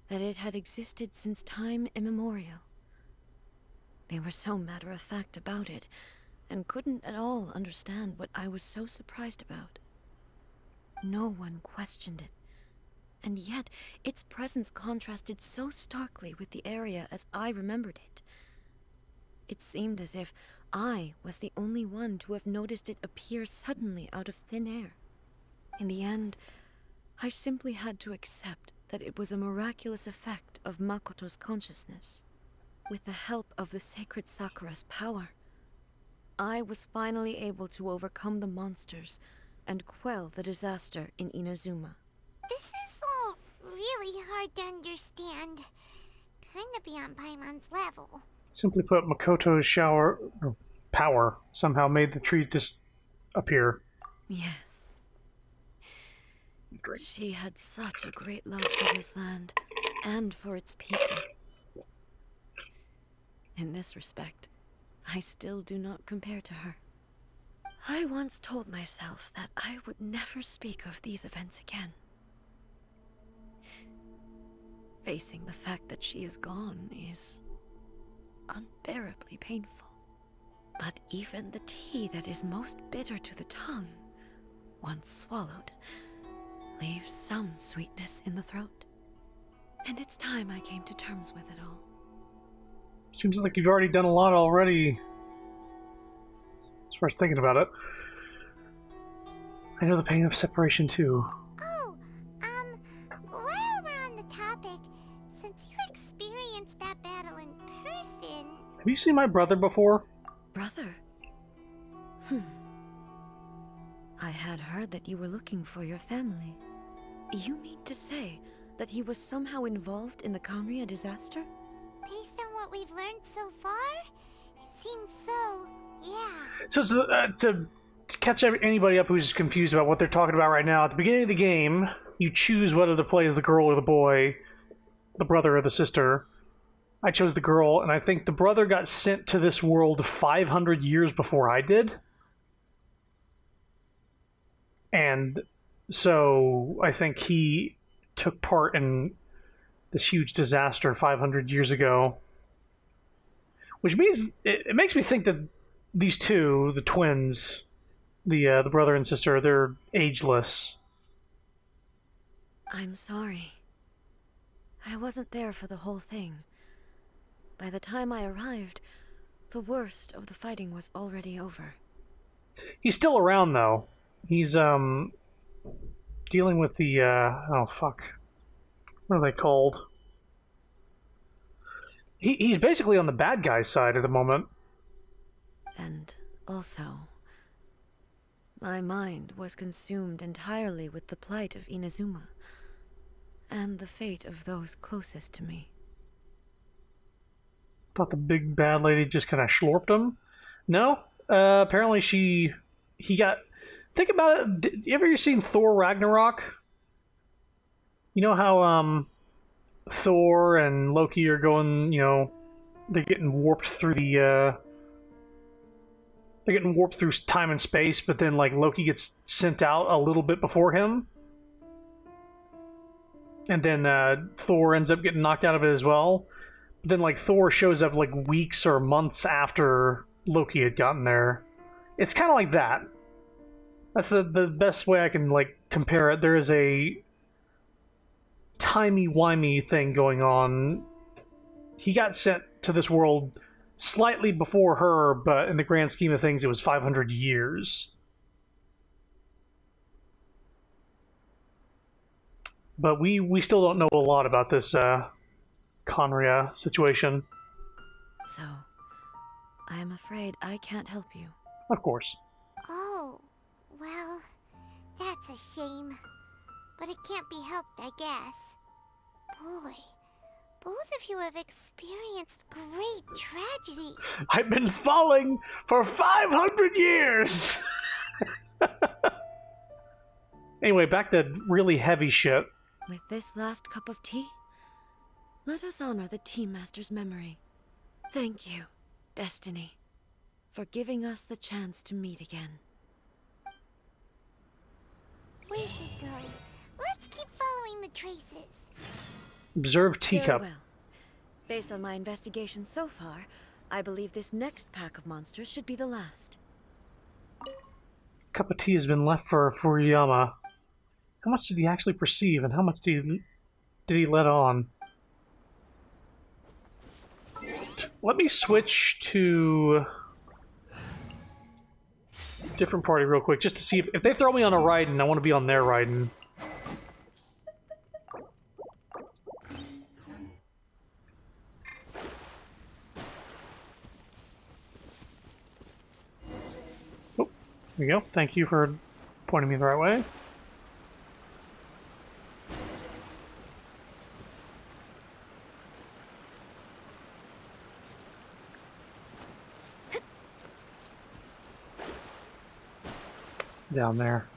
That it had existed since time immemorial. They were so matter-of-fact about it, and couldn't at all understand what I was so surprised about. No one questioned it, and yet its presence contrasted so starkly with the area as I remembered it. It seemed as if I was the only one to have noticed it appear suddenly out of thin air. In the end, I simply had to accept that it was a miraculous effect of Makoto's consciousness. With the help of the sacred Sakura's power, I was finally able to overcome the monsters and quell the disaster in Inazuma. This is all really hard to understand. Kinda beyond Paimon's level. Simply put, Makoto's power somehow made the tree disappear. Yes. She had such a great love for this land and for its people. In this respect, I still do not compare to her. I once told myself that I would never speak of these events again. Facing the fact that she is gone is unbearably painful. But even the tea that is most bitter to the tongue, once swallowed, leaves some sweetness in the throat. And it's time I came to terms with it all. Seems like you've already done a lot already, as far as thinking about it. I know the pain of separation too. Oh, while we're on the topic, since you experienced that battle in person... Have you seen my brother before? Brother? I had heard that you were looking for your family. You mean to say that he was somehow involved in the Kanria disaster? Based on what we've learned so far, it seems so, yeah. So to catch anybody up who's confused about what they're talking about right now, at the beginning of the game, you choose whether to play as the girl or the boy, the brother or the sister. I chose the girl, and I think the brother got sent to this world 500 years before I did. And so I think he took part in this huge disaster 500 years ago. Which means, it makes me think that these two, the twins, the brother and sister, they're ageless. I'm sorry. I wasn't there for the whole thing. By the time I arrived, the worst of the fighting was already over. He's still around, though. He's, dealing with the, oh, fuck. What are they called? He's basically on the bad guy's side at the moment. And also, my mind was consumed entirely with the plight of Inazuma, and the fate of those closest to me. Thought the big bad lady just kind of schlorped him. No, apparently he got... Think about it. You ever seen Thor Ragnarok? You know how Thor and Loki are going, they're getting warped through they're getting warped through time and space, but then like Loki gets sent out a little bit before him. And then Thor ends up getting knocked out of it as well. But then like Thor shows up like weeks or months after Loki had gotten there. It's kind of like that. That's the best way I can like compare it. There is a timey-wimey thing going on. He got sent to this world slightly before her, but in the grand scheme of things, it was 500 years. But we still don't know a lot about this Conria situation. So, I am afraid I can't help you. Of course. Oh, well, that's a shame. But it can't be helped, I guess. Boy, both of you have experienced great tragedy. I've been falling for 500 years! Anyway, back to really heavy shit. With this last cup of tea, let us honor the Tea Master's memory. Thank you, Destiny, for giving us the chance to meet again. We should go. Let's keep following the traces. Observe teacup. Very well. Based on my investigation so far, I believe this next pack of monsters should be the last. Cup of tea has been left for Furuyama. How much did he actually perceive, and how much did he let on? Let me switch to a different party real quick, just to see if they throw me on a Raiden, I want to be on their Raiden. There you go. Thank you for pointing me the right way. Down there.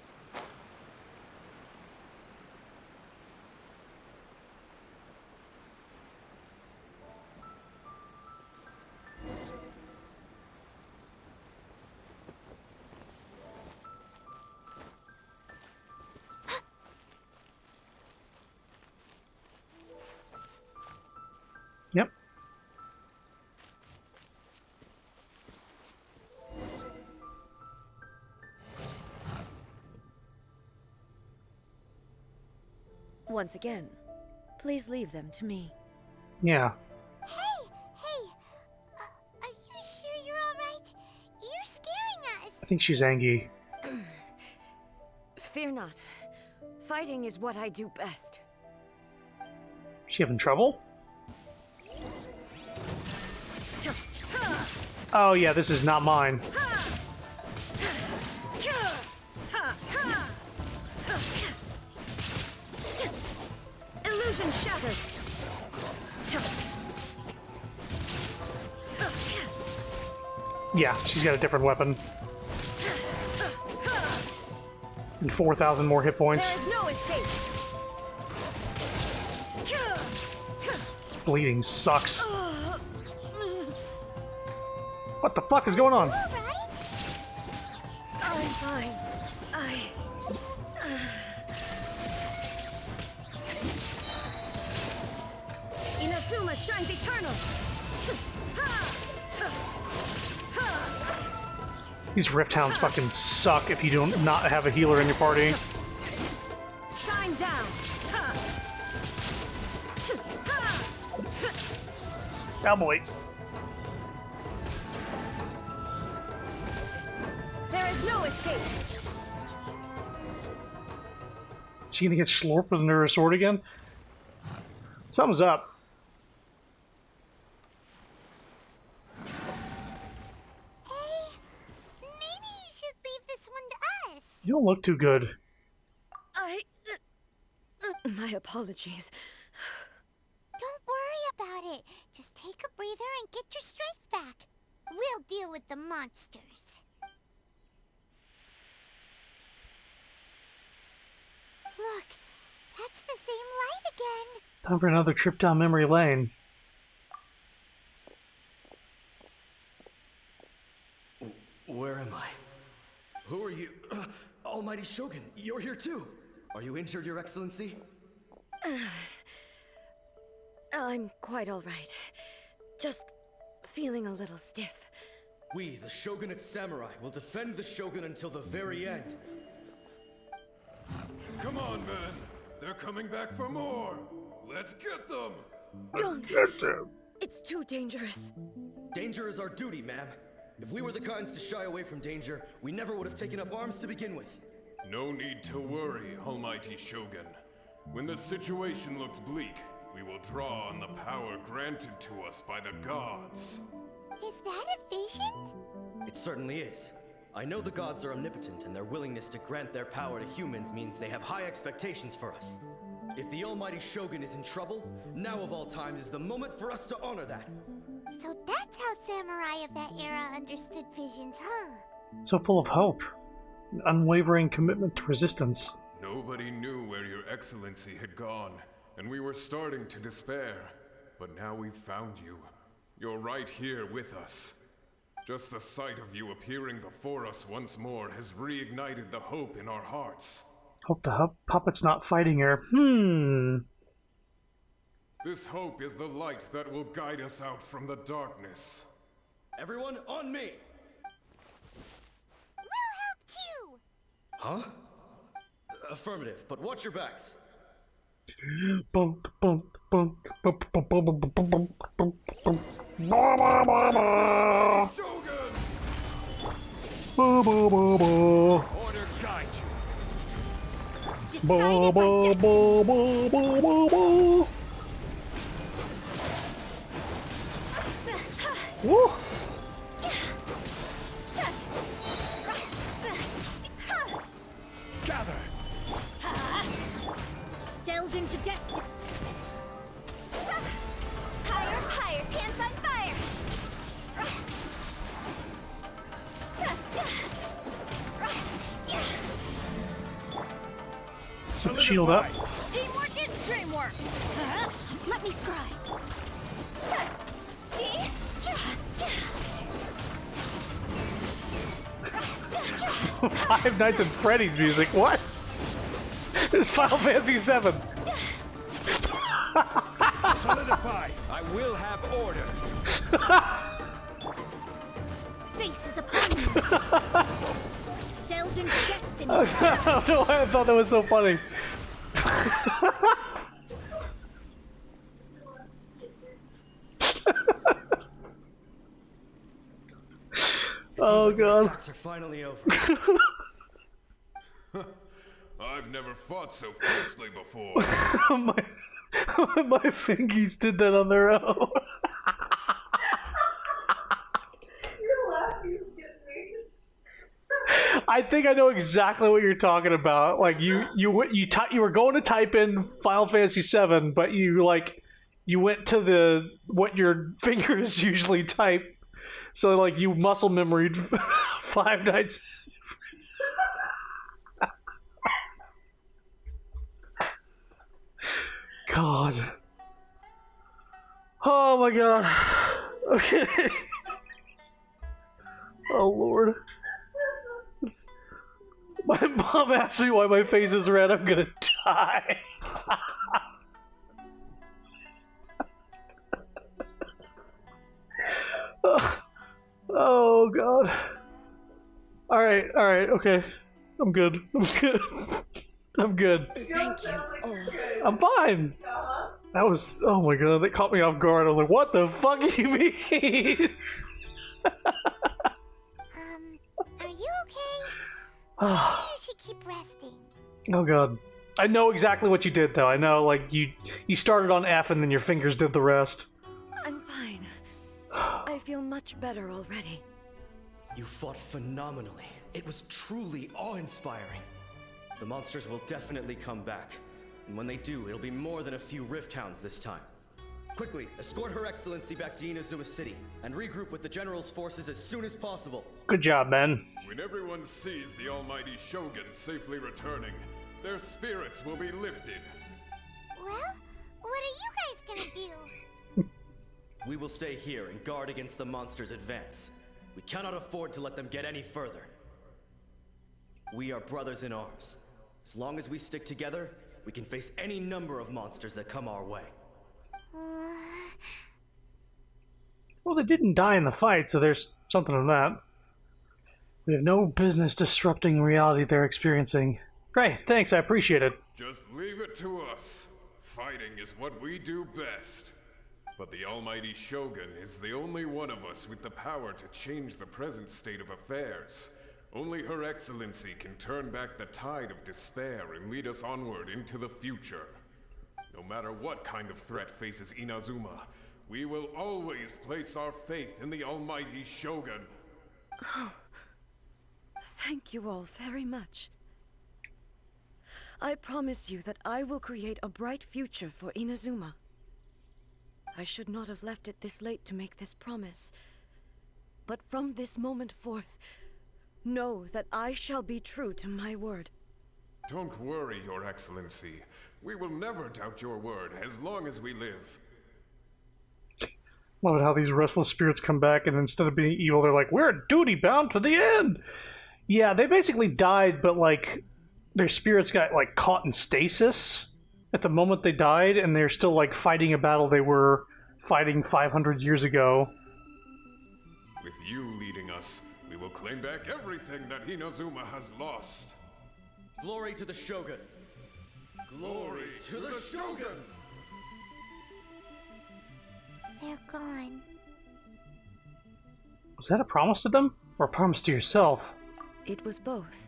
Yep. Once again, please leave them to me. Yeah. Hey, are you sure you're all right? You're scaring us. I think she's angry. Fear not. Fighting is what I do best. She having trouble? Oh yeah, this is not mine. Illusion shattered. Yeah, she's got a different weapon. And 4,000 more hit points. There is no escape. This bleeding sucks. What the fuck is going on? I'm fine. Inazuma shines eternal. These Rift Hounds fucking suck if you do not have a healer in your party. Shine down. Cowboy. There is no escape. Is she gonna get slurped under her sword again? Something's up. You don't look too good. My apologies. Don't worry about it. Just take a breather and get your strength back. We'll deal with the monsters. Look, that's the same light again. Time for another trip down memory lane. Where am I? Who are you? Almighty Shogun, you're here too. Are you injured, Your Excellency? I'm quite all right. Just feeling a little stiff. We, the Shogunate Samurai, will defend the Shogun until the very end. Come on, men. They're coming back for more. Let's get them. Don't. It's too dangerous. Danger is our duty, ma'am. If we were the kinds to shy away from danger, we never would have taken up arms to begin with. No need to worry, Almighty Shogun. When the situation looks bleak, we will draw on the power granted to us by the gods. Is that a vision? It certainly is. I know the gods are omnipotent, and their willingness to grant their power to humans means they have high expectations for us. If the Almighty Shogun is in trouble, now of all times is the moment for us to honor that. So that's how samurai of that era understood visions, huh? So full of hope. An unwavering commitment to resistance. Nobody knew where Your Excellency had gone, and we were starting to despair. But now we've found you. You're right here with us. Just the sight of you appearing before us once more has reignited the hope in our hearts. Hope the puppet's not fighting her. This hope is the light that will guide us out from the darkness. Everyone, on me! We'll help too! Huh? Affirmative, but watch your backs. Order guide you. Decided by Woo! Delved into destiny. Higher, higher, pants on fire. Shield up. Teamwork is dreamwork. Let me scribe. 5 Nights at Freddy's music. What? This is Final Fantasy 7. Solidify. I will have order. Fate is upon you. Delved into destiny. I don't know why I thought that was so funny. Oh god. Attacks are finally over. I've never fought so fiercely before. my fingies did that on their own. You're laughing at me. I think I know exactly what you're talking about. Like you were going to type in Final Fantasy 7, but you went to the what your fingers usually type. So like you muscle memoried 5 Nights. God. Oh my god. Okay. Oh lord. My mom asked me why my face is red. I'm gonna die. Oh god. Alright, okay. I'm good. I'm good. Thank you all. I'm fine. That was, oh my god, that caught me off guard. I was like, what the fuck do you mean? Are you okay? Maybe you should keep resting. Oh god. I know exactly what you did though. I know, like, you started on F and then your fingers did the rest. I'm fine. I feel much better already. You fought phenomenally. It was truly awe-inspiring. The monsters will definitely come back. And when they do, it'll be more than a few Rift Hounds this time. Quickly, escort Her Excellency back to Inazuma City, and regroup with the General's forces as soon as possible. Good job, Ben. When everyone sees the almighty Shogun safely returning, their spirits will be lifted. Well, what are you guys gonna do? We will stay here and guard against the monsters' advance. We cannot afford to let them get any further. We are brothers in arms. As long as we stick together, we can face any number of monsters that come our way. Well, they didn't die in the fight, so there's something in that. We have no business disrupting the reality they're experiencing. Great, thanks, I appreciate it. Just leave it to us. Fighting is what we do best. But the almighty Shogun is the only one of us with the power to change the present state of affairs. Only Her Excellency can turn back the tide of despair and lead us onward into the future. No matter what kind of threat faces Inazuma, we will always place our faith in the almighty Shogun. Oh, thank you all very much. I promise you that I will create a bright future for Inazuma. I should not have left it this late to make this promise. But from this moment forth, know that I shall be true to my word. Don't worry, Your Excellency. We will never doubt your word as long as we live. Love it how these restless spirits come back and instead of being evil, they're like, we're duty bound to the end! Yeah, they basically died, but like, their spirits got like caught in stasis at the moment they died, and they're still like fighting a battle they were fighting 500 years ago. With you leading us, we will claim back everything that Inazuma has lost. Glory to the Shogun! Glory to the Shogun! They're gone. Was that a promise to them? Or a promise to yourself? It was both.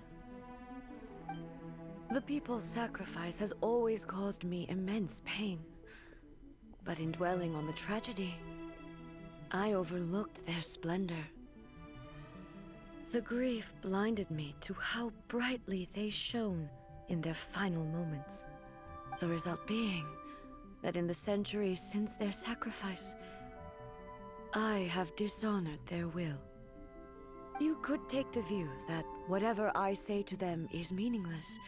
The people's sacrifice has always caused me immense pain. But in dwelling on the tragedy, I overlooked their splendor. The grief blinded me to how brightly they shone in their final moments. The result being that in the centuries since their sacrifice, I have dishonored their will. You could take the view that whatever I say to them is meaningless,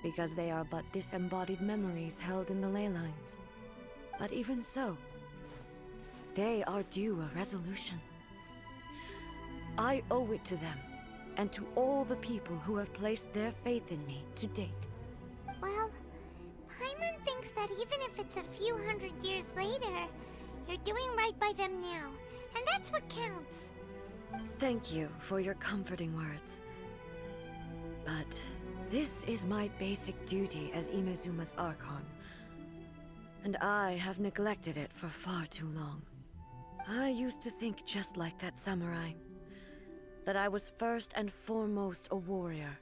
because they are but disembodied memories held in the ley lines. But even so, they are due a resolution. I owe it to them, and to all the people who have placed their faith in me to date. Well, Paimon thinks that even if it's a few hundred years later, you're doing right by them now, and that's what counts. Thank you for your comforting words. But this is my basic duty as Inazuma's Archon, and I have neglected it for far too long. I used to think just like that samurai, that I was first and foremost a warrior,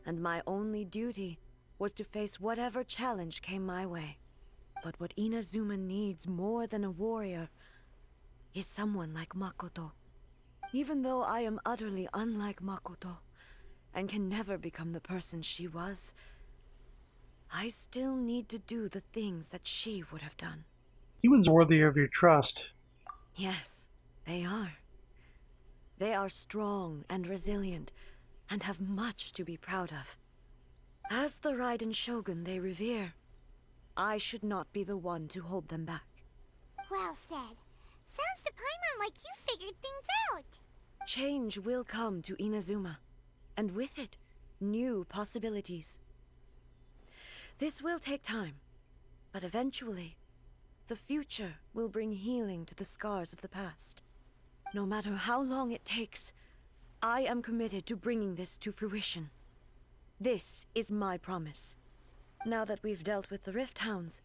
and my only duty was to face whatever challenge came my way. But what Inazuma needs more than a warrior is someone like Makoto. Even though I am utterly unlike Makoto, and can never become the person she was, I still need to do the things that she would have done. Humans worthy of your trust. Yes, they are. They are strong and resilient, and have much to be proud of. As the Raiden Shogun they revere, I should not be the one to hold them back. Well said. Sounds to Paimon like you figured things out. Change will come to Inazuma, and with it, new possibilities. This will take time, but eventually, the future will bring healing to the scars of the past. No matter how long it takes, I am committed to bringing this to fruition. This is my promise. Now that we've dealt with the Rift Hounds,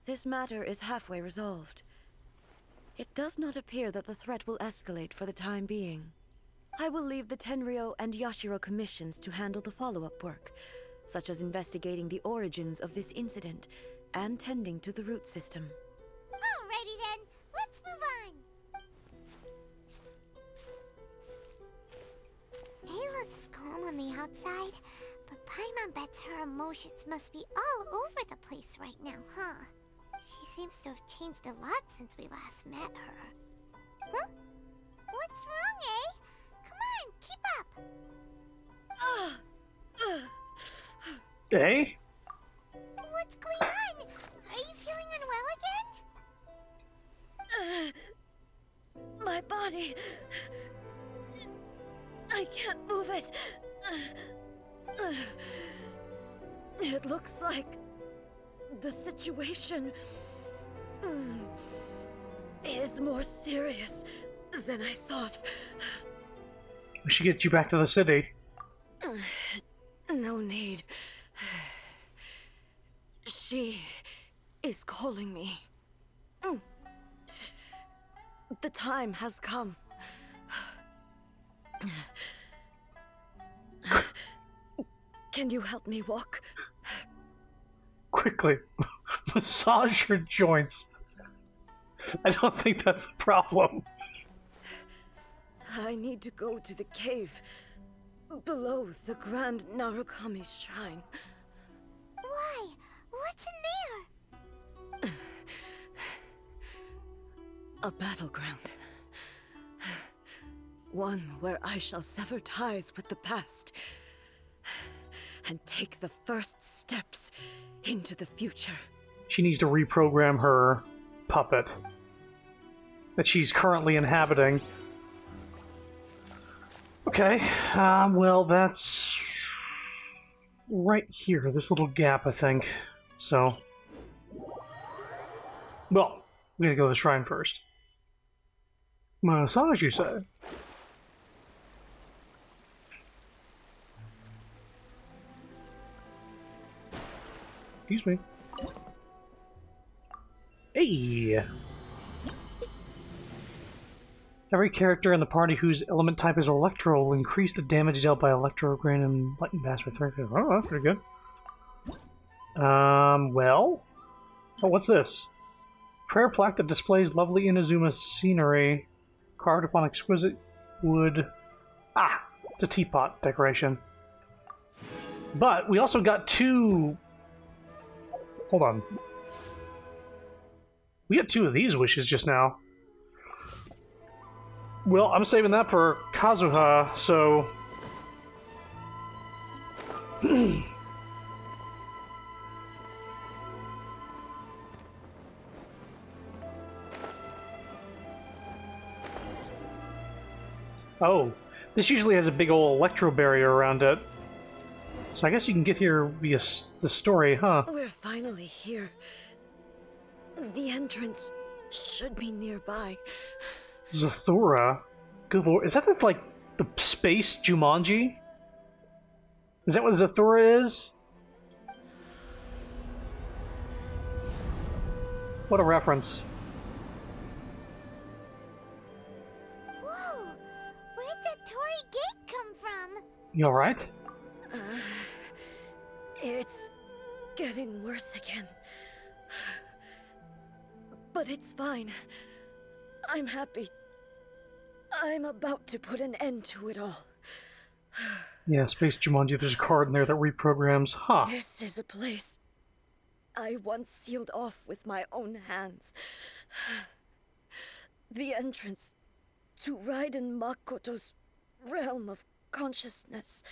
this matter is halfway resolved. It does not appear that the threat will escalate for the time being. I will leave the Tenryo and Yashiro commissions to handle the follow-up work, such as investigating the origins of this incident and tending to the root system. Alrighty then, let's move on. It looks calm on the outside, but Paimon bets her emotions must be all over the place right now, huh? She seems to have changed a lot since we last met her. Huh? What's wrong, eh? Come on, keep up! Hey? What's going on? Are you feeling unwell again? My body... I can't move it. It looks like the situation is more serious than I thought. We should get you back to the city. No need. She is calling me. The time has come. Can you help me walk? Quickly, massage your joints. I don't think that's the problem. I need to go to the cave below the Grand Narukami Shrine. Why? What's in there? A battleground. One where I shall sever ties with the past and take the first steps into the future. She needs to reprogram her puppet that she's currently inhabiting. Okay, well, that's right here, this little gap, I think. So, well, we gotta go to the shrine first. Massage, you say? Excuse me. Hey! Every character in the party whose element type is Electro will increase the damage dealt by Electro, Grain, and Lightning Bash by 3. Oh, that's pretty good. Well? Oh, what's this? Prayer plaque that displays lovely Inazuma scenery carved upon exquisite wood. Ah! It's a teapot decoration. But we also got 2 Hold on. We got 2 of these wishes just now. Well, I'm saving that for Kazuha, so... Oh, this usually has a big old electro barrier around it. So I guess you can get here via the story, huh? We're finally here. The entrance should be nearby. Zathura? Good lord. Is that like the space Jumanji? Is that what Zathura is? What a reference. Whoa! Where'd the Torii Gate come from? You alright? It's getting worse again. But it's fine. I'm happy. I'm about to put an end to it all. Yeah, Space Jumanji, there's a card in there that reprograms. Huh. This is a place I once sealed off with my own hands. The entrance to Raiden Makoto's realm of consciousness.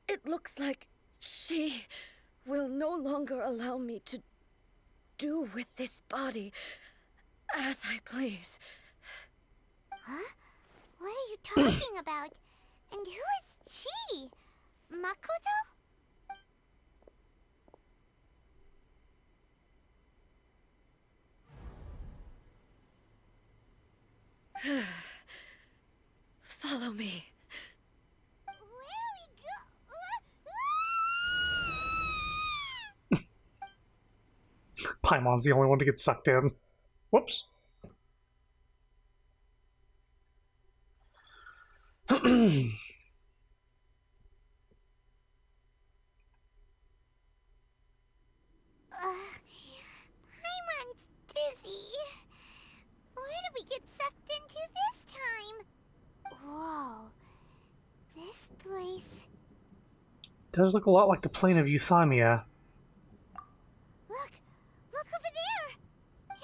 It looks like she will no longer allow me to do with this body as I please. Huh? What are you talking about? And who is she? Makoto? Follow me. Paimon's the only one to get sucked in. Whoops. Paimon's dizzy. Where did we get sucked into this time? Whoa. This place... Does look a lot like the plane of Euthymia. Look! Look over there!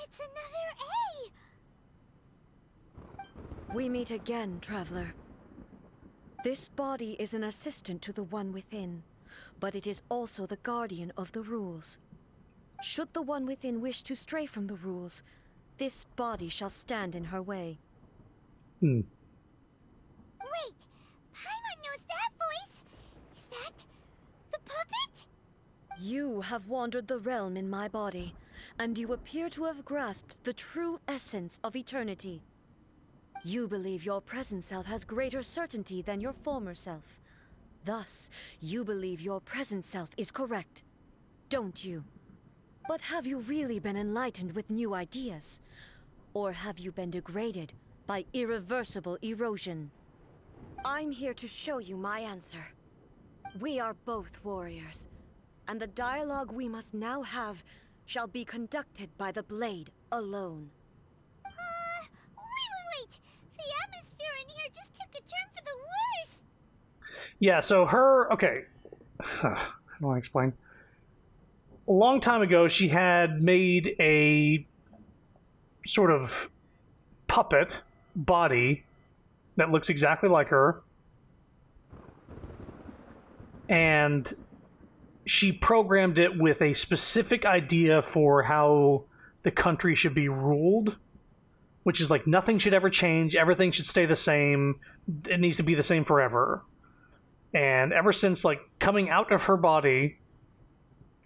It's another A! We meet again, traveler. This body is an assistant to the one within, but it is also the guardian of the rules. Should the one within wish to stray from the rules, this body shall stand in her way. Hmm. Wait! Paimon knows that voice! Is that... the puppet? You have wandered the realm in my body, and you appear to have grasped the true essence of eternity. You believe your present self has greater certainty than your former self. Thus, you believe your present self is correct, don't you? But have you really been enlightened with new ideas? Or have you been degraded by irreversible erosion? I'm here to show you my answer. We are both warriors, and the dialogue we must now have shall be conducted by the blade alone. Wait! The atmosphere in here just took a turn for the worse! Yeah, so her... Okay. How do I explain? A long time ago, she had made a sort of puppet body that looks exactly like her. And she programmed it with a specific idea for how the country should be ruled, which is like nothing should ever change, everything should stay the same, it needs to be the same forever. And ever since like coming out of her body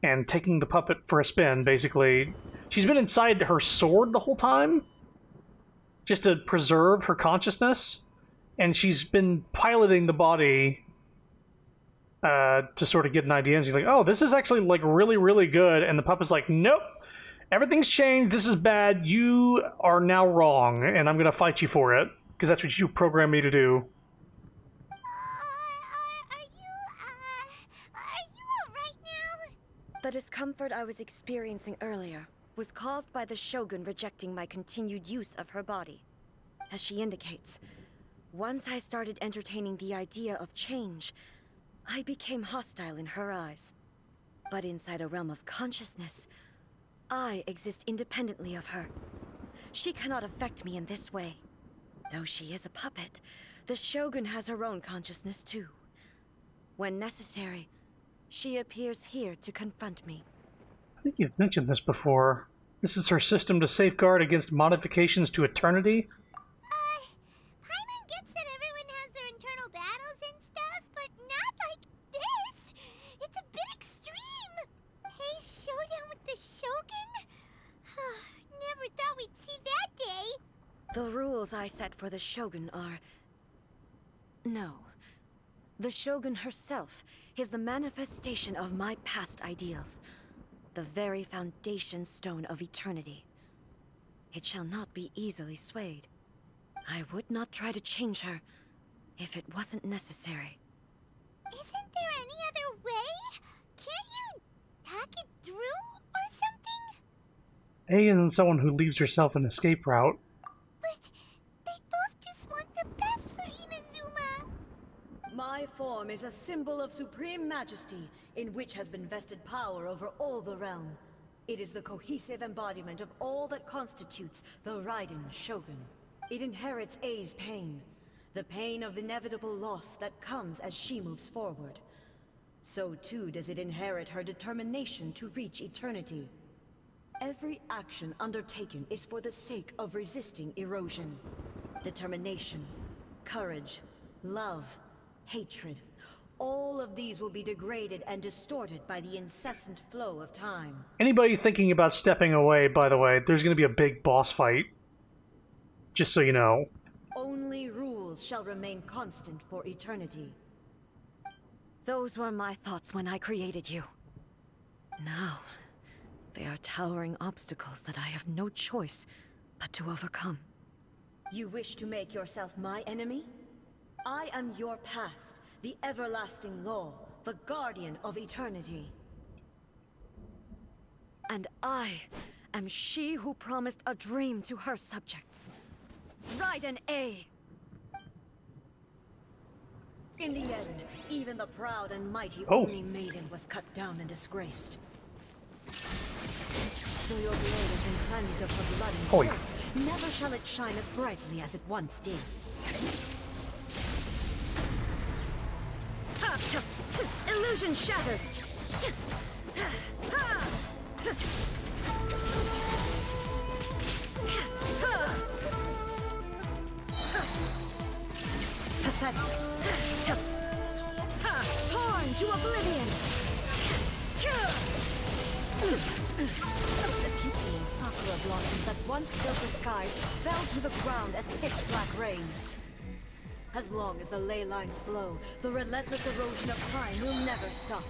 and taking the puppet for a spin, basically, she's been inside her sword the whole time, just to preserve her consciousness, and she's been piloting the body to sort of get an idea, and she's like, oh, this is actually like really, really good, and the puppet's like, nope, everything's changed, this is bad, you are now wrong, and I'm gonna fight you for it, because that's what you programmed me to do. The discomfort I was experiencing earlier was caused by the Shogun rejecting my continued use of her body. As she indicates, once I started entertaining the idea of change, I became hostile in her eyes. But inside a realm of consciousness, I exist independently of her. She cannot affect me in this way. Though she is a puppet, the Shogun has her own consciousness too. When necessary, she appears here to confront me. I think you've mentioned this before. This is her system to safeguard against modifications to eternity? Paimon gets that everyone has their internal battles and stuff, but not like this. It's a bit extreme. Hey, showdown with the Shogun? Never thought we'd see that day. The rules I set for the Shogun are... No. The Shogun herself is the manifestation of my past ideals. The very foundation stone of eternity. It shall not be easily swayed. I would not try to change her if it wasn't necessary. Isn't there any other way? Can't you talk it through or something? A isn't someone who leaves herself an escape route. But they both just want the best for Inazuma. My form is a symbol of supreme majesty, in which has been vested power over all the realm. It is the cohesive embodiment of all that constitutes the Raiden Shogun. It inherits A's pain, the pain of inevitable loss that comes as she moves forward. So too does it inherit her determination to reach eternity. Every action undertaken is for the sake of resisting erosion. Determination, courage, love, hatred. All of these will be degraded and distorted by the incessant flow of time. Anybody thinking about stepping away, by the way, there's going to be a big boss fight. Just so you know. Only rules shall remain constant for eternity. Those were my thoughts when I created you. Now, they are towering obstacles that I have no choice but to overcome. You wish to make yourself my enemy? I am your past. The everlasting law, the guardian of eternity. And I am she who promised a dream to her subjects. Raiden A. In the end, even the proud and mighty Oni Maiden was cut down and disgraced. Though your blade has been cleansed of her blood and filth, never shall it shine as brightly as it once did. Illusion shattered! Pathetic! Torn to oblivion! Sakiti and sakura blossoms that once filled the skies fell to the ground as pitch-black rain. As long as the ley lines flow, the relentless erosion of time will never stop.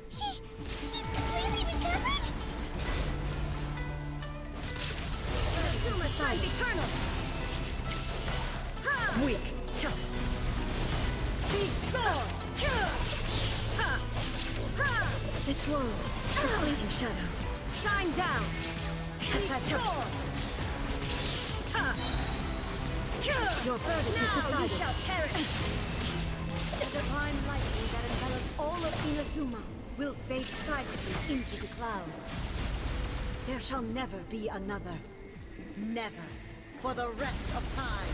She's completely recovered? Inazuma shines eternal! Weak. Be gone! This world, a fleeting shadow. Shine down! Be gone! Your verdict is decided. You shall perish. The divine lightning that envelops all of Inazuma will fade silently into the clouds. There shall never be another. Never. For the rest of time.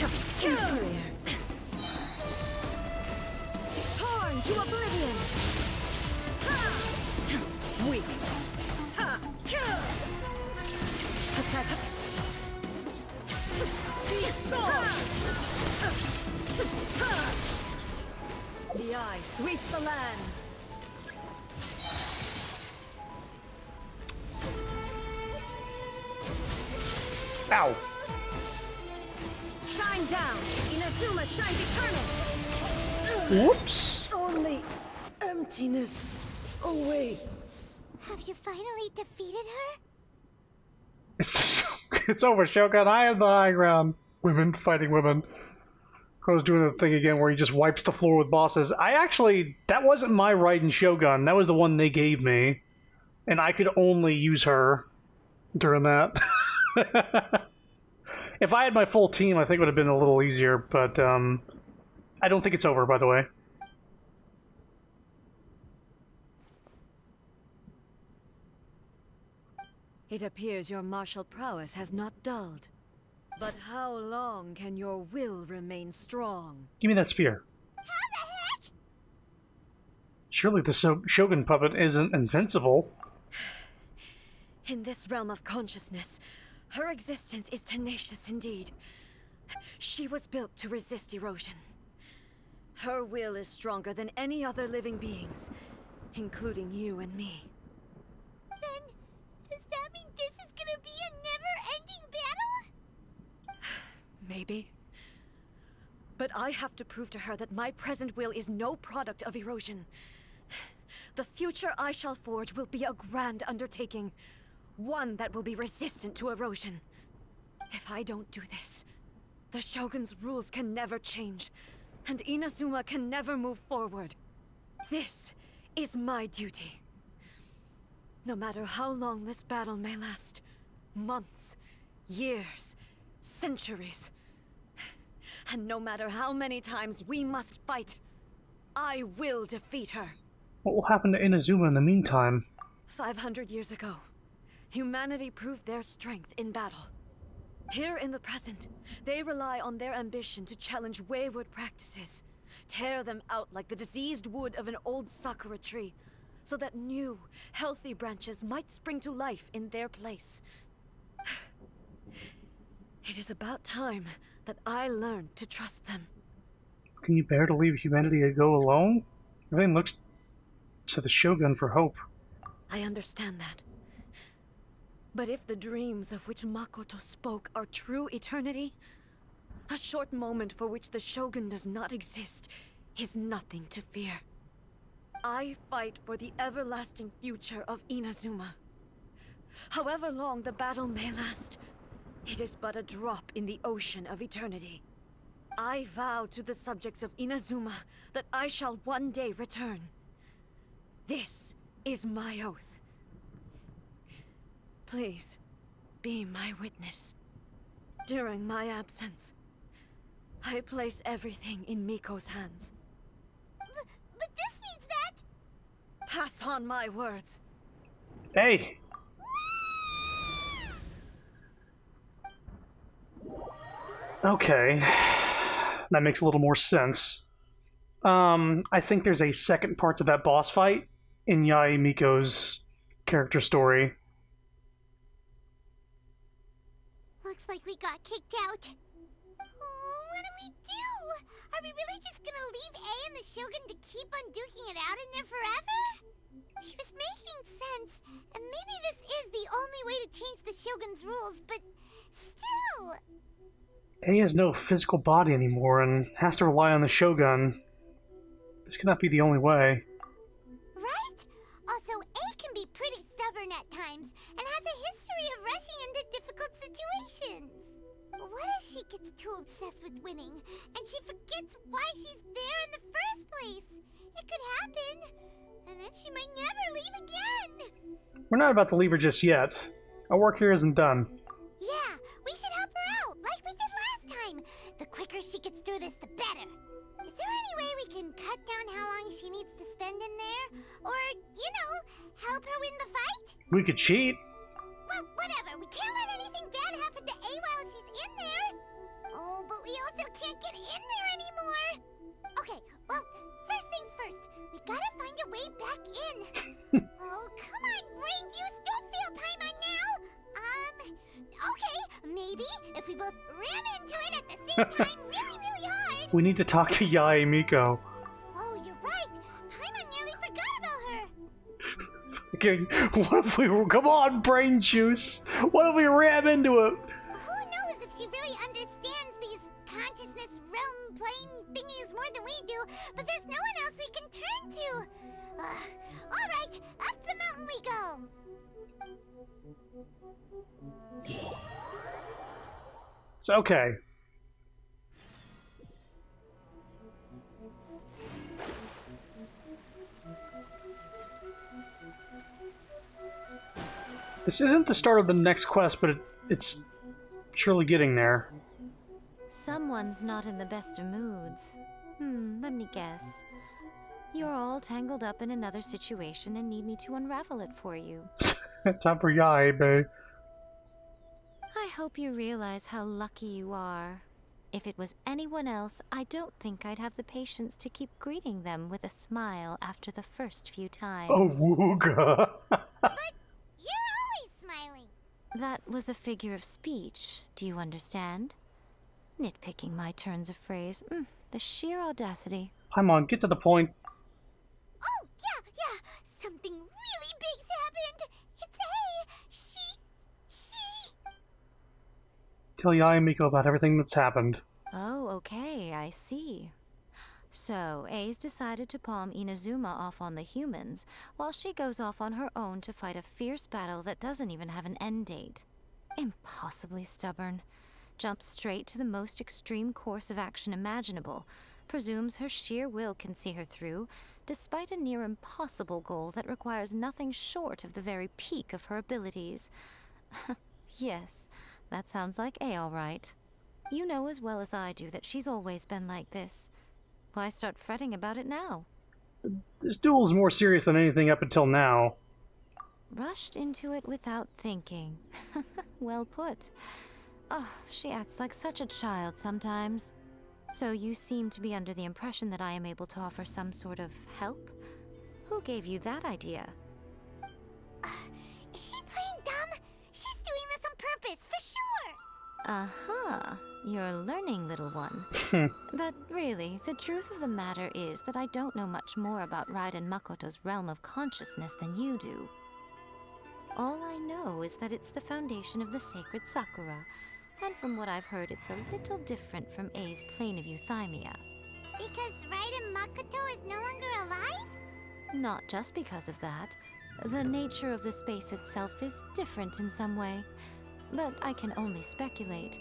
Inferior. Torn to oblivion. Weak. Pathetic. The eye sweeps the lands. Ow. Shine down. Inazuma shines eternal. Whoops. Only emptiness awaits. Have you finally defeated her? It's over, Shogun. I have the high ground. Women fighting women. Crow's doing the thing again where he just wipes the floor with bosses. That wasn't my Raiden Shogun. That was the one they gave me. And I could only use her during that. If I had my full team, I think it would have been a little easier, but I don't think it's over, by the way. It appears your martial prowess has not dulled. But how long can your will remain strong? Give me that spear. How the heck? Surely the Shogun puppet isn't invincible. In this realm of consciousness, her existence is tenacious indeed. She was built to resist erosion. Her will is stronger than any other living being's, including you and me. Then, does that mean this is gonna be a never-ending battle? Maybe. But I have to prove to her that my present will is no product of erosion. The future I shall forge will be a grand undertaking. One that will be resistant to erosion. If I don't do this, the Shogun's rules can never change, and Inazuma can never move forward. This is my duty. No matter how long this battle may last, months, years, centuries, and no matter how many times we must fight, I will defeat her. What will happen to Inazuma in the meantime? 500 years ago, humanity proved their strength in battle. Here in the present, they rely on their ambition to challenge wayward practices, tear them out like the diseased wood of an old sakura tree, so that new, healthy branches might spring to life in their place. It is about time that I learned to trust them. Can you bear to leave humanity to go alone? Everything looks to the Shogun for hope. I understand that. But if the dreams of which Makoto spoke are true eternity, a short moment for which the Shogun does not exist is nothing to fear. I fight for the everlasting future of Inazuma. However long the battle may last, it is but a drop in the ocean of eternity. I vow to the subjects of Inazuma that I shall one day return. This is my oath. Please, be my witness. During my absence, I place everything in Miko's hands. But this means that... Pass on my words. Hey! Okay. That makes a little more sense. I think there's a second part to that boss fight in Yae Miko's character story. Looks like we got kicked out. Oh, what do we do? Are we really just gonna leave A and the Shogun to keep on duking it out in there forever? She was making sense, and maybe this is the only way to change the Shogun's rules, but still... A has no physical body anymore and has to rely on the Shogun. This cannot be the only way. Right? Also, A can be pretty stubborn at times, and has a history of rushing into difficult situations. What if she gets too obsessed with winning, and she forgets why she's there in the first place? It could happen, and then she might never leave again. We're not about to leave her just yet. Our work here isn't done. Yeah, we should help her out, like we did last time. The quicker she gets through this, the better. Is there any way we can cut down how long she needs to spend in there? Or, you know, help her win the fight? We could cheat. Well, whatever. We can't let anything bad happen to A while she's in there. Oh, but we also can't get in there anymore. Okay, well, first things first. We gotta find a way back in. Oh, come on, brain juice. Don't feel Paimon now. Okay, maybe if we both ram into it at the same time really, really hard. We need to talk to Yae Miko. Oh, you're right. Paimon nearly forgot about her. Okay, what if we... Come on, brain juice! What if we ram into it? Who knows if she really understands these consciousness realm plane thingies more than we do, but there's no one else we can turn to. Alright, up the mountain we go. So, okay. This isn't the start of the next quest, but it's surely getting there. Someone's not in the best of moods. Let me guess. You're all tangled up in another situation and need me to unravel it for you. Time for Yai, babe. I hope you realize how lucky you are. If it was anyone else, I don't think I'd have the patience to keep greeting them with a smile after the first few times. Oh, wooga. You're always smiling. That was a figure of speech, do you understand? Nitpicking my turns of phrase. The sheer audacity. Paimon, get to the point. Oh, yeah. Something really big's happened. It's she. Tell Yai and Miko about everything that's happened. Oh, okay, I see. So, A's decided to palm Inazuma off on the humans, while she goes off on her own to fight a fierce battle that doesn't even have an end date. Impossibly stubborn. Jumps straight to the most extreme course of action imaginable, presumes her sheer will can see her through, despite a near impossible goal that requires nothing short of the very peak of her abilities. Yes, that sounds like A all right. You know as well as I do that she's always been like this. Why start fretting about it now? This duel's more serious than anything up until now. Rushed into it without thinking. Well put. Oh, she acts like such a child sometimes. So you seem to be under the impression that I am able to offer some sort of help? Who gave you that idea? Is she playing dumb? She's doing this on purpose, for sure. Uh-huh. You're learning, little one. But really, the truth of the matter is that I don't know much more about Raiden Makoto's realm of consciousness than you do. All I know is that it's the foundation of the sacred Sakura, and from what I've heard, it's a little different from A's plane of euthymia. Because Raiden Makoto is no longer alive? Not just because of that. The nature of the space itself is different in some way. But I can only speculate.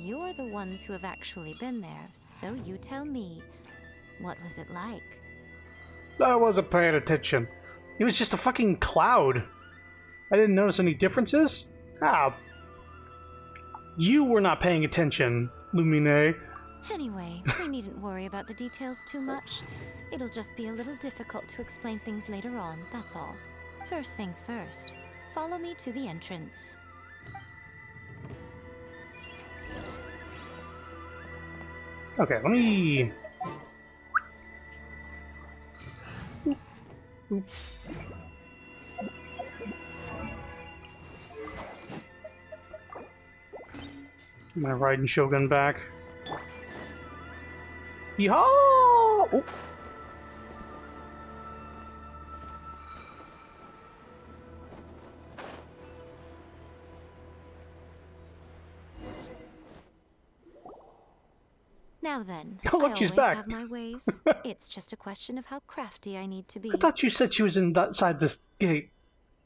You're the ones who have actually been there, so you tell me. What was it like? I wasn't paying attention. It was just a fucking cloud. I didn't notice any differences? You were not paying attention, Lumine. Anyway, we needn't worry about the details too much. It'll just be a little difficult to explain things later on, that's all. First things first. Follow me to the entrance. Okay, let me... My Raiden Shogun back. Yeehaw! Oh. Now then, Oh, look, I she's always back. have my ways. It's just a question of how crafty I need to be. I thought you said she was inside this gate.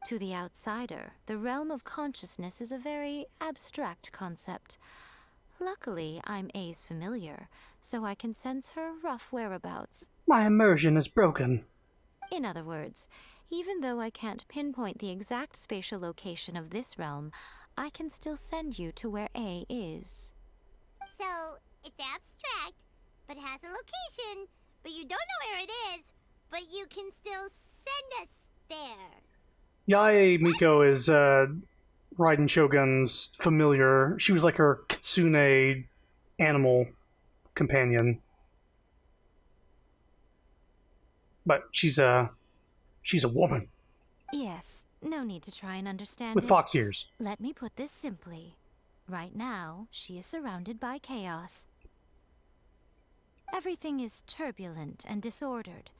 To the outsider, the realm of consciousness is a very abstract concept. Luckily, I'm A's familiar, so I can sense her rough whereabouts. My immersion is broken. In other words, even though I can't pinpoint the exact spatial location of this realm, I can still send you to where A is. So, it's abstract, but has a location, but you don't know where it is, but you can still send us there. Yae Miko is Raiden Shogun's familiar. She was like her kitsune animal companion. But she's a woman. Yes, no need to try and understand With it. fox ears. Let me put this simply. Right now, she is surrounded by chaos. Everything is turbulent and disordered.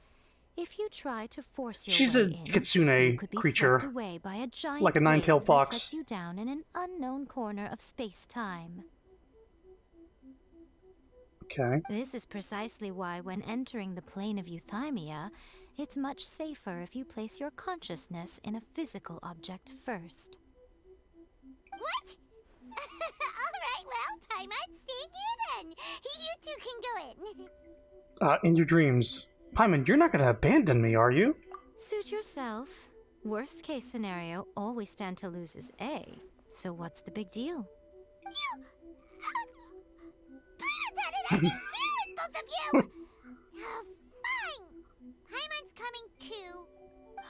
If you try to force your She's way a in, kitsune you could be creature, swept away by a giant like a nine-tailed wave fox. that sets you down in an unknown corner of space-time. Okay. This is precisely why when entering the plane of euthymia, it's much safer if you place your consciousness in a physical object first. What? Alright, well, Paimon's staying here then. You two can go in. In your dreams. Paimon, you're not gonna abandon me, are you? Suit yourself. Worst case scenario, all we stand to lose is A. So what's the big deal? Paimon's had it. I can hear it, both of you.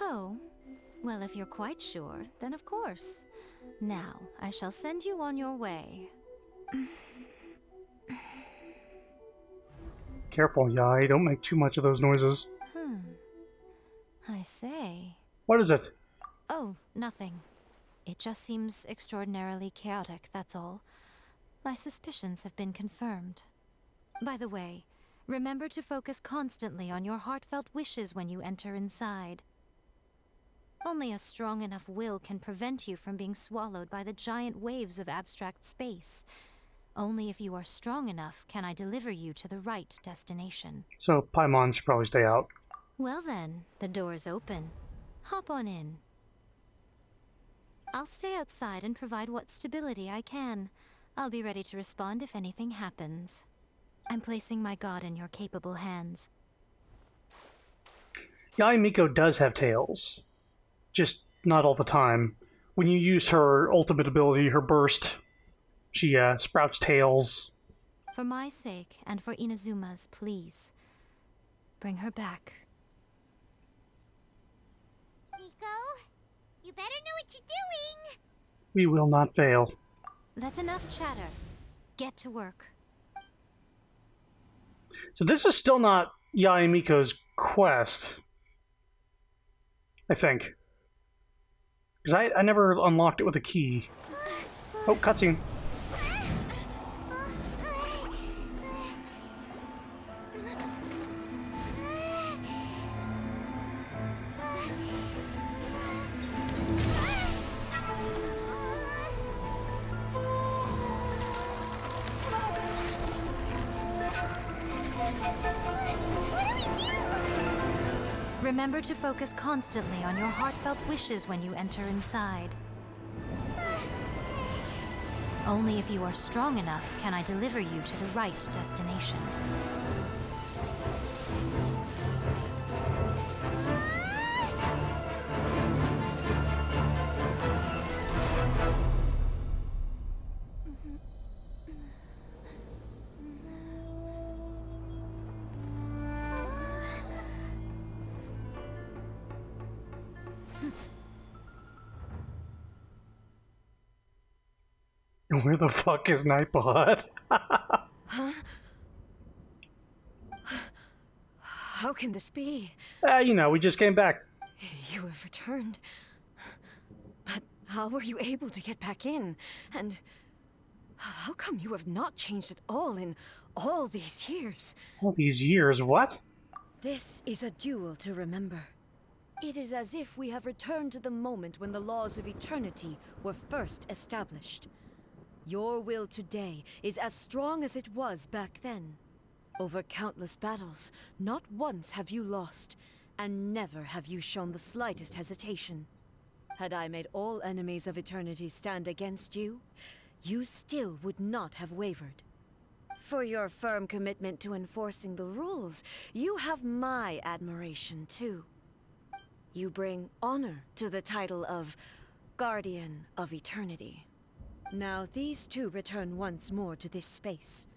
Oh, well, if you're quite sure, then of course. Now, I shall send you on your way. Careful, Yai. Don't make too much of those noises. I say. What is it? Oh, nothing. It just seems extraordinarily chaotic, that's all. My suspicions have been confirmed. By the way, remember to focus constantly on your heartfelt wishes when you enter inside. Only a strong enough will can prevent you from being swallowed by the giant waves of abstract space. Only if you are strong enough can I deliver you to the right destination. So Paimon should probably stay out. Well then, the door's open. Hop on in. I'll stay outside and provide what stability I can. I'll be ready to respond if anything happens. I'm placing my god in your capable hands. Yai Miko does have tails. Just not all the time. When you use her ultimate ability, her burst, she sprouts tails. For my sake, and for Inazuma's, please. Bring her back. Miko, you better know what you're doing! We will not fail. That's enough chatter. Get to work. So this is still not Yai Miko's quest. I think. Because I never unlocked it with a key. Oh, cutscene. Remember to focus constantly on your heartfelt wishes when you enter inside. Only if you are strong enough can I deliver you to the right destination. Where the fuck is Nightbot? Huh? How can this be? You know, we just came back. You have returned. But how were you able to get back in? And how come you have not changed at all in all these years? All these years, what? This is a duel to remember. It is as if we have returned to the moment when the laws of eternity were first established. Your will today is as strong as it was back then. Over countless battles, not once have you lost, and never have you shown the slightest hesitation. Had I made all enemies of eternity stand against you, you still would not have wavered. For your firm commitment to enforcing the rules, you have my admiration too. You bring honor to the title of Guardian of Eternity. Now these two return once more to this space.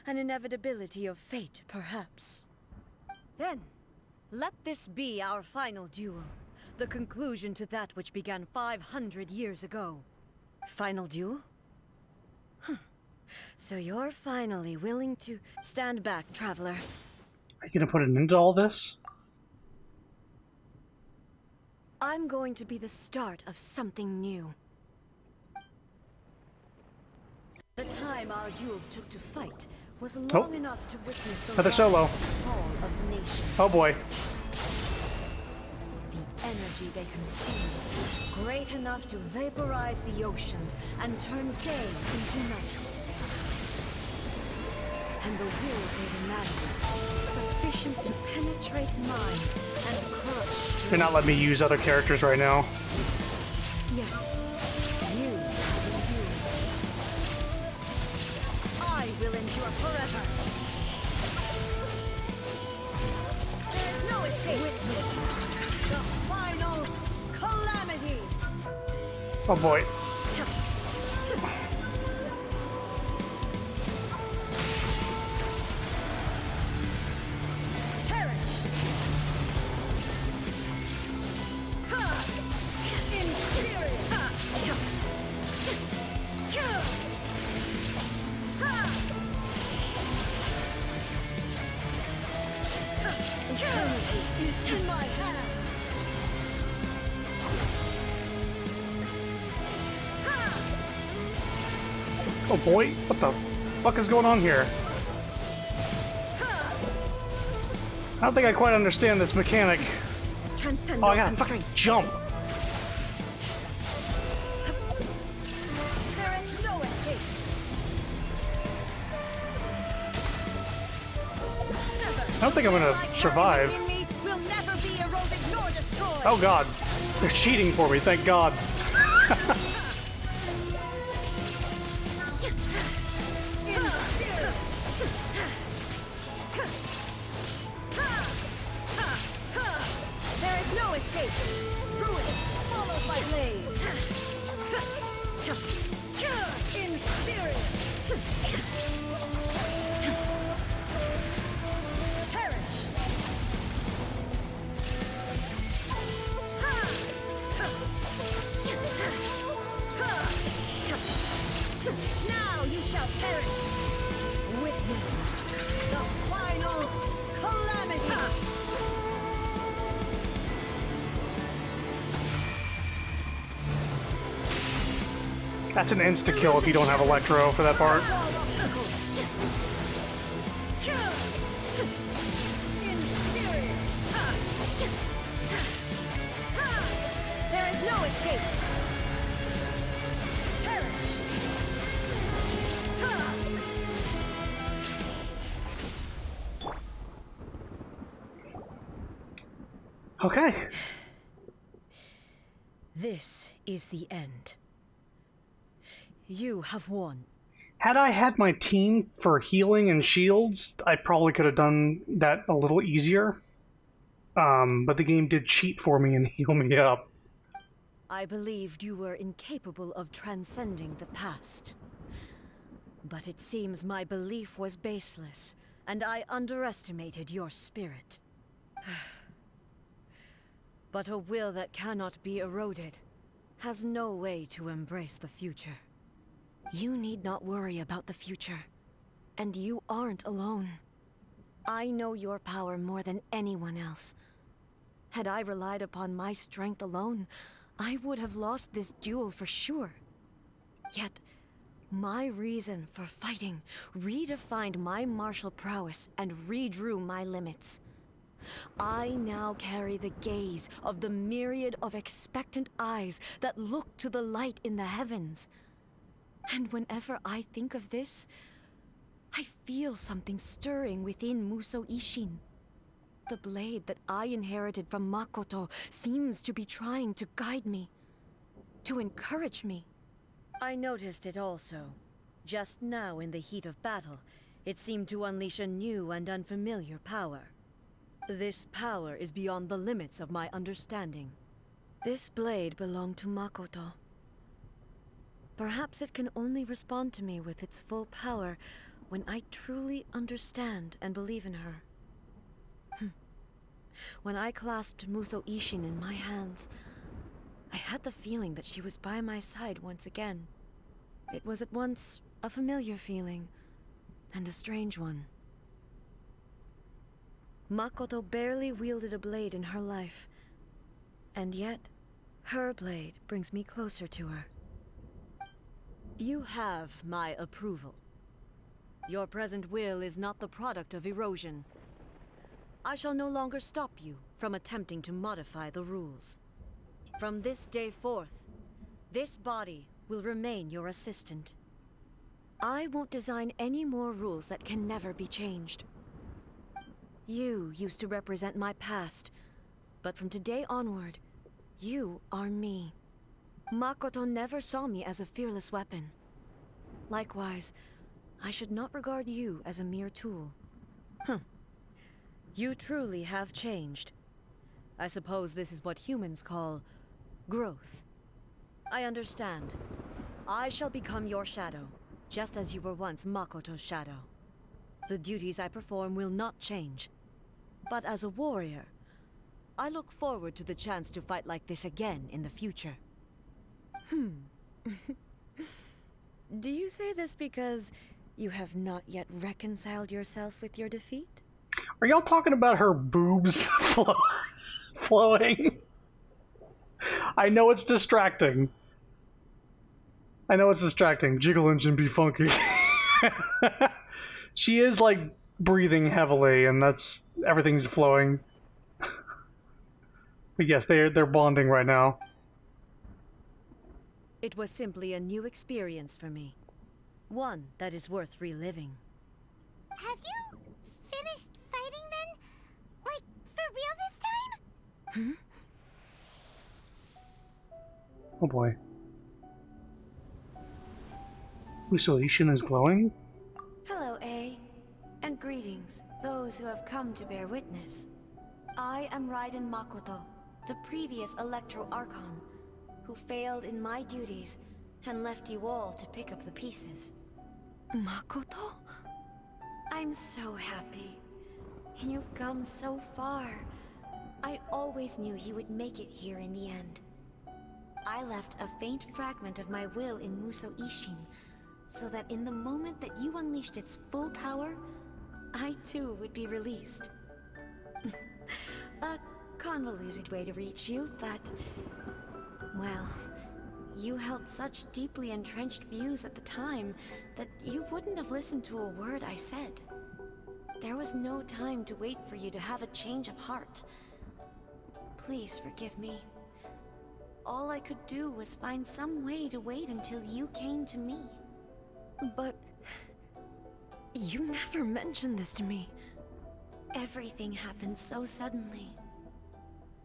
An inevitability of fate, perhaps. Then, let this be our final duel. The conclusion to that which began 500 years ago. Final duel? So you're finally willing to stand back, traveler. Are you gonna put an end to all this? I'm going to be the start of something new. The time our duels took to fight was long enough to witness the Another solo. fall of nations. Oh boy. The energy they consume, great enough to vaporize the oceans and turn day into night. And the will they demanded, sufficient to penetrate minds and crush. They're not letting me use other characters right now. Yes, you have endured. I will endure forever. There's no escape. Witness the final calamity. Oh boy. Eternity is in my hand. Oh boy, what the fuck is going on here? I don't think I quite understand this mechanic. Transcend Oh, I gotta fucking jump. There is no escape. I don't think I'm gonna survive. Will never be eroded nor destroyed. Oh god, they're cheating for me, thank god. There is no escape. Ruin, followed by blade. In spirit. Perish. Now you shall perish. Witness the final calamity. That's an insta-kill if you don't have Electro for that part. There is no escape. Perish. Okay. This is the end. You have won. Had I had my team for healing and shields, I probably could have done that a little easier. But the game did cheat for me and heal me up. I believed you were incapable of transcending the past. But it seems my belief was baseless, and I underestimated your spirit. But a will that cannot be eroded has no way to embrace the future. You need not worry about the future, and you aren't alone. I know your power more than anyone else. Had I relied upon my strength alone, I would have lost this duel for sure. Yet, my reason for fighting redefined my martial prowess and redrew my limits. I now carry the gaze of the myriad of expectant eyes that look to the light in the heavens. And whenever I think of this, I feel something stirring within Musou Ishin. The blade that I inherited from Makoto seems to be trying to guide me, to encourage me. I noticed it also. Just now in the heat of battle, it seemed to unleash a new and unfamiliar power. This power is beyond the limits of my understanding. This blade belonged to Makoto. Perhaps it can only respond to me with its full power when I truly understand and believe in her. When I clasped Musou Ishin in my hands, I had the feeling that she was by my side once again. It was at once a familiar feeling and a strange one. Makoto barely wielded a blade in her life, and yet her blade brings me closer to her. You have my approval. Your present will is not the product of erosion. I shall no longer stop you from attempting to modify the rules. From this day forth, this body will remain your assistant. I won't design any more rules that can never be changed. You used to represent my past, but from today onward, you are me. Makoto never saw me as a fearless weapon. Likewise, I should not regard you as a mere tool. You truly have changed. I suppose this is what humans call growth. I understand. I shall become your shadow, just as you were once Makoto's shadow. The duties I perform will not change. But as a warrior, I look forward to the chance to fight like this again in the future. Do you say this because you have not yet reconciled yourself with your defeat? Are y'all talking about her boobs flowing? I know it's distracting. Jiggle engine be funky. She is like breathing heavily, and everything's flowing. But yes, they're bonding right now. It was simply a new experience for me. One that is worth reliving. Have you finished fighting then? Like, for real this time? Oh boy. Ooh, so Ishin is glowing? Hello, A. And greetings, those who have come to bear witness. I am Raiden Makoto, the previous Electro Archon, who failed in my duties and left you all to pick up the pieces. Makoto? I'm so happy. You've come so far. I always knew you would make it here in the end. I left a faint fragment of my will in Muso Ishin, so that in the moment that you unleashed its full power, I too would be released. A convoluted way to reach you, but... well, you held such deeply entrenched views at the time that you wouldn't have listened to a word I said. There was no time to wait for you to have a change of heart. Please forgive me. All I could do was find some way to wait until you came to me. But... you never mentioned this to me. Everything happened so suddenly.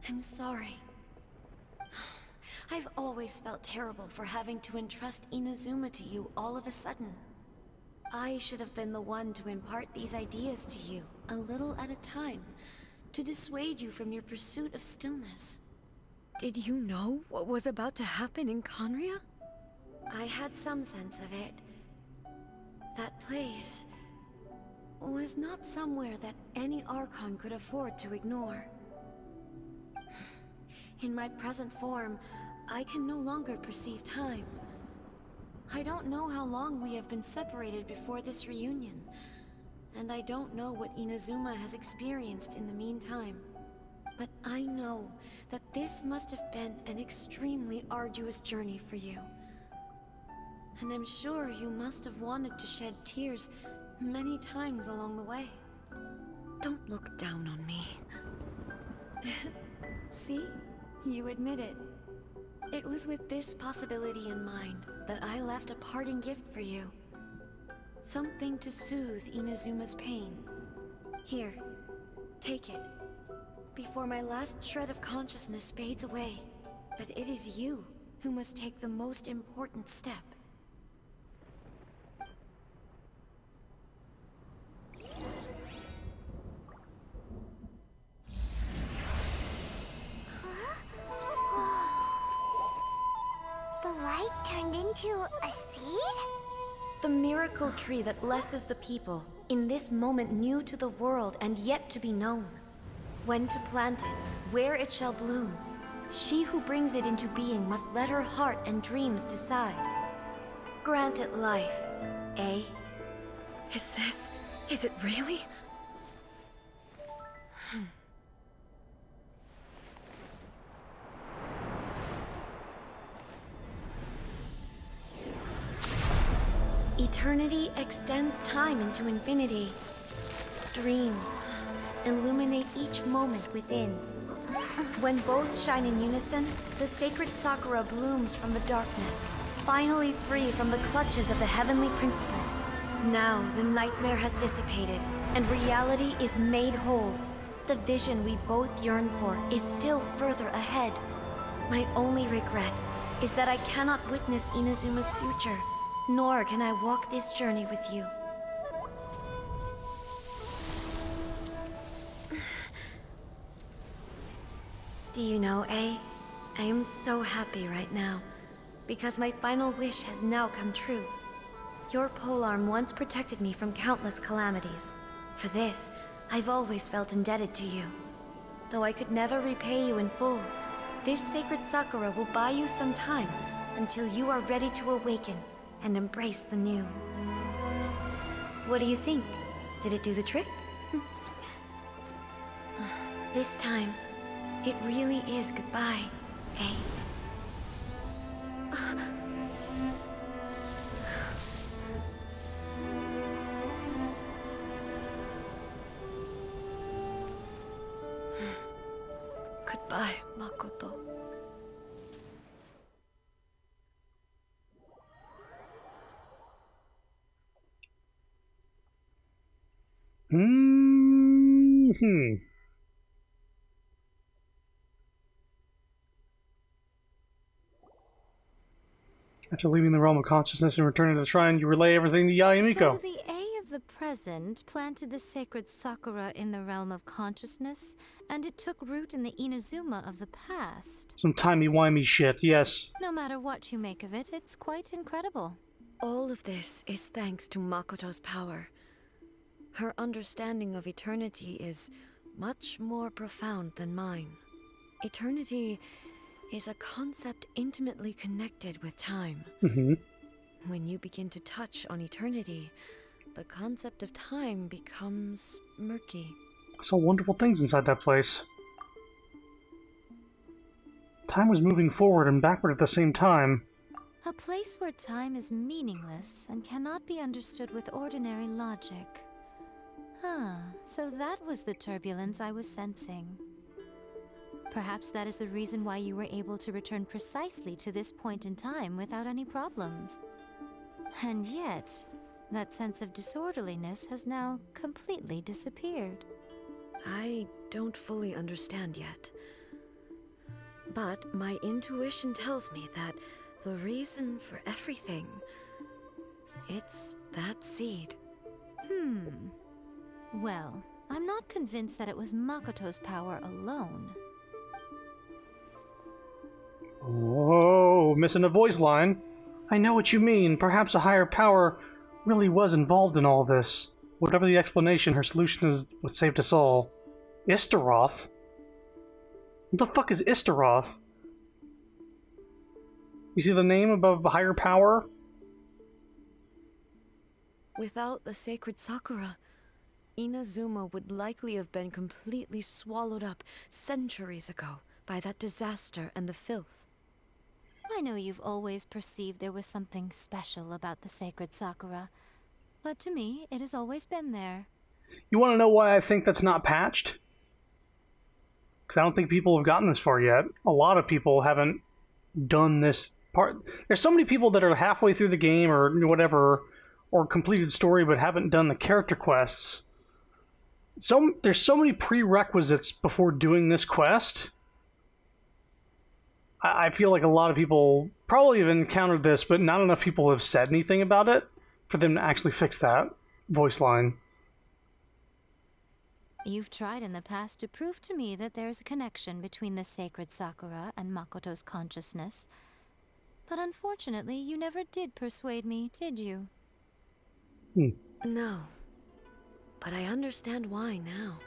I'm sorry. I've always felt terrible for having to entrust Inazuma to you all of a sudden. I should have been the one to impart these ideas to you, a little at a time, to dissuade you from your pursuit of stillness. Did you know what was about to happen in Conria? I had some sense of it. That place was not somewhere that any Archon could afford to ignore. In my present form, I can no longer perceive time. I don't know how long we have been separated before this reunion, and I don't know what Inazuma has experienced in the meantime. But I know that this must have been an extremely arduous journey for you. And I'm sure you must have wanted to shed tears many times along the way. Don't look down on me. See? You admit it. It was with this possibility in mind that I left a parting gift for you. Something to soothe Inazuma's pain. Here, take it. Before my last shred of consciousness fades away. But it is you who must take the most important step. The light turned into a seed? The miracle tree that blesses the people, in this moment new to the world and yet to be known. When to plant it, where it shall bloom. She who brings it into being must let her heart and dreams decide. Grant it life, eh? Is it really? Eternity extends time into infinity. Dreams illuminate each moment within. When both shine in unison, the sacred Sakura blooms from the darkness, finally free from the clutches of the heavenly principles. Now the nightmare has dissipated, and reality is made whole. The vision we both yearn for is still further ahead. My only regret is that I cannot witness Inazuma's future, nor can I walk this journey with you. Do you know, A? I am so happy right now, because my final wish has now come true. Your polearm once protected me from countless calamities. For this, I've always felt indebted to you. Though I could never repay you in full, this sacred Sakura will buy you some time until you are ready to awaken and embrace the new. What do you think? Did it do the trick? This time, it really is goodbye, eh? Goodbye, Makoto. Hmm. After leaving the realm of consciousness and returning to the shrine, you relay everything to Yae and Miko. So the A of the present planted the sacred sakura in the realm of consciousness, and it took root in the Inazuma of the past. Some timey-wimey shit, yes. No matter what you make of it, it's quite incredible. All of this is thanks to Makoto's power. Her understanding of eternity is much more profound than mine. Eternity is a concept intimately connected with time. When you begin to touch on eternity, the concept of time becomes murky. I saw wonderful things inside that place. Time was moving forward and backward at the same time. A place where time is meaningless and cannot be understood with ordinary logic. So that was the turbulence I was sensing. Perhaps that is the reason why you were able to return precisely to this point in time without any problems. And yet, that sense of disorderliness has now completely disappeared. I don't fully understand yet. But my intuition tells me that the reason for everything, it's that seed. Well, I'm not convinced that it was Makoto's power alone. Whoa, missing a voice line. I know what you mean. Perhaps a higher power really was involved in all this. Whatever the explanation, her solution is what saved us all. Istaroth? What the fuck is Istaroth? You see the name above the higher power? Without the sacred Sakura, Inazuma would likely have been completely swallowed up centuries ago by that disaster and the filth. I know you've always perceived there was something special about the sacred Sakura, but to me, it has always been there. You want to know why I think that's not patched? Because I don't think people have gotten this far yet. A lot of people haven't done this part. There's so many people that are halfway through the game or whatever, or completed story, but haven't done the character quests. There's so many prerequisites before doing this quest. I feel like a lot of people probably have encountered this, but not enough people have said anything about it for them to actually fix that voice line. You've tried in the past to prove to me that there's a connection between the sacred Sakura and Makoto's consciousness, but unfortunately you never did persuade me, did you? No, but I understand why now.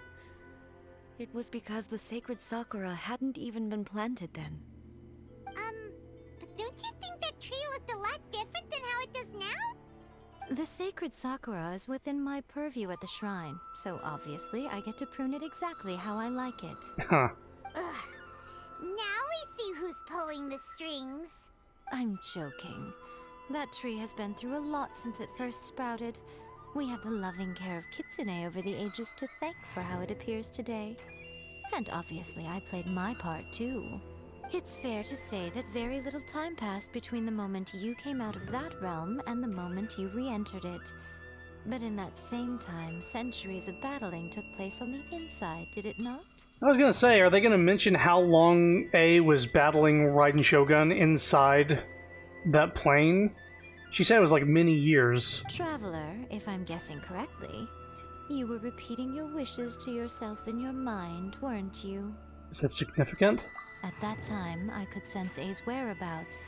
It was because the sacred Sakura hadn't even been planted then. But don't you think that tree looked a lot different than how it does now? The sacred Sakura is within my purview at the shrine, so obviously I get to prune it exactly how I like it. Huh. Ugh. Now we see who's pulling the strings. I'm joking. That tree has been through a lot since it first sprouted. We have the loving care of Kitsune over the ages to thank for how it appears today. And obviously I played my part too. It's fair to say that very little time passed between the moment you came out of that realm and the moment you re-entered it. But in that same time, centuries of battling took place on the inside, did it not? I was gonna say, are they gonna mention how long A was battling Raiden Shogun inside that plane? She said it was like many years. Traveler, if I'm guessing correctly, you were repeating your wishes to yourself in your mind, weren't you? Is that significant? At that time, I could sense A's whereabouts,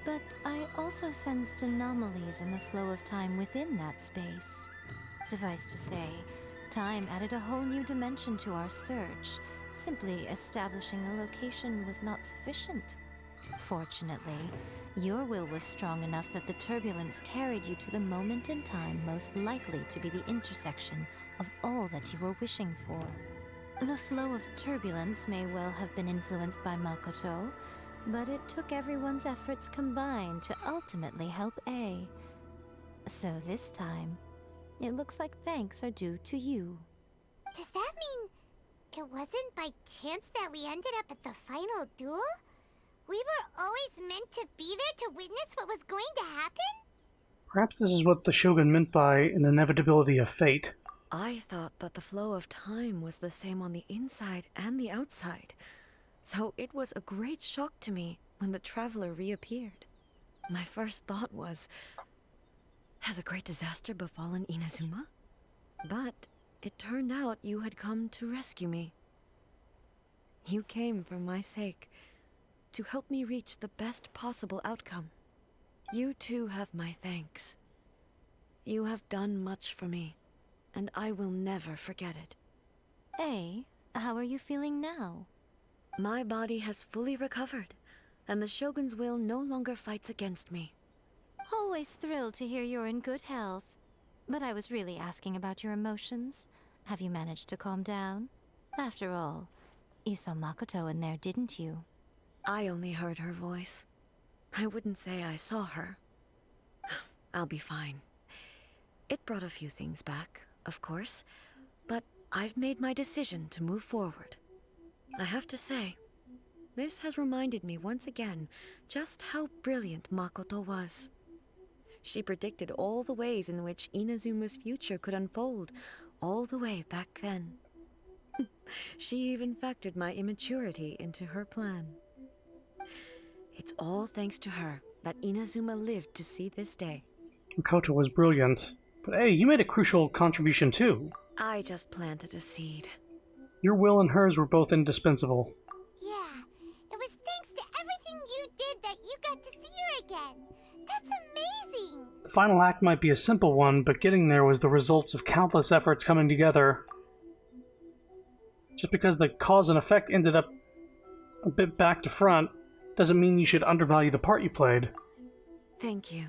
but I also sensed anomalies in the flow of time within that space. Suffice to say, time added a whole new dimension to our search. Simply establishing a location was not sufficient. Fortunately, your will was strong enough that the turbulence carried you to the moment in time most likely to be the intersection of all that you were wishing for. The flow of turbulence may well have been influenced by Makoto, but it took everyone's efforts combined to ultimately help A. So this time, it looks like thanks are due to you. Does that mean it wasn't by chance that we ended up at the final duel? We were always meant to be there to witness what was going to happen? Perhaps this is what the Shogun meant by an inevitability of fate. I thought that the flow of time was the same on the inside and the outside, so it was a great shock to me when the traveler reappeared. My first thought was, has a great disaster befallen Inazuma? But it turned out you had come to rescue me. You came for my sake, to help me reach the best possible outcome. You too have my thanks. You have done much for me, and I will never forget it. Hey, how are you feeling now? My body has fully recovered, and the Shogun's will no longer fights against me. Always thrilled to hear you're in good health. But I was really asking about your emotions. Have you managed to calm down? After all, you saw Makoto in there, didn't you? I only heard her voice. I wouldn't say I saw her. I'll be fine. It brought a few things back, of course, but I've made my decision to move forward. I have to say, this has reminded me once again just how brilliant Makoto was. She predicted all the ways in which Inazuma's future could unfold, all the way back then. She even factored my immaturity into her plan. It's all thanks to her that Inazuma lived to see this day. Makoto was brilliant. But hey, you made a crucial contribution too. I just planted a seed. Your will and hers were both indispensable. Yeah, it was thanks to everything you did that you got to see her again. That's amazing! The final act might be a simple one, but getting there was the results of countless efforts coming together. Just because the cause and effect ended up a bit back to front doesn't mean you should undervalue the part you played. Thank you.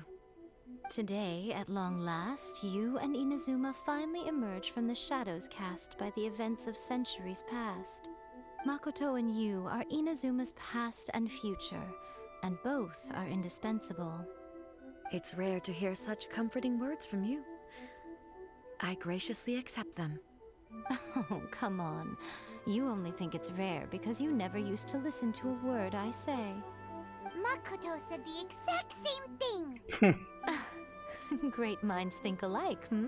Today, at long last, you and Inazuma finally emerge from the shadows cast by the events of centuries past. Makoto and you are Inazuma's past and future, and both are indispensable. It's rare to hear such comforting words from you. I graciously accept them. Oh, come on. You only think it's rare because you never used to listen to a word I say. Makoto said the exact same thing! Great minds think alike, hmm?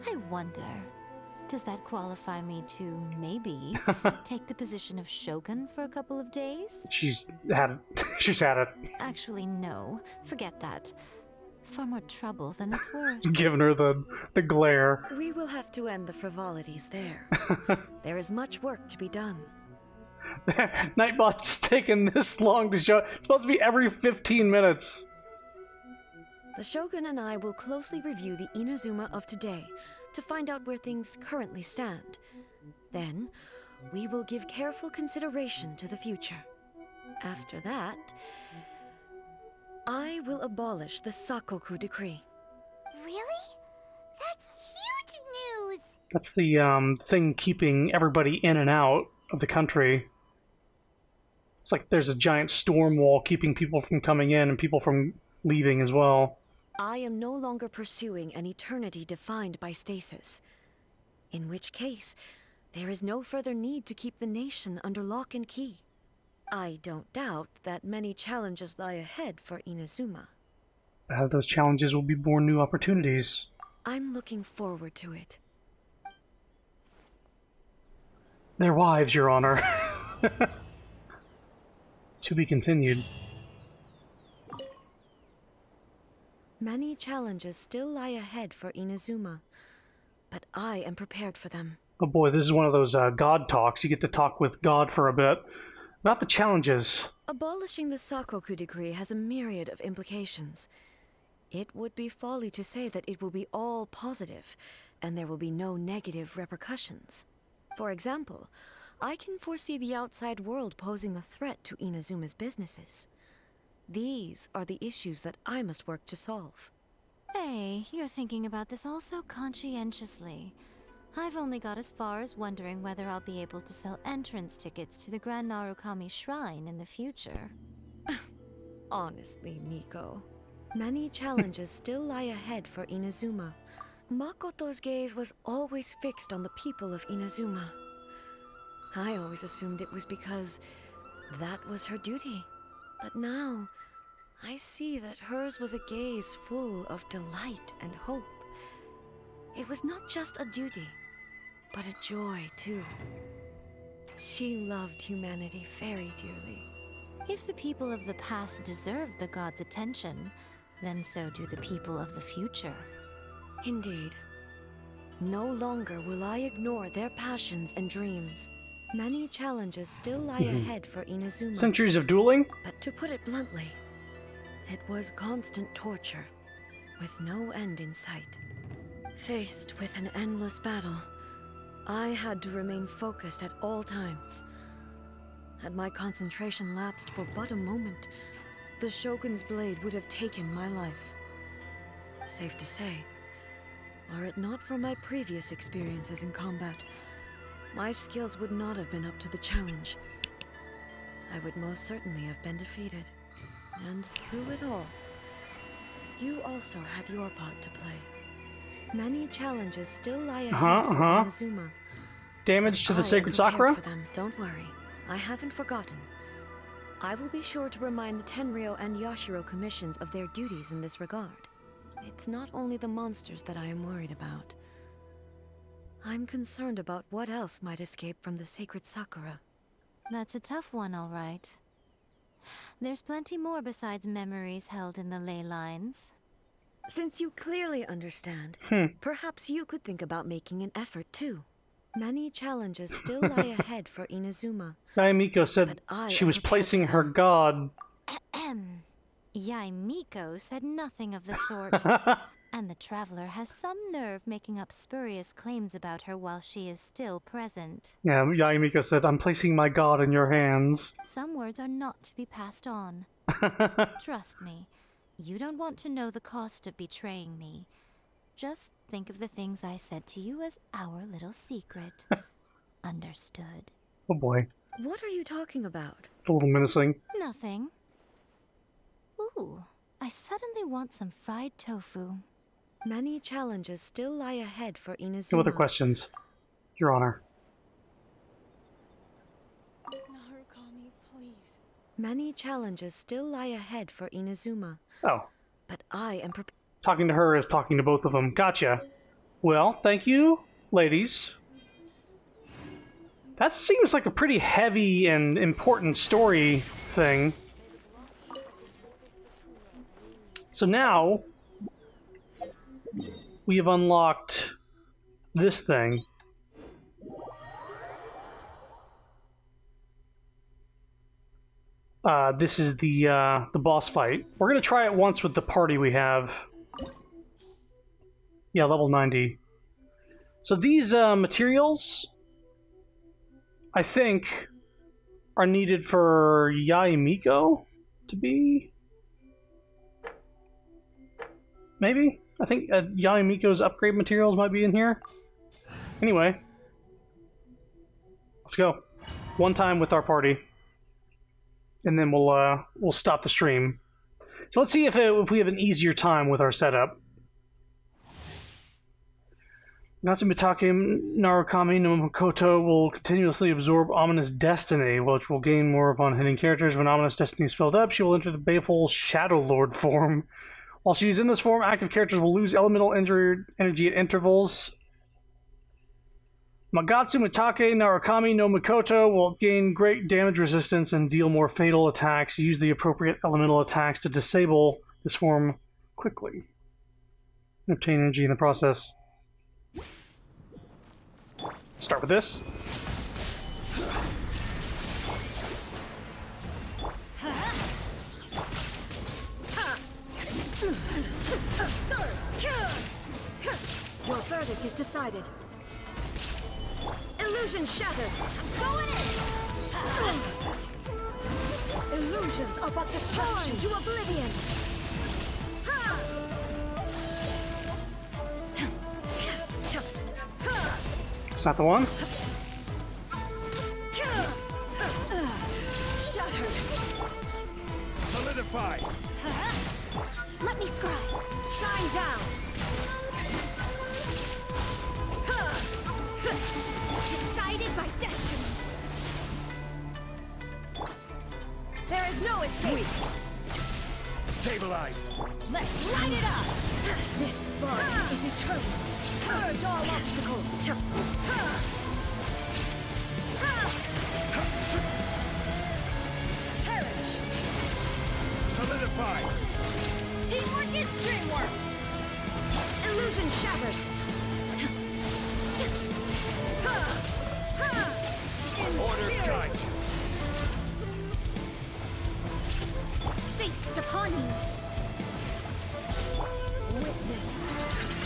I wonder, does that qualify me to, maybe, take the position of Shogun for a couple of days? She's had it. She's had it. Actually, no. Forget that. Far more trouble than it's worth. Giving her the glare. We will have to end the frivolities there. There is much work to be done. Nightbot's taken this long to show. It's supposed to be every 15 minutes. The Shogun and I will closely review the Inazuma of today to find out where things currently stand. Then, we will give careful consideration to the future. After that, I will abolish the Sakoku decree. Really? That's huge news! That's the thing keeping everybody in and out of the country. It's like there's a giant storm wall keeping people from coming in and people from leaving as well. I am no longer pursuing an eternity defined by stasis. In which case, there is no further need to keep the nation under lock and key. I don't doubt that many challenges lie ahead for Inazuma. Out of those challenges will be born new opportunities. I'm looking forward to it. Their wives, Your Honor. To be continued. Many challenges still lie ahead for Inazuma, but I am prepared for them. Oh boy, this is one of those God talks. You get to talk with God for a bit. About the challenges. Abolishing the Sakoku decree has a myriad of implications. It would be folly to say that it will be all positive, and there will be no negative repercussions. For example, I can foresee the outside world posing a threat to Inazuma's businesses. These are the issues that I must work to solve. Hey, you're thinking about this all so conscientiously. I've only got as far as wondering whether I'll be able to sell entrance tickets to the Grand Narukami Shrine in the future. Honestly, Miko, many challenges still lie ahead for Inazuma. Makoto's gaze was always fixed on the people of Inazuma. I always assumed it was because that was her duty. But now, I see that hers was a gaze full of delight and hope. It was not just a duty, but a joy, too. She loved humanity very dearly. If the people of the past deserve the god's attention, then so do the people of the future. Indeed. No longer will I ignore their passions and dreams. Many challenges still lie ahead for Inazuma. Centuries of dueling? But to put it bluntly, it was constant torture, with no end in sight. Faced with an endless battle, I had to remain focused at all times. Had my concentration lapsed for but a moment, the Shogun's blade would have taken my life. Safe to say, were it not for my previous experiences in combat, my skills would not have been up to the challenge. I would most certainly have been defeated. And through it all, you also had your part to play. Many challenges still lie ahead for Inazuma. Damage to the I sacred am prepared Sakura? for them. Don't worry, I haven't forgotten. I will be sure to remind the Tenryou and Yashiro commissions of their duties in this regard. It's not only the monsters that I am worried about. I'm concerned about what else might escape from the sacred Sakura. That's a tough one, all right. There's plenty more besides memories held in the ley lines. Since you clearly understand, perhaps you could think about making an effort too. Many challenges still lie ahead for Inazuma. Miko said she was placing her god. Yai Miko said nothing of the sort. And the traveler has some nerve making up spurious claims about her while she is still present. Yeah, Miko said, I'm placing my god in your hands. Some words are not to be passed on. Trust me, you don't want to know the cost of betraying me. Just think of the things I said to you as our little secret. Understood. Oh boy. What are you talking about? It's a little menacing. Nothing. Ooh, I suddenly want some fried tofu. Many challenges still lie ahead for Inazuma. No other questions, Your Honor. Narukami, please. Many challenges still lie ahead for Inazuma. Oh. But I am prepared. Talking to her is talking to both of them. Gotcha. Well, thank you, ladies. That seems like a pretty heavy and important story thing. So now, we have unlocked this thing. This is the boss fight. We're gonna try it once with the party we have. Yeah, level 90. So these materials, I think, are needed for Yai Miko to be. Maybe? I think Yai Miko's upgrade materials might be in here. Anyway. Let's go. One time with our party. And then we'll stop the stream. So let's see if we have an easier time with our setup. Natsumitake Narukami no Makoto will continuously absorb Ominous Destiny, which will gain more upon hitting characters. When Ominous Destiny is filled up, she will enter the baleful Shadow Lord form. While she's in this form, active characters will lose elemental energy at intervals. Magatsu Mitake Narukami no Makoto will gain great damage resistance and deal more fatal attacks. Use the appropriate elemental attacks to disable this form quickly. And obtain energy in the process. Start with this. Your verdict is decided. Illusion shattered. Going in. Illusions are but destruction to oblivion. That's not the one. Shattered. Solidify. Let me scry. Shine down. Decided by destiny. There is no escape. Stabilize. Let's light it up. This body is eternal. Purge all obstacles. Perish. Solidify. Teamwork is dreamwork. Illusion shattered. Order guide you. Fate is upon you. Witness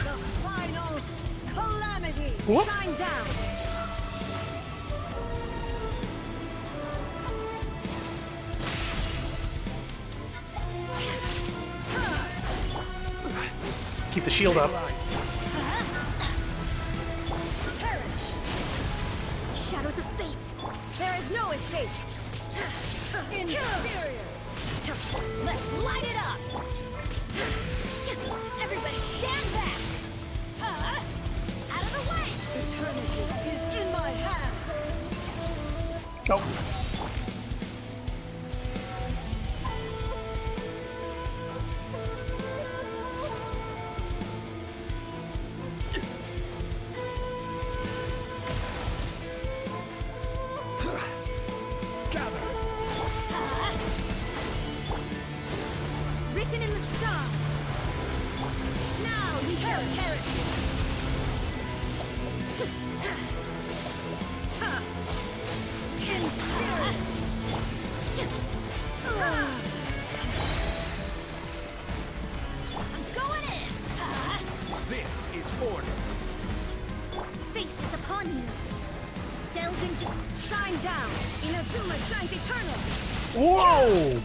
the final calamity. What? Shine down. Keep the shield up. Perish. Shadows of fate. There is no escape. Inferior. Let's light it up. Everybody stand back. Out of the way. Eternity is in my hands. Oh. Written in the stars. Now you shall perish. I'm going in. This is order. Fate is upon you. Delve into. Shine down. Inazuma shines eternal. Whoa!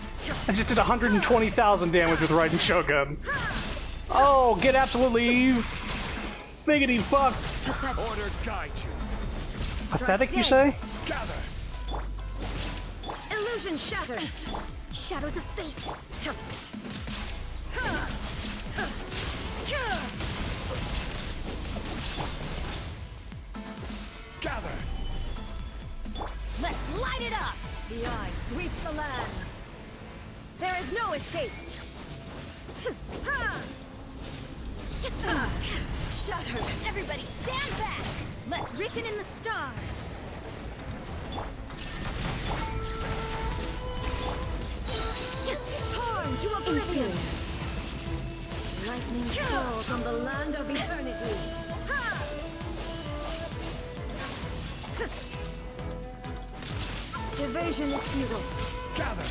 I just did 120,000 damage with Raiden Shogun. Oh, get absolutely biggity fucked. Order guide you. Pathetic, you say? Gather. Illusion shattered. Shadows of fate. Gather. Let's light it up. The eye sweeps the lands. There is no escape. Shattered. Everybody stand back. Written in the stars. Torn to oblivion. Lightning falls on the land of eternity. Evasion is futile. Gather.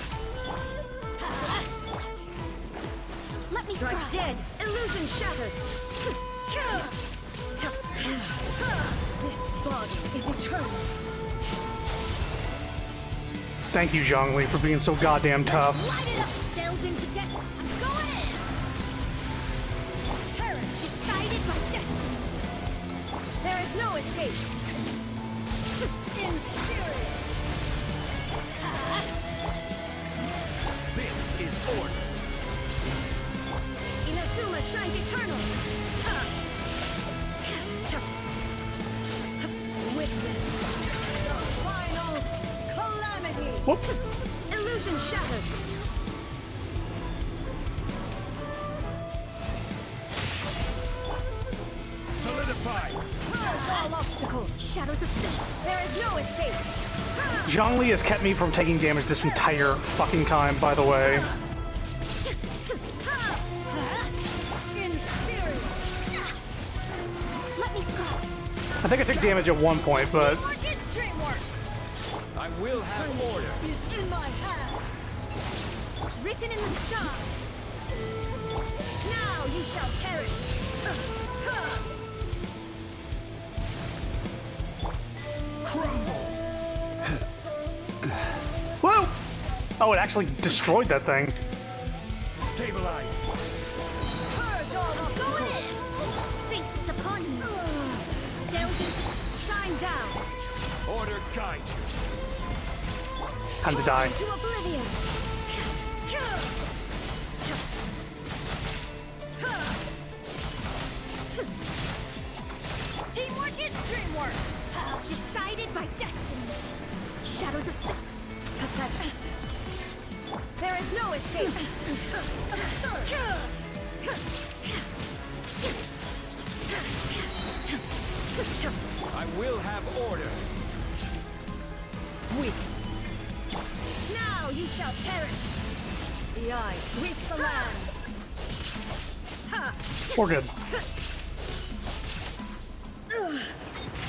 Let me Strike scry. dead. Illusion shattered. This body is eternal. Thank you, Zhongli, for being so goddamn tough. Light it up. Delve into destiny. I'm going in. Perish. Decided by destiny. There is no escape. Inferior. This is order. Inazuma shines eternal. Witness the final calamity. Whoops. Illusion shattered. Solidify. Purge all obstacles. Shadows of fate. There is no escape. Zhongli has kept me from taking damage this entire fucking time, by the way. Inferior. Let me scry. I think I took damage at one point, but Teamwork is dreamwork. I will have order. Is in my hands. Written in the stars. Now you shall perish. Crumble. whoa! Oh, it actually destroyed that thing. Stabilize. Purge all obstacles. Fate is upon you. Delve into. Shine down. Order guide you. Time to die. To oblivion. Teamwork is dreamwork. Decided by destiny. Shadows of pathetic. There is no escape. I will have order. Weak. Now you shall perish. The eye sweeps the land. We're good.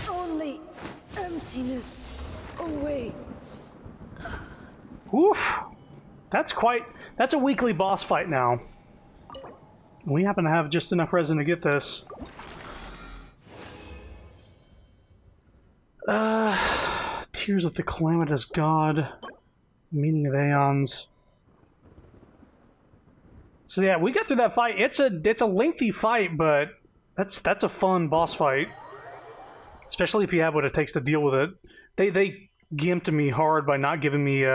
Only emptiness awaits. Oof. That's a weekly boss fight now. We happen to have just enough resin to get this. Tears of the Calamitous God. Meaning of Aeons. So yeah, we got through that fight. It's a lengthy fight, but that's a fun boss fight. Especially if you have what it takes to deal with it. They gimped me hard by not giving me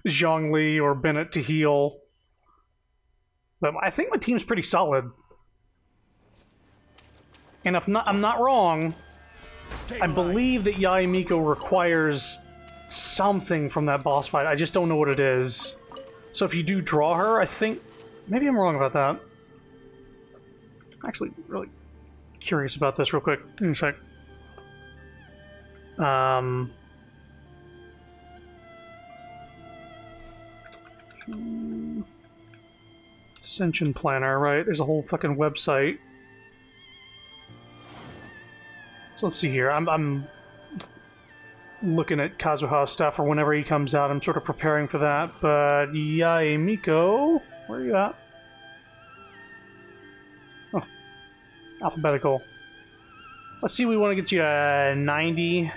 Zhongli or Bennett to heal. But I think my team's pretty solid. And if not, I'm not wrong, I believe that Yae Miko requires something from that boss fight. I just don't know what it is. So if you do draw her, I think... Maybe I'm wrong about that. I'm actually really curious about this real quick. Give me a sec. Ascension Planner, right? There's a whole fucking website. So let's see here. I'm looking at Kazuha's stuff, or whenever he comes out, I'm sort of preparing for that. But Yae Miko, where are you at? Oh, alphabetical. Let's see. We want to get you a 90.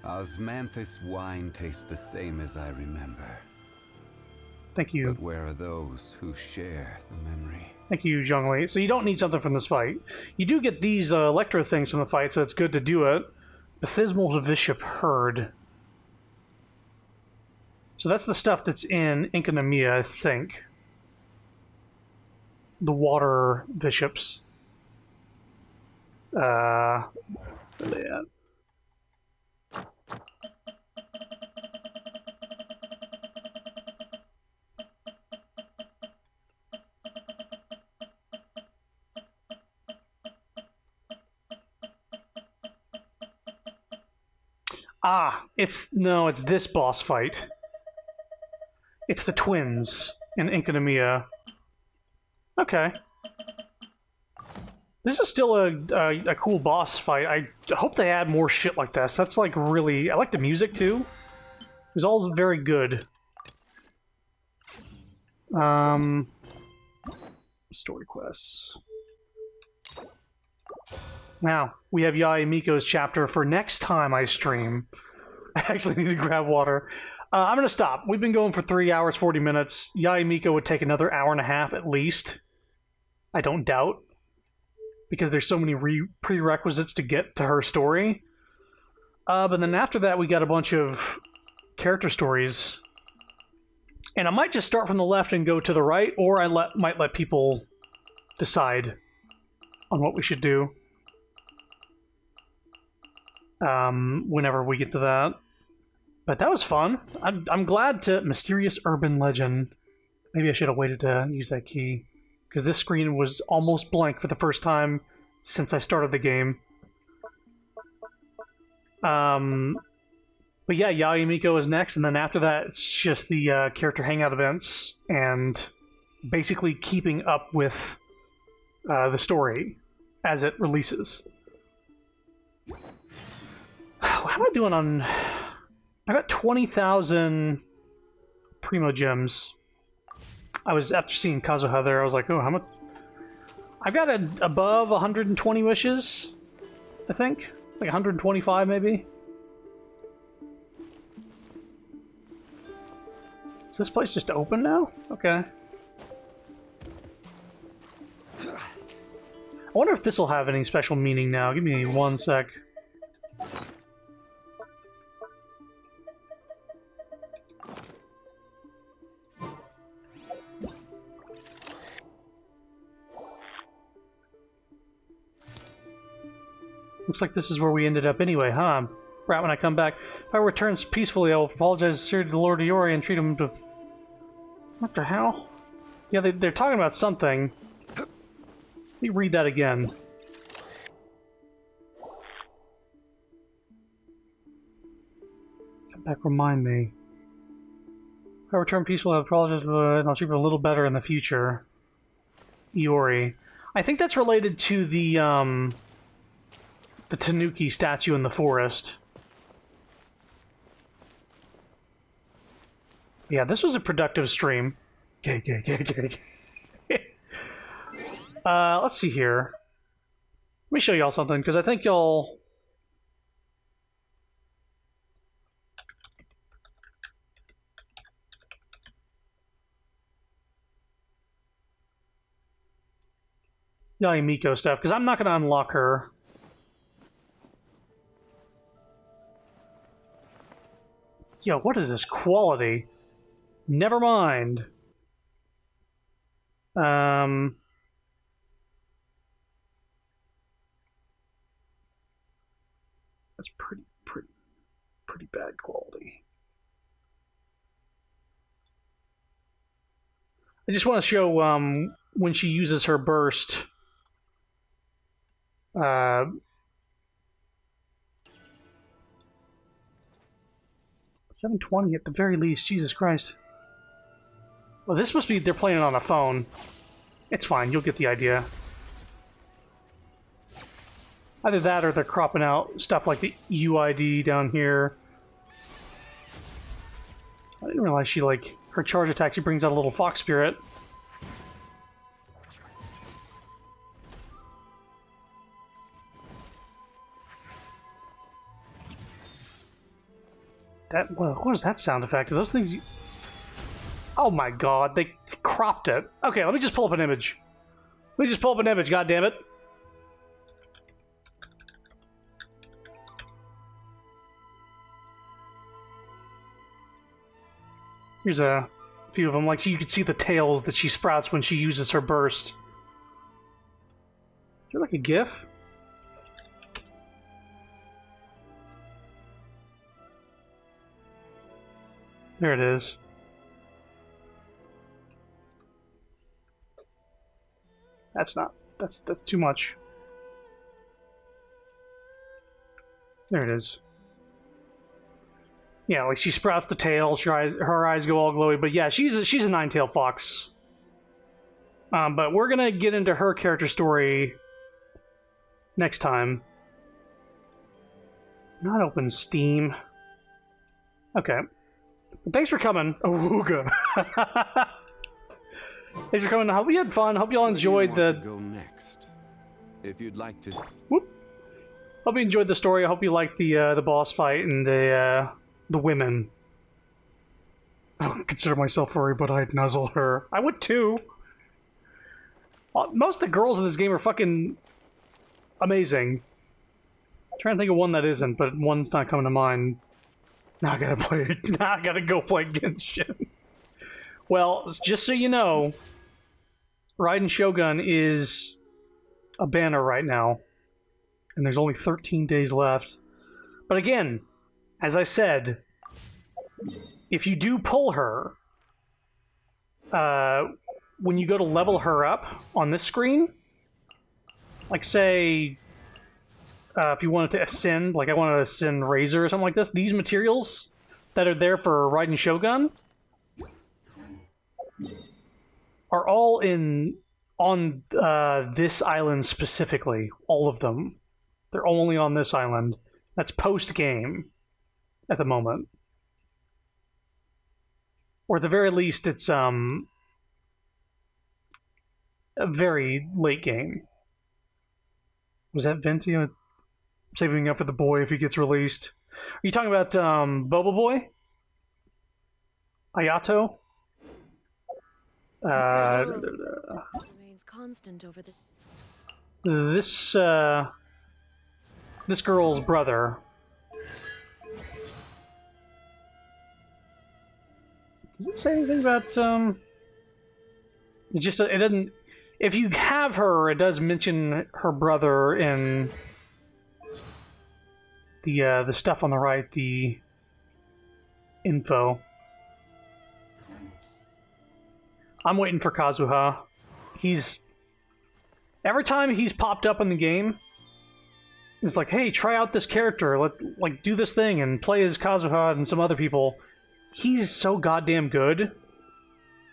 Osmanthus wine tastes the same as I remember. Thank you. But where are those who share the memory? Thank you, Zhongli. So you don't need something from this fight. You do get these electro things from the fight, so it's good to do it. Bathysmal Bishop Herd. So that's the stuff that's in Enkanomiya, I think. The water bishops. Where are they at? It's this boss fight. It's the twins in Enkanomiya. Okay. This is still a cool boss fight. I hope they add more shit like this. That's like really... I like the music too. It's all very good. Story quests. Now, we have Yae Miko's chapter for next time I stream. I actually need to grab water. I'm going to stop. We've been going for 3 hours, 40 minutes. Yae Miko would take another hour and a half at least. I don't doubt. Because there's so many prerequisites to get to her story. But then after that, we got a bunch of character stories. And I might just start from the left and go to the right, or I might let people decide on what we should do. Whenever we get to that. But that was fun. I'm glad to... Mysterious Urban Legend. Maybe I should have waited to use that key. Because this screen was almost blank for the first time since I started the game. But yeah, Yae Miko is next, and then after that, it's just the character hangout events, and basically keeping up with the story as it releases. How am I doing on... I got 20,000 Primo Gems. After seeing Kazuha there, I was like, oh, how much? I've got above 120 wishes, I think. Like 125, maybe. Is this place just open now? Okay. I I wonder if this will have any special meaning now. Give me one sec. Looks like this is where we ended up anyway, huh? Right when I come back. If I returns peacefully, I will apologize sincerely to the Lord Iori and treat him to... What the hell? Yeah, they're talking about something. Let me read that again. Come back, remind me. If I return peacefully, I apologize, and I'll treat him a little better in the future. Iori. I think that's related to the Tanuki statue in the forest. Yeah, this was a productive stream. Let's see here. Let me show y'all something, because I think y'all... Miko stuff, because I'm not going to unlock her. Yo, what is this quality? Never mind. That's pretty bad quality. I just want to show when she uses her burst. 720 at the very least. Jesus Christ. Well, this must be they're playing it on a phone. It's fine. You'll get the idea. Either that or they're cropping out stuff like the UID down here. I didn't realize she, like, her charge attack, she brings out a little fox spirit. That, well, what is that sound effect? Are those things you... Oh my god, they cropped it. Okay, let me just pull up an image. Let me just pull up an image, goddammit. Here's a few of them. Like, you can see the tails that she sprouts when she uses her burst. Is there like a GIF? There it is. That's not... That's too much. There it is. Yeah, like she sprouts the tails, her eyes go all glowy, but yeah, she's a nine-tailed fox. But we're gonna get into her character story next time. Not open Steam. Okay. Thanks for coming, Awooga. Thanks for coming. I hope you had fun. Hope you all enjoyed the... Go next. If you'd like to... Whoop. Hope you enjoyed the story. I hope you liked the boss fight and the women. I don't consider myself furry, but I'd nuzzle her. I would too. Most of the girls in this game are fucking amazing. I'm trying to think of one that isn't, but one's not coming to mind. Now I gotta play it. Now I gotta go play Genshin. Well, just so you know, Raiden Shogun is a banner right now. And there's only 13 days left. But again, as I said, if you do pull her, when you go to level her up on this screen, like say, if you wanted to ascend, like I wanted to ascend Razor or something like this, these materials that are there for Raiden Shogun are all on this island specifically, all of them. They're only on this island. That's post-game at the moment. Or at the very least, it's a very late game. Was that Venti? Saving up for the boy if he gets released. Are you talking about Boba Boy? Ayato? Remains constant over the... this this girl's brother. Does it say anything about It just it doesn't. If you have her, it does mention her brother in the stuff on the right, the info. I'm waiting for Kazuha. Every time he's popped up in the game, it's like, hey, try out this character, do this thing and play as Kazuha and some other people. He's so goddamn good.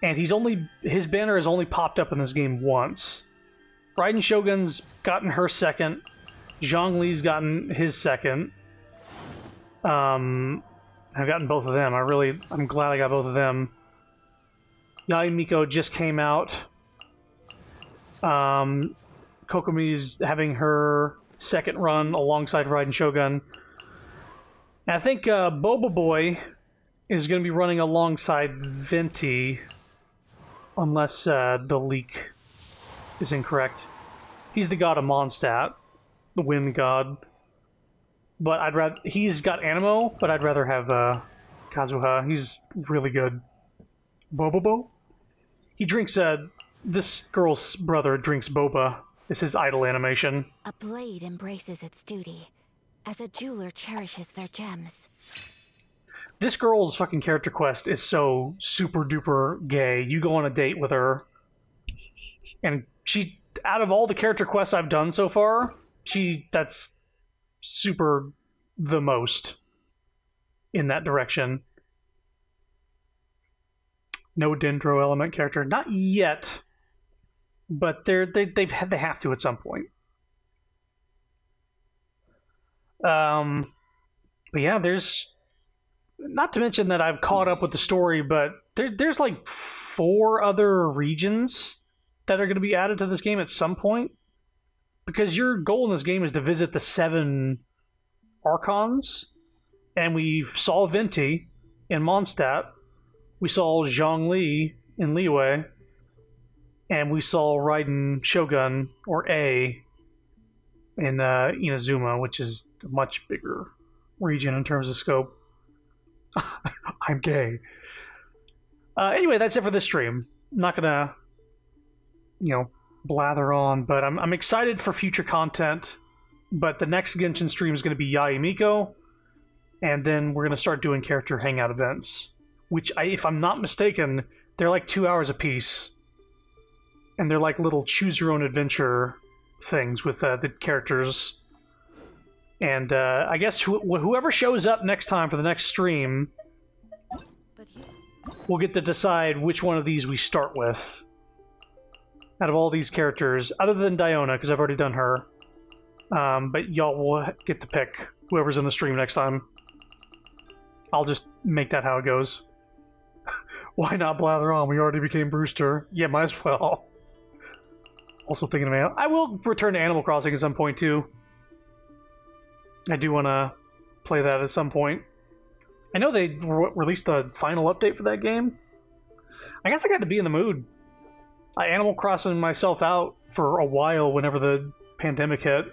And his banner has only popped up in this game once. Raiden Shogun's gotten her second. Zhongli's gotten his second. I've gotten both of them. I'm glad I got both of them. Yai Miko just came out. Kokomi's having her second run alongside Raiden Shogun. And I think Boba Boy is going to be running alongside Venti. Unless the leak is incorrect. He's the god of Mondstadt, the wind god. But he's got Animo, but I'd rather have Kazuha. He's really good. Bobobo? He drinks, this girl's brother drinks boba. It's his idol animation. A blade embraces its duty, as a jeweler cherishes their gems. This girl's fucking character quest is so super duper gay. You go on a date with her, and she, out of all the character quests I've done so far, that's super the most in that direction. No Dendro element character, not yet, but they have to at some point. But yeah, there's. Not to mention that I've caught up with the story, but there's like 4 other regions that are going to be added to this game at some point. Because your goal in this game is to visit the 7 Archons. And we saw Venti in Mondstadt. We saw Zhongli in Liyue. And we saw Raiden Shogun, or A, in Inazuma, which is a much bigger region in terms of scope. I'm gay. Anyway, that's it for this stream. I'm not gonna, blather on, but I'm excited for future content. But the next Genshin stream is going to be Yai Miko, and then we're going to start doing character hangout events, which, if I'm not mistaken, they're like 2 hours a piece, and they're like little choose-your-own-adventure things with the characters. And I guess whoever shows up next time for the next stream will get to decide which one of these we start with. Out of all these characters, other than Diona, because I've already done her. But y'all will get to pick whoever's in the stream next time. I'll just make that how it goes. Why not blather on? We already became Brewster. Yeah, might as well. Also thinking of I will return to Animal Crossing at some point, too. I do want to play that at some point. I know they released a final update for that game. I guess I got to be in the mood. I Animal Crossing myself out for a while whenever the pandemic hit.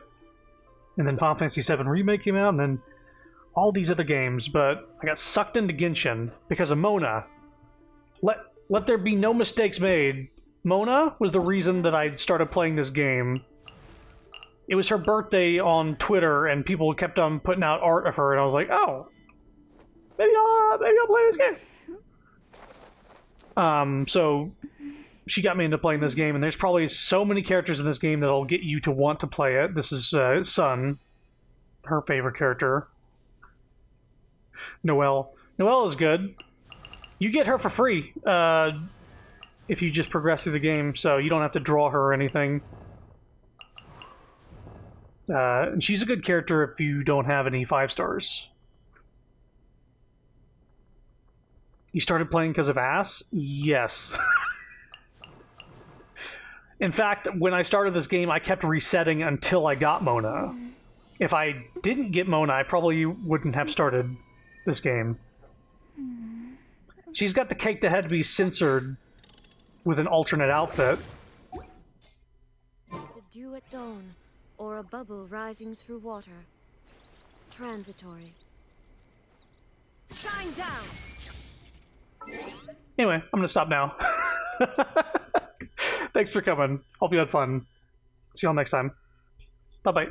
And then Final Fantasy VII Remake came out, and then all these other games. But I got sucked into Genshin because of Mona. Let there be no mistakes made. Mona was the reason that I started playing this game. It was her birthday on Twitter, and people kept on putting out art of her, and I was like, oh, maybe I'll play this game. So she got me into playing this game, and there's probably so many characters in this game that'll get you to want to play it. This is Sun, her favorite character. Noelle. Noelle is good. You get her for free if you just progress through the game, so you don't have to draw her or anything. And she's a good character if you don't have any 5 stars. You started playing because of ass? Yes. In fact, when I started this game, I kept resetting until I got Mona. If I didn't get Mona, I probably wouldn't have started this game. She's got the cake that had to be censored with an alternate outfit. The dew at dawn, or a bubble rising through water. Transitory. Shine down! Anyway, I'm gonna stop now. Thanks for coming. Hope you had fun. See y'all next time. Bye bye.